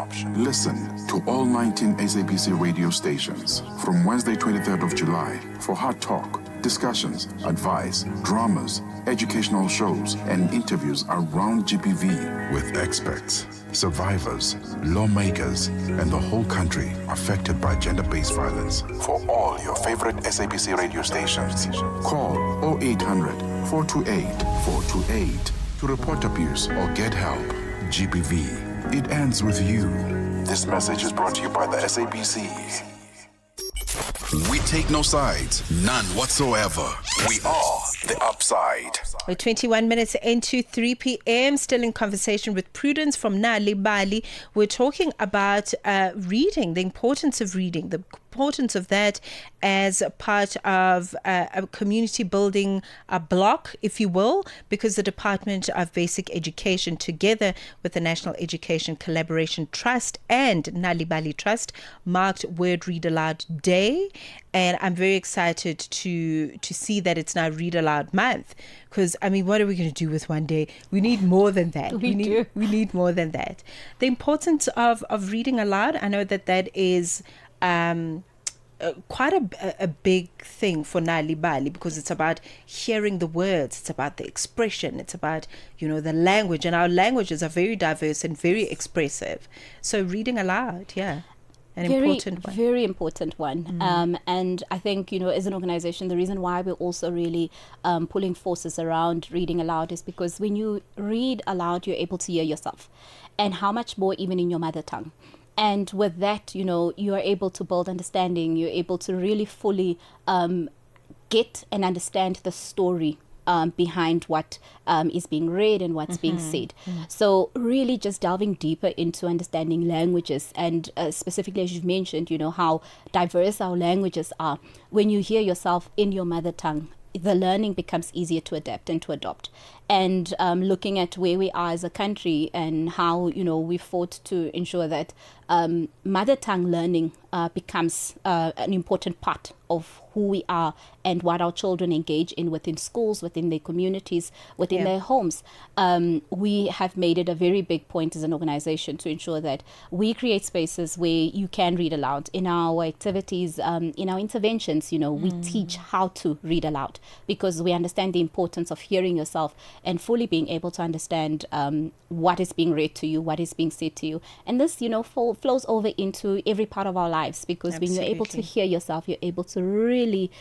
Listen to all 19 SABC radio stations from Wednesday, 23rd of July for Hard Talk, discussions, advice, dramas, educational shows, and interviews around GBV with experts, survivors, lawmakers, and the whole country affected by gender-based violence. For all your favorite SABC radio stations, call 0800 428 428 to report abuse or get help. GBV, it ends with you. This message is brought to you by the SABC. We take no sides, none whatsoever. We are the Upside. We're 21 minutes into 3 p.m. Still in conversation with Prudence from Nalibali. We're talking about reading, the importance of reading, the importance of that as a part of a community building block, if you will, because the Department of Basic Education, together with the National Education Collaboration Trust and Nalibali Trust, marked Word Read Aloud Day. And I'm very excited to see that it's now Read Aloud Month. Because, what are we going to do with one day? We need more than that. We need more than that. The importance of reading aloud, I know that is quite a big thing for Nalibali, because it's about hearing the words, it's about the expression, it's about, the language. And our languages are very diverse and very expressive. So reading aloud, yeah. Very important one. And I think, as an organization, the reason why we're also really pulling forces around reading aloud is because when you read aloud, you're able to hear yourself. And how much more even in your mother tongue. And with that, you are able to build understanding. You're able to really fully get and understand the story behind what is being read and what's being said. So really just delving deeper into understanding languages, and specifically, as you've mentioned, how diverse our languages are. When you hear yourself in your mother tongue, the learning becomes easier to adapt and to adopt. And looking at where we are as a country and how, we fought to ensure that mother tongue learning becomes an important part of who we are and what our children engage in within schools, within their communities, within their homes. We have made it a very big point as an organization to ensure that we create spaces where you can read aloud. In our activities, in our interventions, we teach how to read aloud, because we understand the importance of hearing yourself and fully being able to understand what is being read to you, what is being said to you. And this, flows over into every part of our lives, because when you're able to hear yourself, you're able to really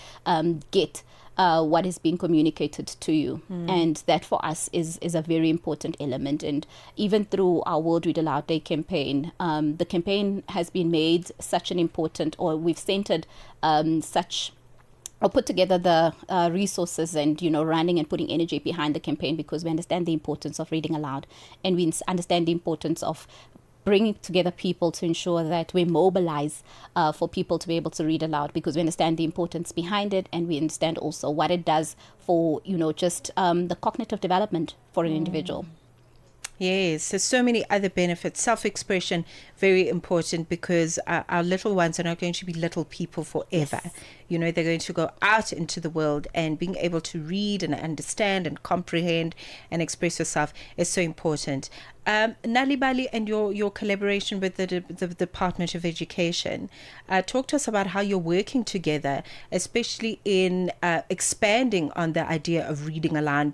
get what is being communicated to you. And that for us is a very important element. And even through our World Read Aloud Day campaign, the campaign has been made such an important, or we've centered such or put together the resources and, running and putting energy behind the campaign, because we understand the importance of reading aloud, and we understand the importance of bringing together people to ensure that we mobilize for people to be able to read aloud, because we understand the importance behind it, and we understand also what it does for, just the cognitive development for an individual. Yes, there's so many other benefits. Self-expression, very important, because our little ones are not going to be little people forever. Yes. They're going to go out into the world, and being able to read and understand and comprehend and express yourself is so important. Nalibali, and your collaboration with the Department of Education, talk to us about how you're working together, especially in expanding on the idea of reading aloud,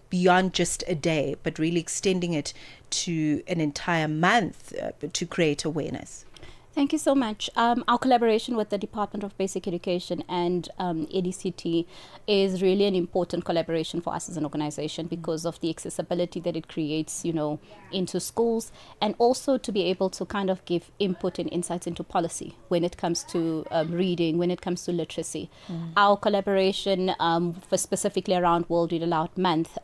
beyond just a day, but really extending it to an entire month to create awareness. Thank you so much. Our collaboration with the Department of Basic Education and ADCT is really an important collaboration for us as an organization, because of the accessibility that it creates, into schools, and also to be able to kind of give input and insights into policy when it comes to reading, when it comes to literacy. Our collaboration for specifically around World Read Aloud Month,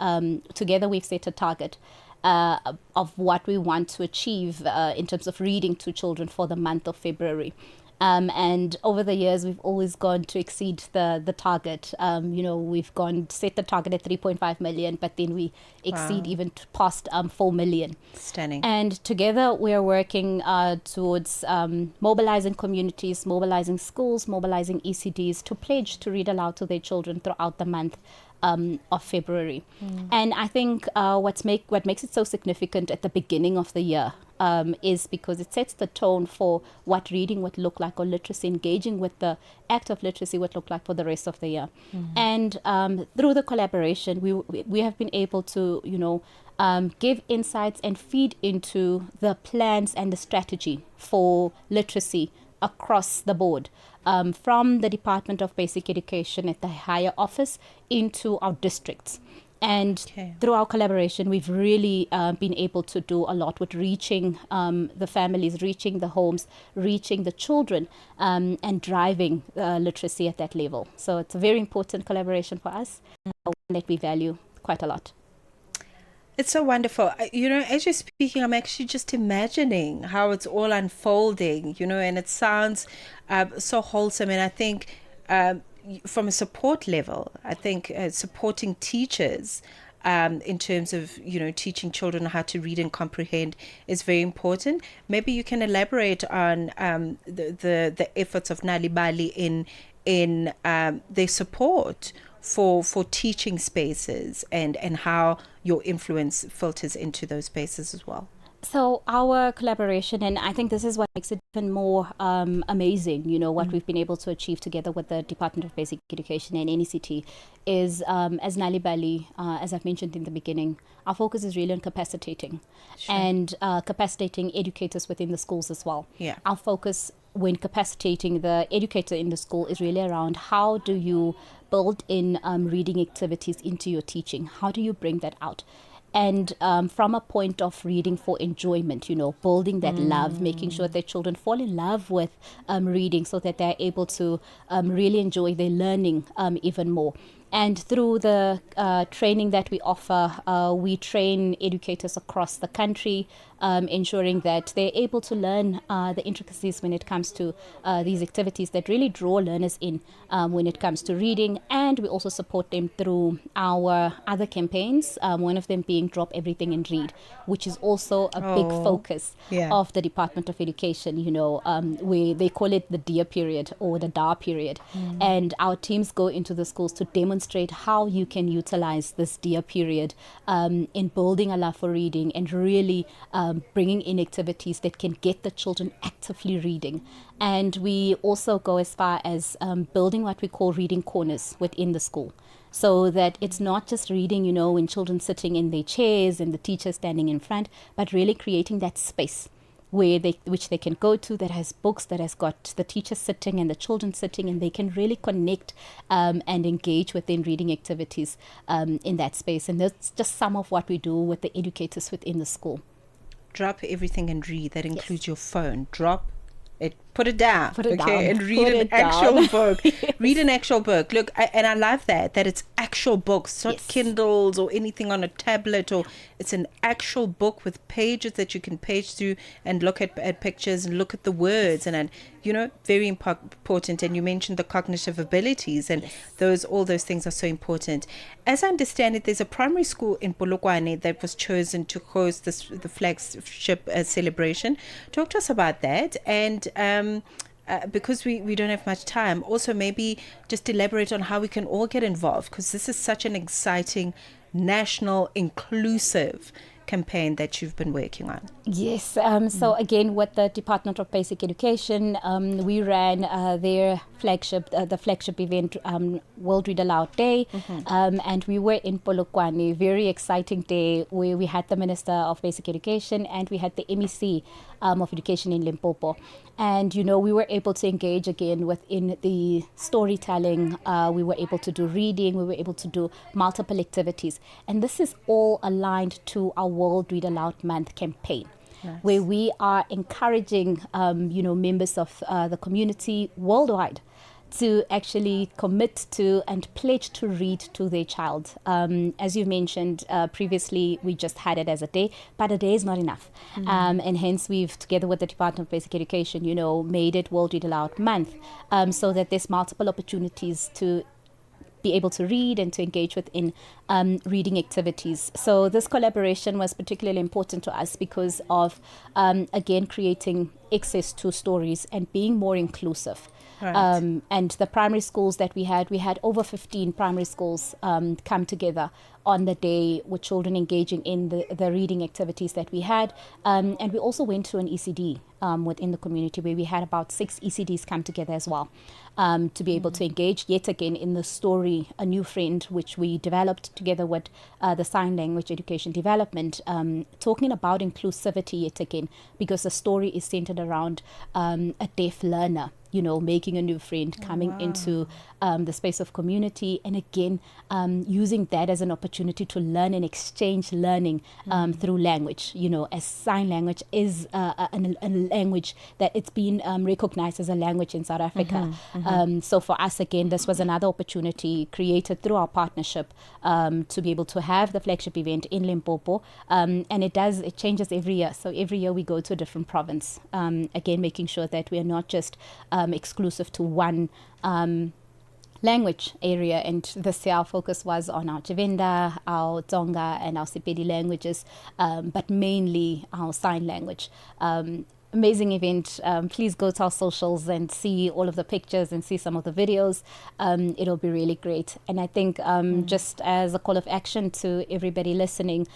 together we've set a target of what we want to achieve in terms of reading to children for the month of February. And over the years, we've always gone to exceed the target. We've set the target at 3.5 million, but then we exceed even past 4 million. Stunning. And together we are working towards mobilizing communities, mobilizing schools, mobilizing ECDs to pledge to read aloud to their children throughout the month of February. And I think what makes it so significant at the beginning of the year is because it sets the tone for what reading would look like, or literacy, engaging with the act of literacy would look like for the rest of the year. And through the collaboration, we have been able to, give insights and feed into the plans and the strategy for literacy across the board, from the Department of Basic Education at the higher office into our districts. And through our collaboration, we've really been able to do a lot with reaching the families, reaching the homes, reaching the children, and driving literacy at that level. So it's a very important collaboration for us, one that we value quite a lot. It's so wonderful. As you're speaking, I'm actually just imagining how it's all unfolding, and it sounds so wholesome. And I think from a support level, I think supporting teachers in terms of, teaching children how to read and comprehend is very important. Maybe you can elaborate on the efforts of Nalibali in their support for teaching spaces, and how your influence filters into those spaces as well. So our collaboration, and I think this is what makes it even more amazing, what we've been able to achieve together with the Department of Basic Education and NECT is, as Nalibali, as I've mentioned in the beginning, our focus is really on capacitating and capacitating educators within the schools as well. Yeah. Our focus when capacitating the educator in the school is really around how do you build in reading activities into your teaching? How do you bring that out? And from a point of reading for enjoyment, building that love, making sure that children fall in love with reading so that they're able to really enjoy their learning even more. And through the training that we offer, we train educators across the country, ensuring that they're able to learn the intricacies when it comes to these activities that really draw learners in when it comes to reading. And we also support them through our other campaigns, one of them being Drop Everything and Read, which is also a big focus of the Department of Education, where they call it the DEAR period or the DAR period. And our teams go into the schools to demonstrate how you can utilize this DEAR period in building a love for reading and really bringing in activities that can get the children actively reading. And we also go as far as building what we call reading corners within the school, so that it's not just reading, when children sitting in their chairs and the teacher standing in front, but really creating that space which they can go to, that has books, that has got the teacher sitting and the children sitting, and they can really connect and engage within reading activities in that space. And that's just some of what we do with the educators within the school. Drop everything and read. That includes your phone. Drop it, Put it down. Put it okay, down. and read Put an it actual down. book. Read an actual book. Look, and I love that it's actual books, not Kindles or anything on a tablet, or it's an actual book with pages that you can page through and look at pictures and look at the words and very important. And you mentioned the cognitive abilities, and all those things are so important. As I understand it, there's a primary school in Polokwane that was chosen to host the flagship celebration. Talk to us about that, and because we don't have much time, also maybe just elaborate on how we can all get involved, because this is such an exciting national inclusive campaign that you've been working on. Yes. So again, with the Department of Basic Education, we ran their flagship, the flagship event, World Read Aloud Day, and we were in Polokwane. Very exciting day where we had the Minister of Basic Education and we had the MEC of Education in Limpopo. And, we were able to engage again within the storytelling. We were able to do reading. We were able to do multiple activities. And this is all aligned to our World Read Aloud Month campaign. Nice. Where we are encouraging, members of the community worldwide to actually commit to and pledge to read to their child. As you mentioned previously, we just had it as a day, but a day is not enough. And hence we've, together with the Department of Basic Education, made it World Read Aloud Month, so that there's multiple opportunities to be able to read and to engage within reading activities. So this collaboration was particularly important to us because of, again, creating access to stories and being more inclusive. Right. And the primary schools that we had over 15 primary schools come together on the day with children engaging in the reading activities that we had. And we also went to an ECD within the community where we had about 6 ECDs come together as well to be able to engage yet again in the story, A New Friend, which we developed together with the Sign Language Education Development, talking about inclusivity yet again, because the story is centered around a deaf learner, making a new friend, coming into the space of community, and again, using that as an opportunity to learn and exchange learning through language, as sign language is a language that it's been recognized as a language in South Africa. So for us, again, this was another opportunity created through our partnership to be able to have the flagship event in Limpopo. And it changes every year. So every year we go to a different province, again, making sure that we are not just exclusive to one language area. And this year our focus was on our Tshivenda, our Tsonga and our Sepedi languages, but mainly our sign language. Amazing event. Please go to our socials and see all of the pictures and see some of the videos. It'll be really great. And I think just as a call of action to everybody listening,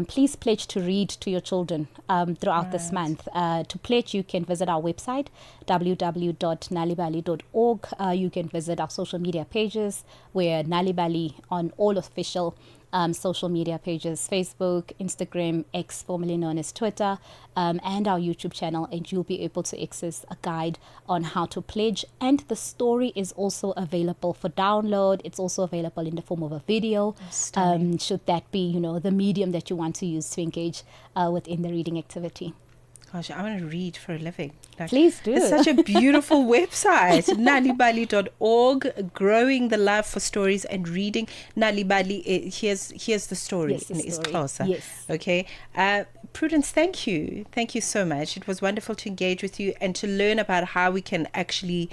please pledge to read to your children throughout this month. To pledge, you can visit our website, www.nalibali.org. You can visit our social media pages. We're Nalibali on all official social media pages, Facebook, Instagram, X, formerly known as Twitter, and our YouTube channel, and you'll be able to access a guide on how to pledge. And the story is also available for download. It's also available in the form of a video, should that be, the medium that you want to use to engage within the reading activity. Gosh, I want to read for a living. Please do. It's such a beautiful website. Nalibali.org, growing the love for stories and reading. Nalibali, here's the story. Yes, it's closer. Yes. Okay. Prudence, thank you. Thank you so much. It was wonderful to engage with you and to learn about how we can actually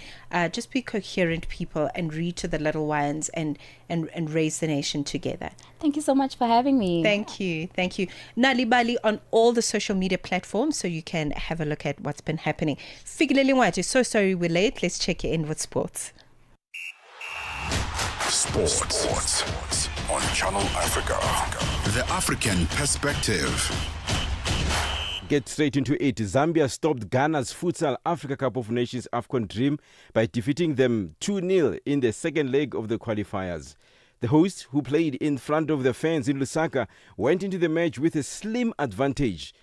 just be coherent people and read to the little ones and raise the nation together. Thank you so much for having me. Thank you. Nalibali on all the social media platforms, so you can have a look at what's been happening. Figileli Mwati, so sorry we're late. Let's check in with sports. Sports on Channel Africa. The African perspective. Get straight into it. Zambia stopped Ghana's Futsal Africa Cup of Nations AFCON dream by defeating them 2-0 in the second leg of the qualifiers. The hosts, who played in front of the fans in Lusaka, went into the match with a slim advantage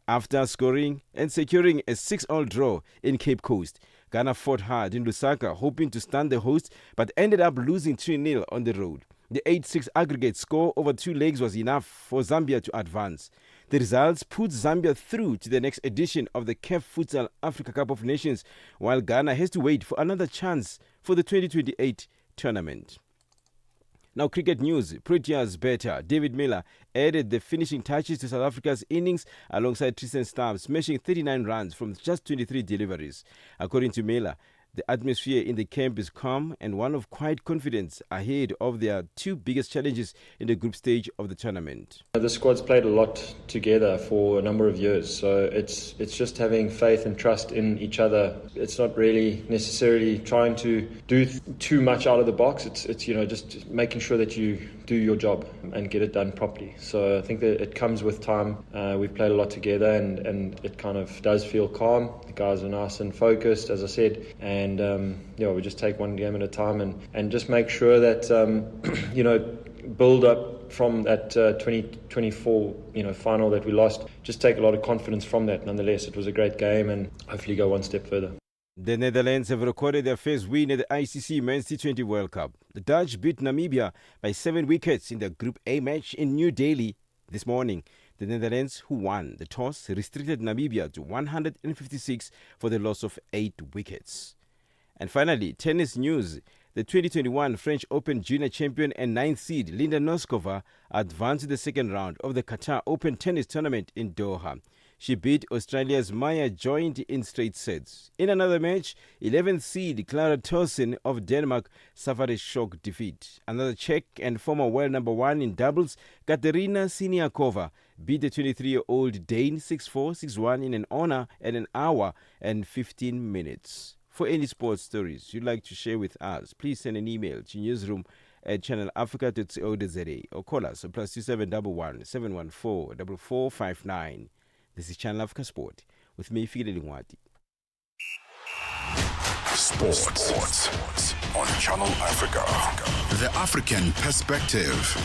after scoring and securing a 6-6 draw in Cape Coast. Ghana fought hard in Lusaka, hoping to stun the hosts, but ended up losing 3-0 on the road. The 8-6 aggregate score over 2 legs was enough for Zambia to advance. The results put Zambia through to the next edition of the CAF Futsal Africa Cup of Nations, while Ghana has to wait for another chance for the 2028 tournament. Now, cricket news. Proteas batter David Miller added the finishing touches to South Africa's innings alongside Tristan Stubbs, smashing 39 runs from just 23 deliveries. According to Miller, the atmosphere in the camp is calm and one of quiet confidence ahead of their two biggest challenges in the group stage of the tournament. The squad's played a lot together for a number of years, so it's just having faith and trust in each other. It's not really necessarily trying to do too much out of the box. It's just making sure that you do your job and get it done properly. So I think that it comes with time. We've played a lot together and it kind of does feel calm. The guys are nice and focused, as I said, and we just take one game at a time and just make sure that build up from that 2024 final that we lost. Just take a lot of confidence from that. Nonetheless, it was a great game and hopefully go one step further. The Netherlands have recorded their first win at the ICC Men's T20 World Cup. The Dutch beat Namibia by 7 wickets in the Group A match in New Delhi this morning. The Netherlands, who won the toss, restricted Namibia to 156 for the loss of 8 wickets. And finally, tennis news. The 2021 French Open Junior Champion and 9th seed Linda Noskova advanced to the second round of the Qatar Open Tennis Tournament in Doha. She beat Australia's Maya Joint in straight sets. In another match, 11th seed Clara Tauson of Denmark suffered a shock defeat. Another Czech and former world number 1 in doubles, Katerina Siniakova, beat the 23-year-old Dane 6-4, 6-1 in an hour and 15 minutes. For any sports stories you'd like to share with us, please send an email to newsroom@channelafrica.co.za or call us at +2711 714 4459. This is Channel Africa Sport with me, Fidel Ngwati. Sports on Channel Africa. The African perspective.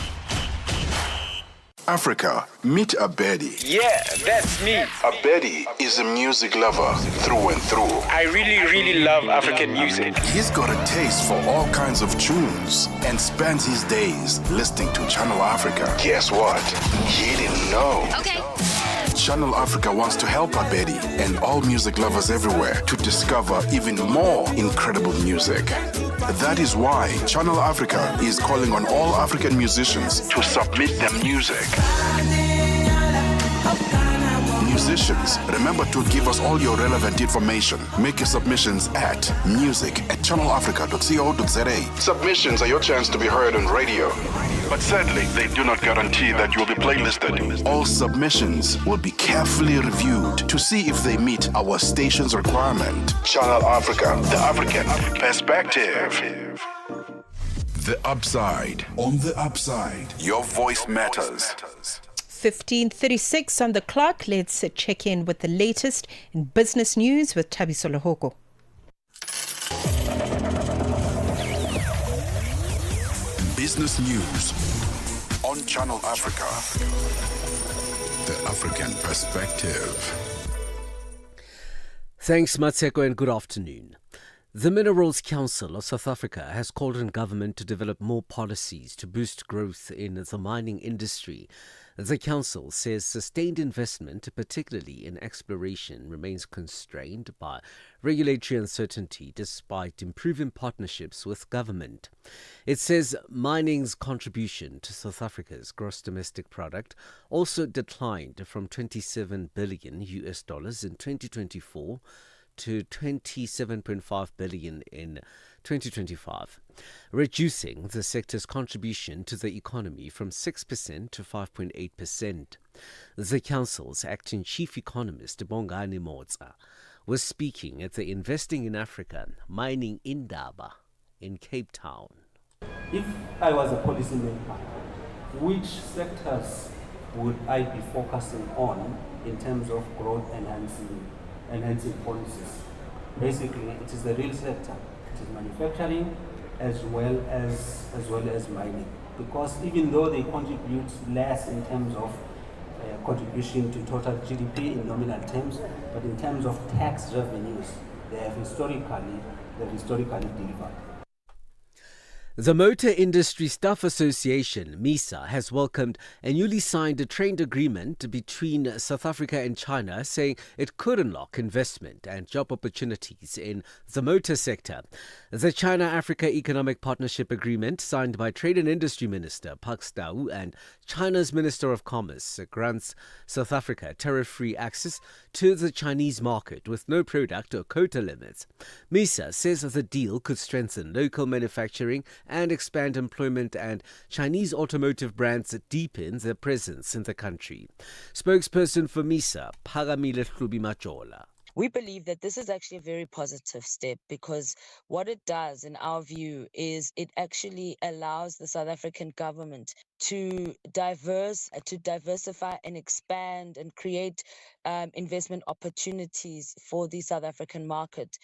Africa, meet Abedi. Yeah, that's me. Abedi is a music lover through and through. I really love African music. He's got a taste for all kinds of tunes and spends his days listening to Channel Africa. Guess what? He didn't know. Okay. Channel Africa wants to help Abedi and all music lovers everywhere to discover even more incredible music. That is why Channel Africa is calling on all African musicians to submit their music. Musicians, remember to give us all your relevant information. Make your submissions at music@channelafrica.co.za. Submissions are your chance to be heard on radio. But sadly, they do not guarantee that you will be playlisted. All submissions will be carefully reviewed to see if they meet our station's requirement. Channel Africa, the African perspective. The Upside. On the Upside, your voice matters. 15:36 on the clock. Let's check in with the latest in business news with Thabiso Lohoko. Business news on Channel Africa. The African perspective. Thanks, Mmatsheko, and good afternoon. The Minerals Council of South Africa has called on government to develop more policies to boost growth in the mining industry. The council says sustained investment, particularly in exploration, remains constrained by regulatory uncertainty despite improving partnerships with government. It says mining's contribution to South Africa's gross domestic product also declined from $27 billion in 2024 to $27.5 billion in 2025, reducing the sector's contribution to the economy from 6% to 5.8%. The council's acting chief economist, Bongani Motsa, was speaking at the Investing in Africa Mining Indaba in Cape Town. If I was a policymaker, which sectors would I be focusing on in terms of growth enhancing policies? Basically, it is the real sector. It is manufacturing as well as mining, because even though they contribute less in terms of contribution to total GDP in nominal terms, but in terms of tax revenues, they have historically delivered. The Motor Industry Staff Association, MISA, has welcomed a newly signed trade agreement between South Africa and China, saying it could unlock investment and job opportunities in the motor sector. The China-Africa Economic Partnership Agreement, signed by Trade and Industry Minister Pak Stau and China's Minister of Commerce, grants South Africa tariff-free access to the Chinese market with no product or quota limits. MISA says the deal could strengthen local manufacturing and expand employment, and Chinese automotive brands deepen their presence in the country. Spokesperson for MISA, Phakamile Hlubi-Majola. We believe that this is actually a very positive step because what it does, in our view, is it actually allows the South African government to diversify and expand and create investment opportunities for the South African market.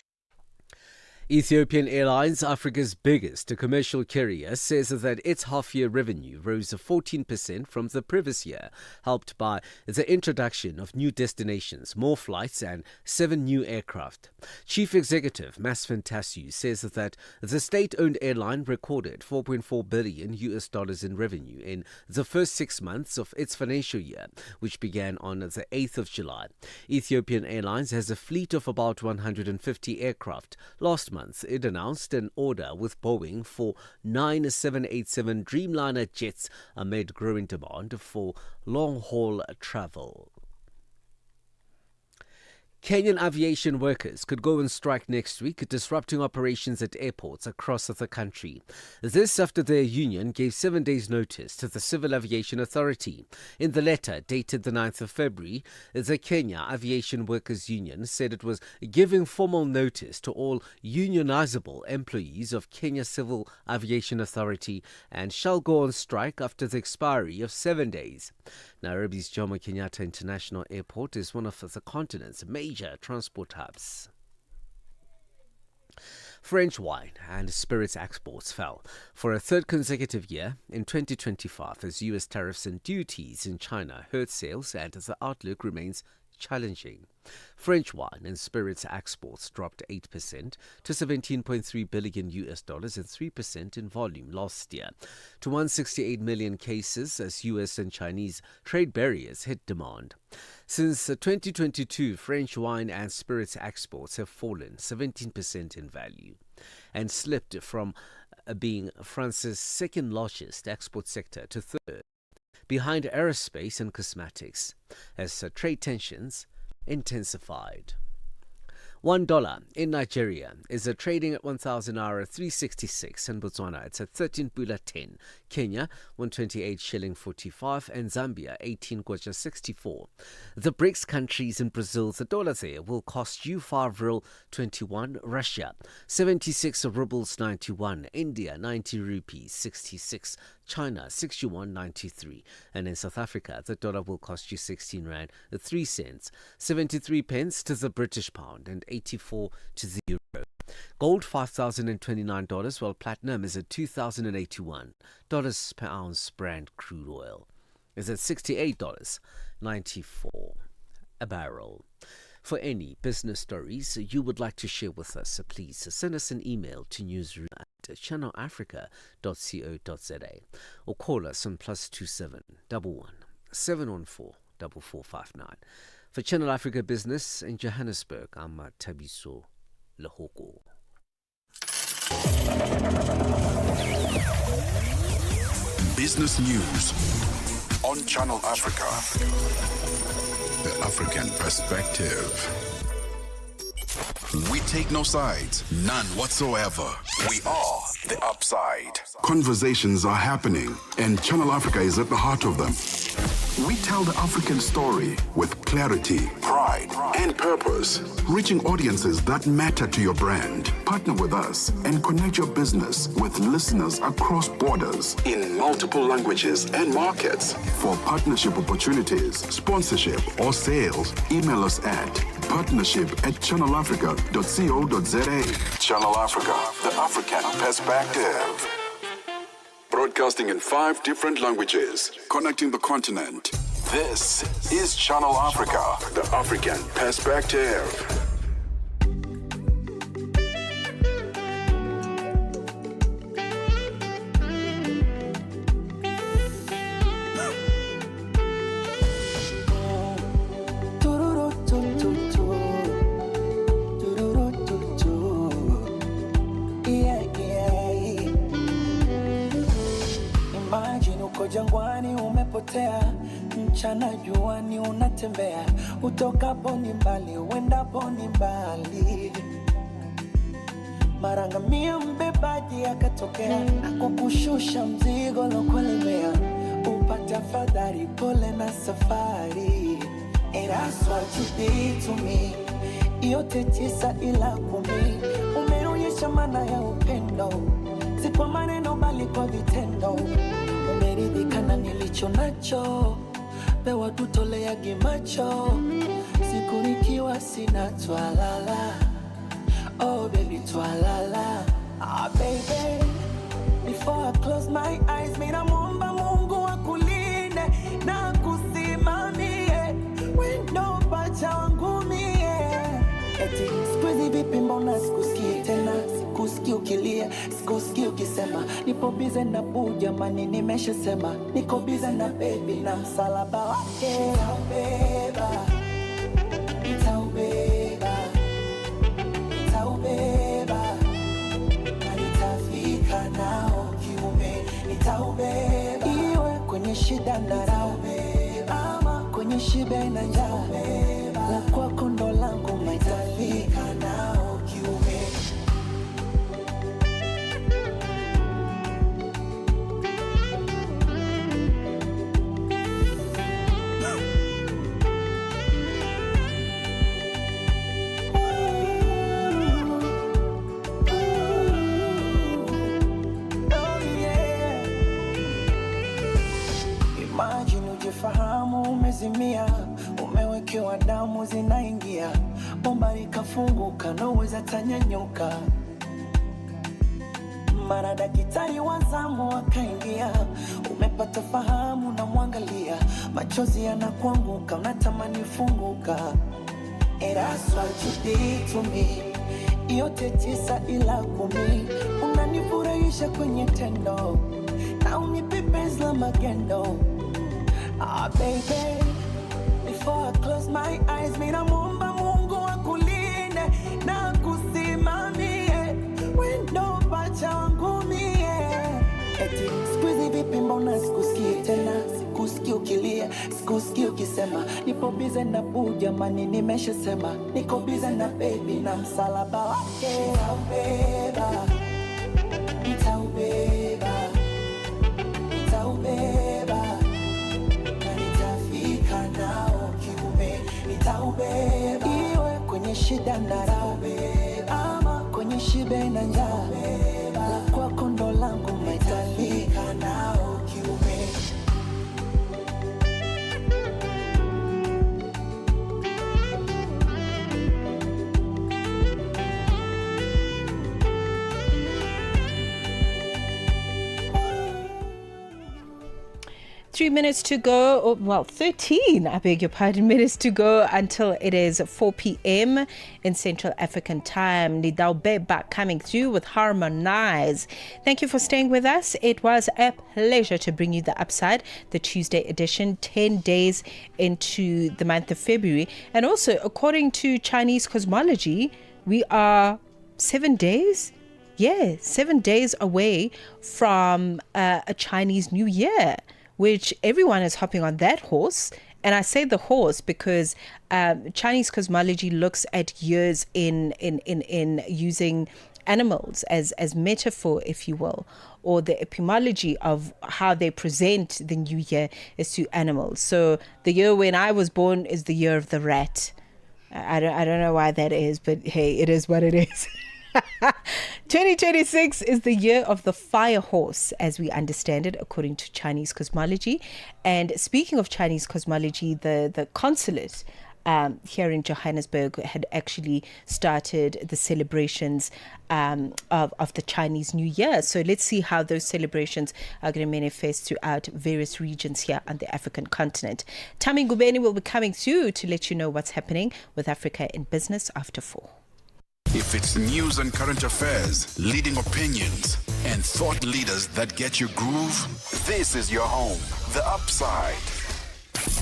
Ethiopian Airlines, Africa's biggest commercial carrier, says that its half-year revenue rose 14% from the previous year, helped by the introduction of new destinations, more flights and 7 new aircraft. Chief Executive Masvin Tasu says that the state-owned airline recorded $4.4 billion in revenue in the first 6 months of its financial year, which began on the 8th of July. Ethiopian Airlines has a fleet of about 150 aircraft. Last month, it announced an order with Boeing for 9 787 Dreamliner jets amid growing demand for long-haul travel. Kenyan aviation workers could go on strike next week, disrupting operations at airports across the country. This after their union gave 7 days' notice to the Civil Aviation Authority. In the letter dated the 9th of February, the Kenya Aviation Workers Union said it was giving formal notice to all unionizable employees of Kenya Civil Aviation Authority and shall go on strike after the expiry of 7 days. Nairobi's Jomo Kenyatta International Airport is one of the continent's major transport hubs. French wine and spirits exports fell for a third consecutive year in 2025 as U.S. tariffs and duties in China hurt sales and the outlook remains challenging. French wine and spirits exports dropped 8% to $17.3 billion and 3% in volume last year to 168 million cases as U.S. and Chinese trade barriers hit demand. Since 2022, French wine and spirits exports have fallen 17% in value and slipped from being France's second largest export sector to third, behind aerospace and cosmetics, as trade tensions intensified. $1 in Nigeria is trading at 1,000 naira 366, and Botswana it's at 13 pula 10. Kenya 128 shilling 45, and Zambia 18 kwacha 64. The BRICS countries in Brazil, the dollar there will cost you 5 real 21. Russia 76 rubles 91. India 90 rupees 66. China 6 yuan 93, and in South Africa the dollar will cost you 16 rand 3 cents, 73 pence to the British pound and 84 to the euro. Gold $5,029, while platinum is at $2,081 per ounce. Brent crude oil is at $68.94 a barrel. For any business stories you would like to share with us, please send us an email to newsroom@channelafrica.co.za or call us on +27 11 714 4459. For Channel Africa Business in Johannesburg, I'm Tabiso Lehoko. Business news on Channel Africa. The African perspective. We take no sides, none whatsoever. We are the upside. Conversations are happening, and Channel Africa is at the heart of them. We tell the African story with clarity, pride, and purpose, reaching audiences that matter to your brand. Partner with us and connect your business with listeners across borders in multiple languages and markets. For partnership opportunities, sponsorship, or sales, email us at partnership@channelafrica.co.za. Channel Africa, the African perspective. Broadcasting in 5 different languages, connecting the continent. This is Channel Africa, the African perspective. unapotea, mchana juani unatembea, utokapo ni mbali, uendapo ni mbali. Mara ngamia mbebaji akatokea, akukushusha mzigo lokulemea, upata fadhari, pole na safari. And that's what you did to me. Yote 9 ila 10, umeonyesha maana ya upendo, si kwa maneno bali kwa vitendo. Umeridhika na nilicho nacho, pewa tutolea gimacho, siku nikiwa sina twalala. Oh baby twalala. Ah baby, before I close my eyes, mina muomba Mungu akulinde na kusimamie, wendo pacha wangu mie. Eti sikuizi vipi mbona sikusikii tena, sikusikii ukilia, sikusikii ukisema nipo bize na boo, jamani nimeshasema niko bize na baby na msalaba wake. Nitaubeba, nitaubeba, nitaubeba, na nitafika nao kiume. Nitaubeba, iwe kwenye shida na raha, ama kwenye shibe na njaa, la kwako ndo langu. Nitafika nao kiume. Imagine ujifahamu umezimia, umewekewa damu zinaingia, bomba likafunguka, naweza tanyanyuka. Mara daktari wa zamu akaingia, umepata fahamu na mwangalia, machozi yanakuanguka, unatamani funguka. And that's what you did to me. Yote 9 ila 10, unanifurahisha kwenye tendo, na unipe penzi la magendo. Ah baby, before I close my eyes, mina muomba Mungu akulinde na kusimamie, wendo pacha wangu mie. Eti sikuizi vipi mbona sikusikii tena, sikusikii ukilia, sikusikii ukisema nipo bize na boo, jamani nimeshasema niko bize na baby na msalaba wake. Nitaubeba, nitaubeba, nitaubeba, na nitafika nao kiume. Nitaubeba, iwe kwenye shida na raha, ama kwenye shibe na njaa, la kwako ndo langu. Nitafika nao kiume. 3 minutes to go, or, well, 13, I beg your pardon, minutes to go until it is 4 p.m. in Central African time. Nidaubeba coming through with Harmonize. Thank you for staying with us. It was a pleasure to bring you the Upside, the Tuesday edition, 10 days into the month of February. And also, according to Chinese cosmology, we are 7 days? Yeah, 7 days away from a Chinese New Year, which everyone is hopping on that horse. And I say the horse because Chinese cosmology looks at years in using animals as metaphor, if you will, or the etymology of how they present the new year is to animals. So the year when I was born is the year of the rat. I don't know why that is, but hey, it is what it is. 2026 is the year of the fire horse, as we understand it, according to Chinese cosmology. And speaking of Chinese cosmology, the consulate here in Johannesburg had actually started the celebrations of the Chinese New Year. So let's see how those celebrations are going to manifest throughout various regions here on the African continent. Tami Ngubeni will be coming through to let you know what's happening with Africa in Business after 4. If it's news and current affairs, leading opinions, and thought leaders that get your groove, this is your home. The Upside.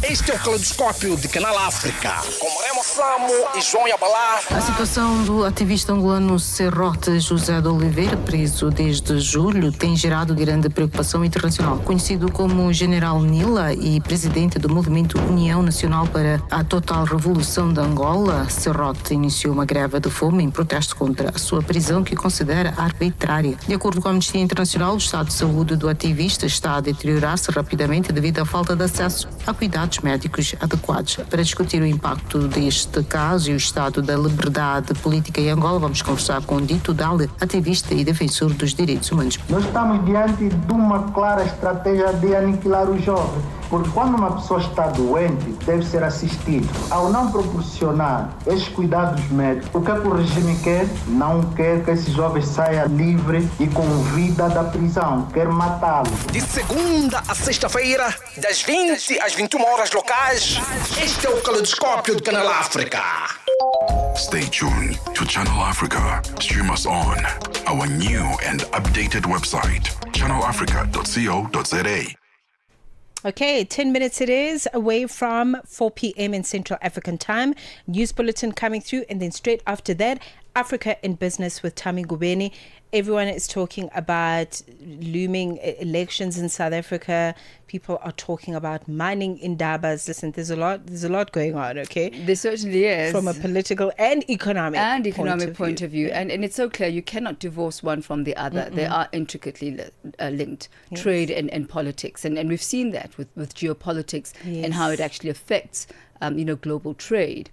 Este é o Caleidoscópio de Canal África, com Remo Samo e João Yabalá. A situação do ativista angolano Serrote José de Oliveira, preso desde julho, tem gerado grande preocupação internacional. Conhecido como General Nila e presidente do movimento União Nacional para a Total Revolução de Angola, Serrote iniciou uma greve de fome em protesto contra a sua prisão, que considera arbitrária. De acordo com a Amnistia Internacional, o estado de saúde do ativista está a deteriorar-se rapidamente devido à falta de acesso a cuidados médicos adequados. Para discutir o impacto deste caso e o estado da liberdade política em Angola, vamos conversar com Dito Dale, ativista e defensor dos direitos humanos. Nós estamos diante de uma clara estratégia de aniquilar o jovem, porque quando uma pessoa está doente, deve ser assistido. Ao não proporcionar esses cuidados médicos, o que é que o regime quer? Não quer que esse jovem saia livre e com vida da prisão, quer matá-lo. De segunda a sexta-feira, das 20 às 21 horas locais, este é o Caleidoscópio de Canal África. Stay tuned to Channel Africa. Stream us on our new and updated website, channelafrica.co.za. Okay, 10 minutes it is away from 4 p.m. in Central African time. News bulletin coming through, and then straight after that, Africa in Business with Tami Ngubeni. Everyone is talking about looming elections in South Africa. People are talking about mining indabas. Listen, there's a lot going on, okay? There certainly is. From a political and economic point of view. And it's so clear you cannot divorce one from the other. They are intricately linked, Yes. trade and politics. And we've seen that with geopolitics and how it actually affects global trade.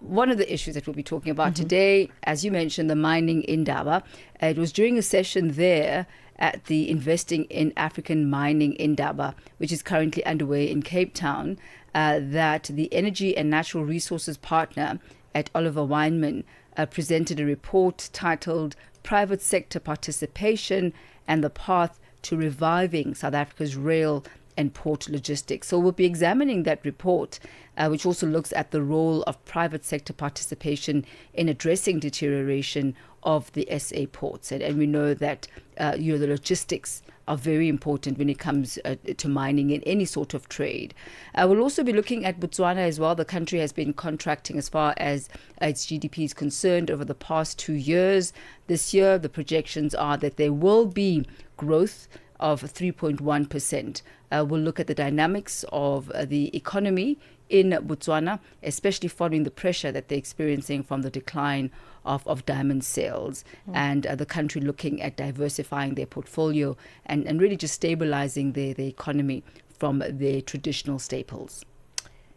One of the issues that we'll be talking about today, as you mentioned, the mining indaba. It was during a session there at the Investing in African Mining Indaba, which is currently underway in Cape Town, that the Energy and Natural Resources partner at Oliver Wyman presented a report titled Private Sector Participation and the Path to Reviving South Africa's Rail and Port Logistics. So we'll be examining that report, which also looks at the role of private sector participation in addressing deterioration of the SA ports. And we know that the logistics are very important when it comes to mining in any sort of trade. We'll also be looking at Botswana as well. The country has been contracting as far as its GDP is concerned over the past 2 years. This year, the projections are that there will be growth of 3.1%. We'll look at the dynamics of the economy in Botswana, especially following the pressure that they're experiencing from the decline of diamond sales, and the country looking at diversifying their portfolio and really just stabilizing their economy from their traditional staples.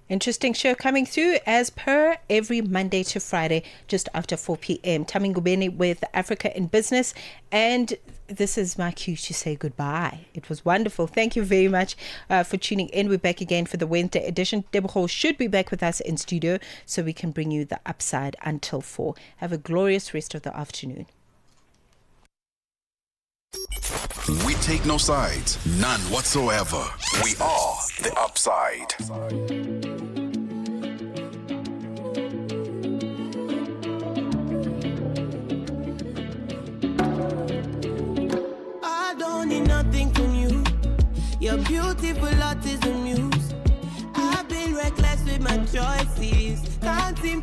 Interesting show coming through as per every Monday to Friday, just after 4 p.m. Tami Ngubeni with Africa in Business. And this is my cue to say goodbye. It was wonderful. Thank you very much for tuning in. We're back again for the Wednesday edition. Deborah should be back with us in studio so we can bring you the upside until 4. Have a glorious rest of the afternoon. We take no sides, none whatsoever. We are the upside. I don't need nothing from you. Your beautiful heart is a muse. I've been reckless with my choices. Can't seem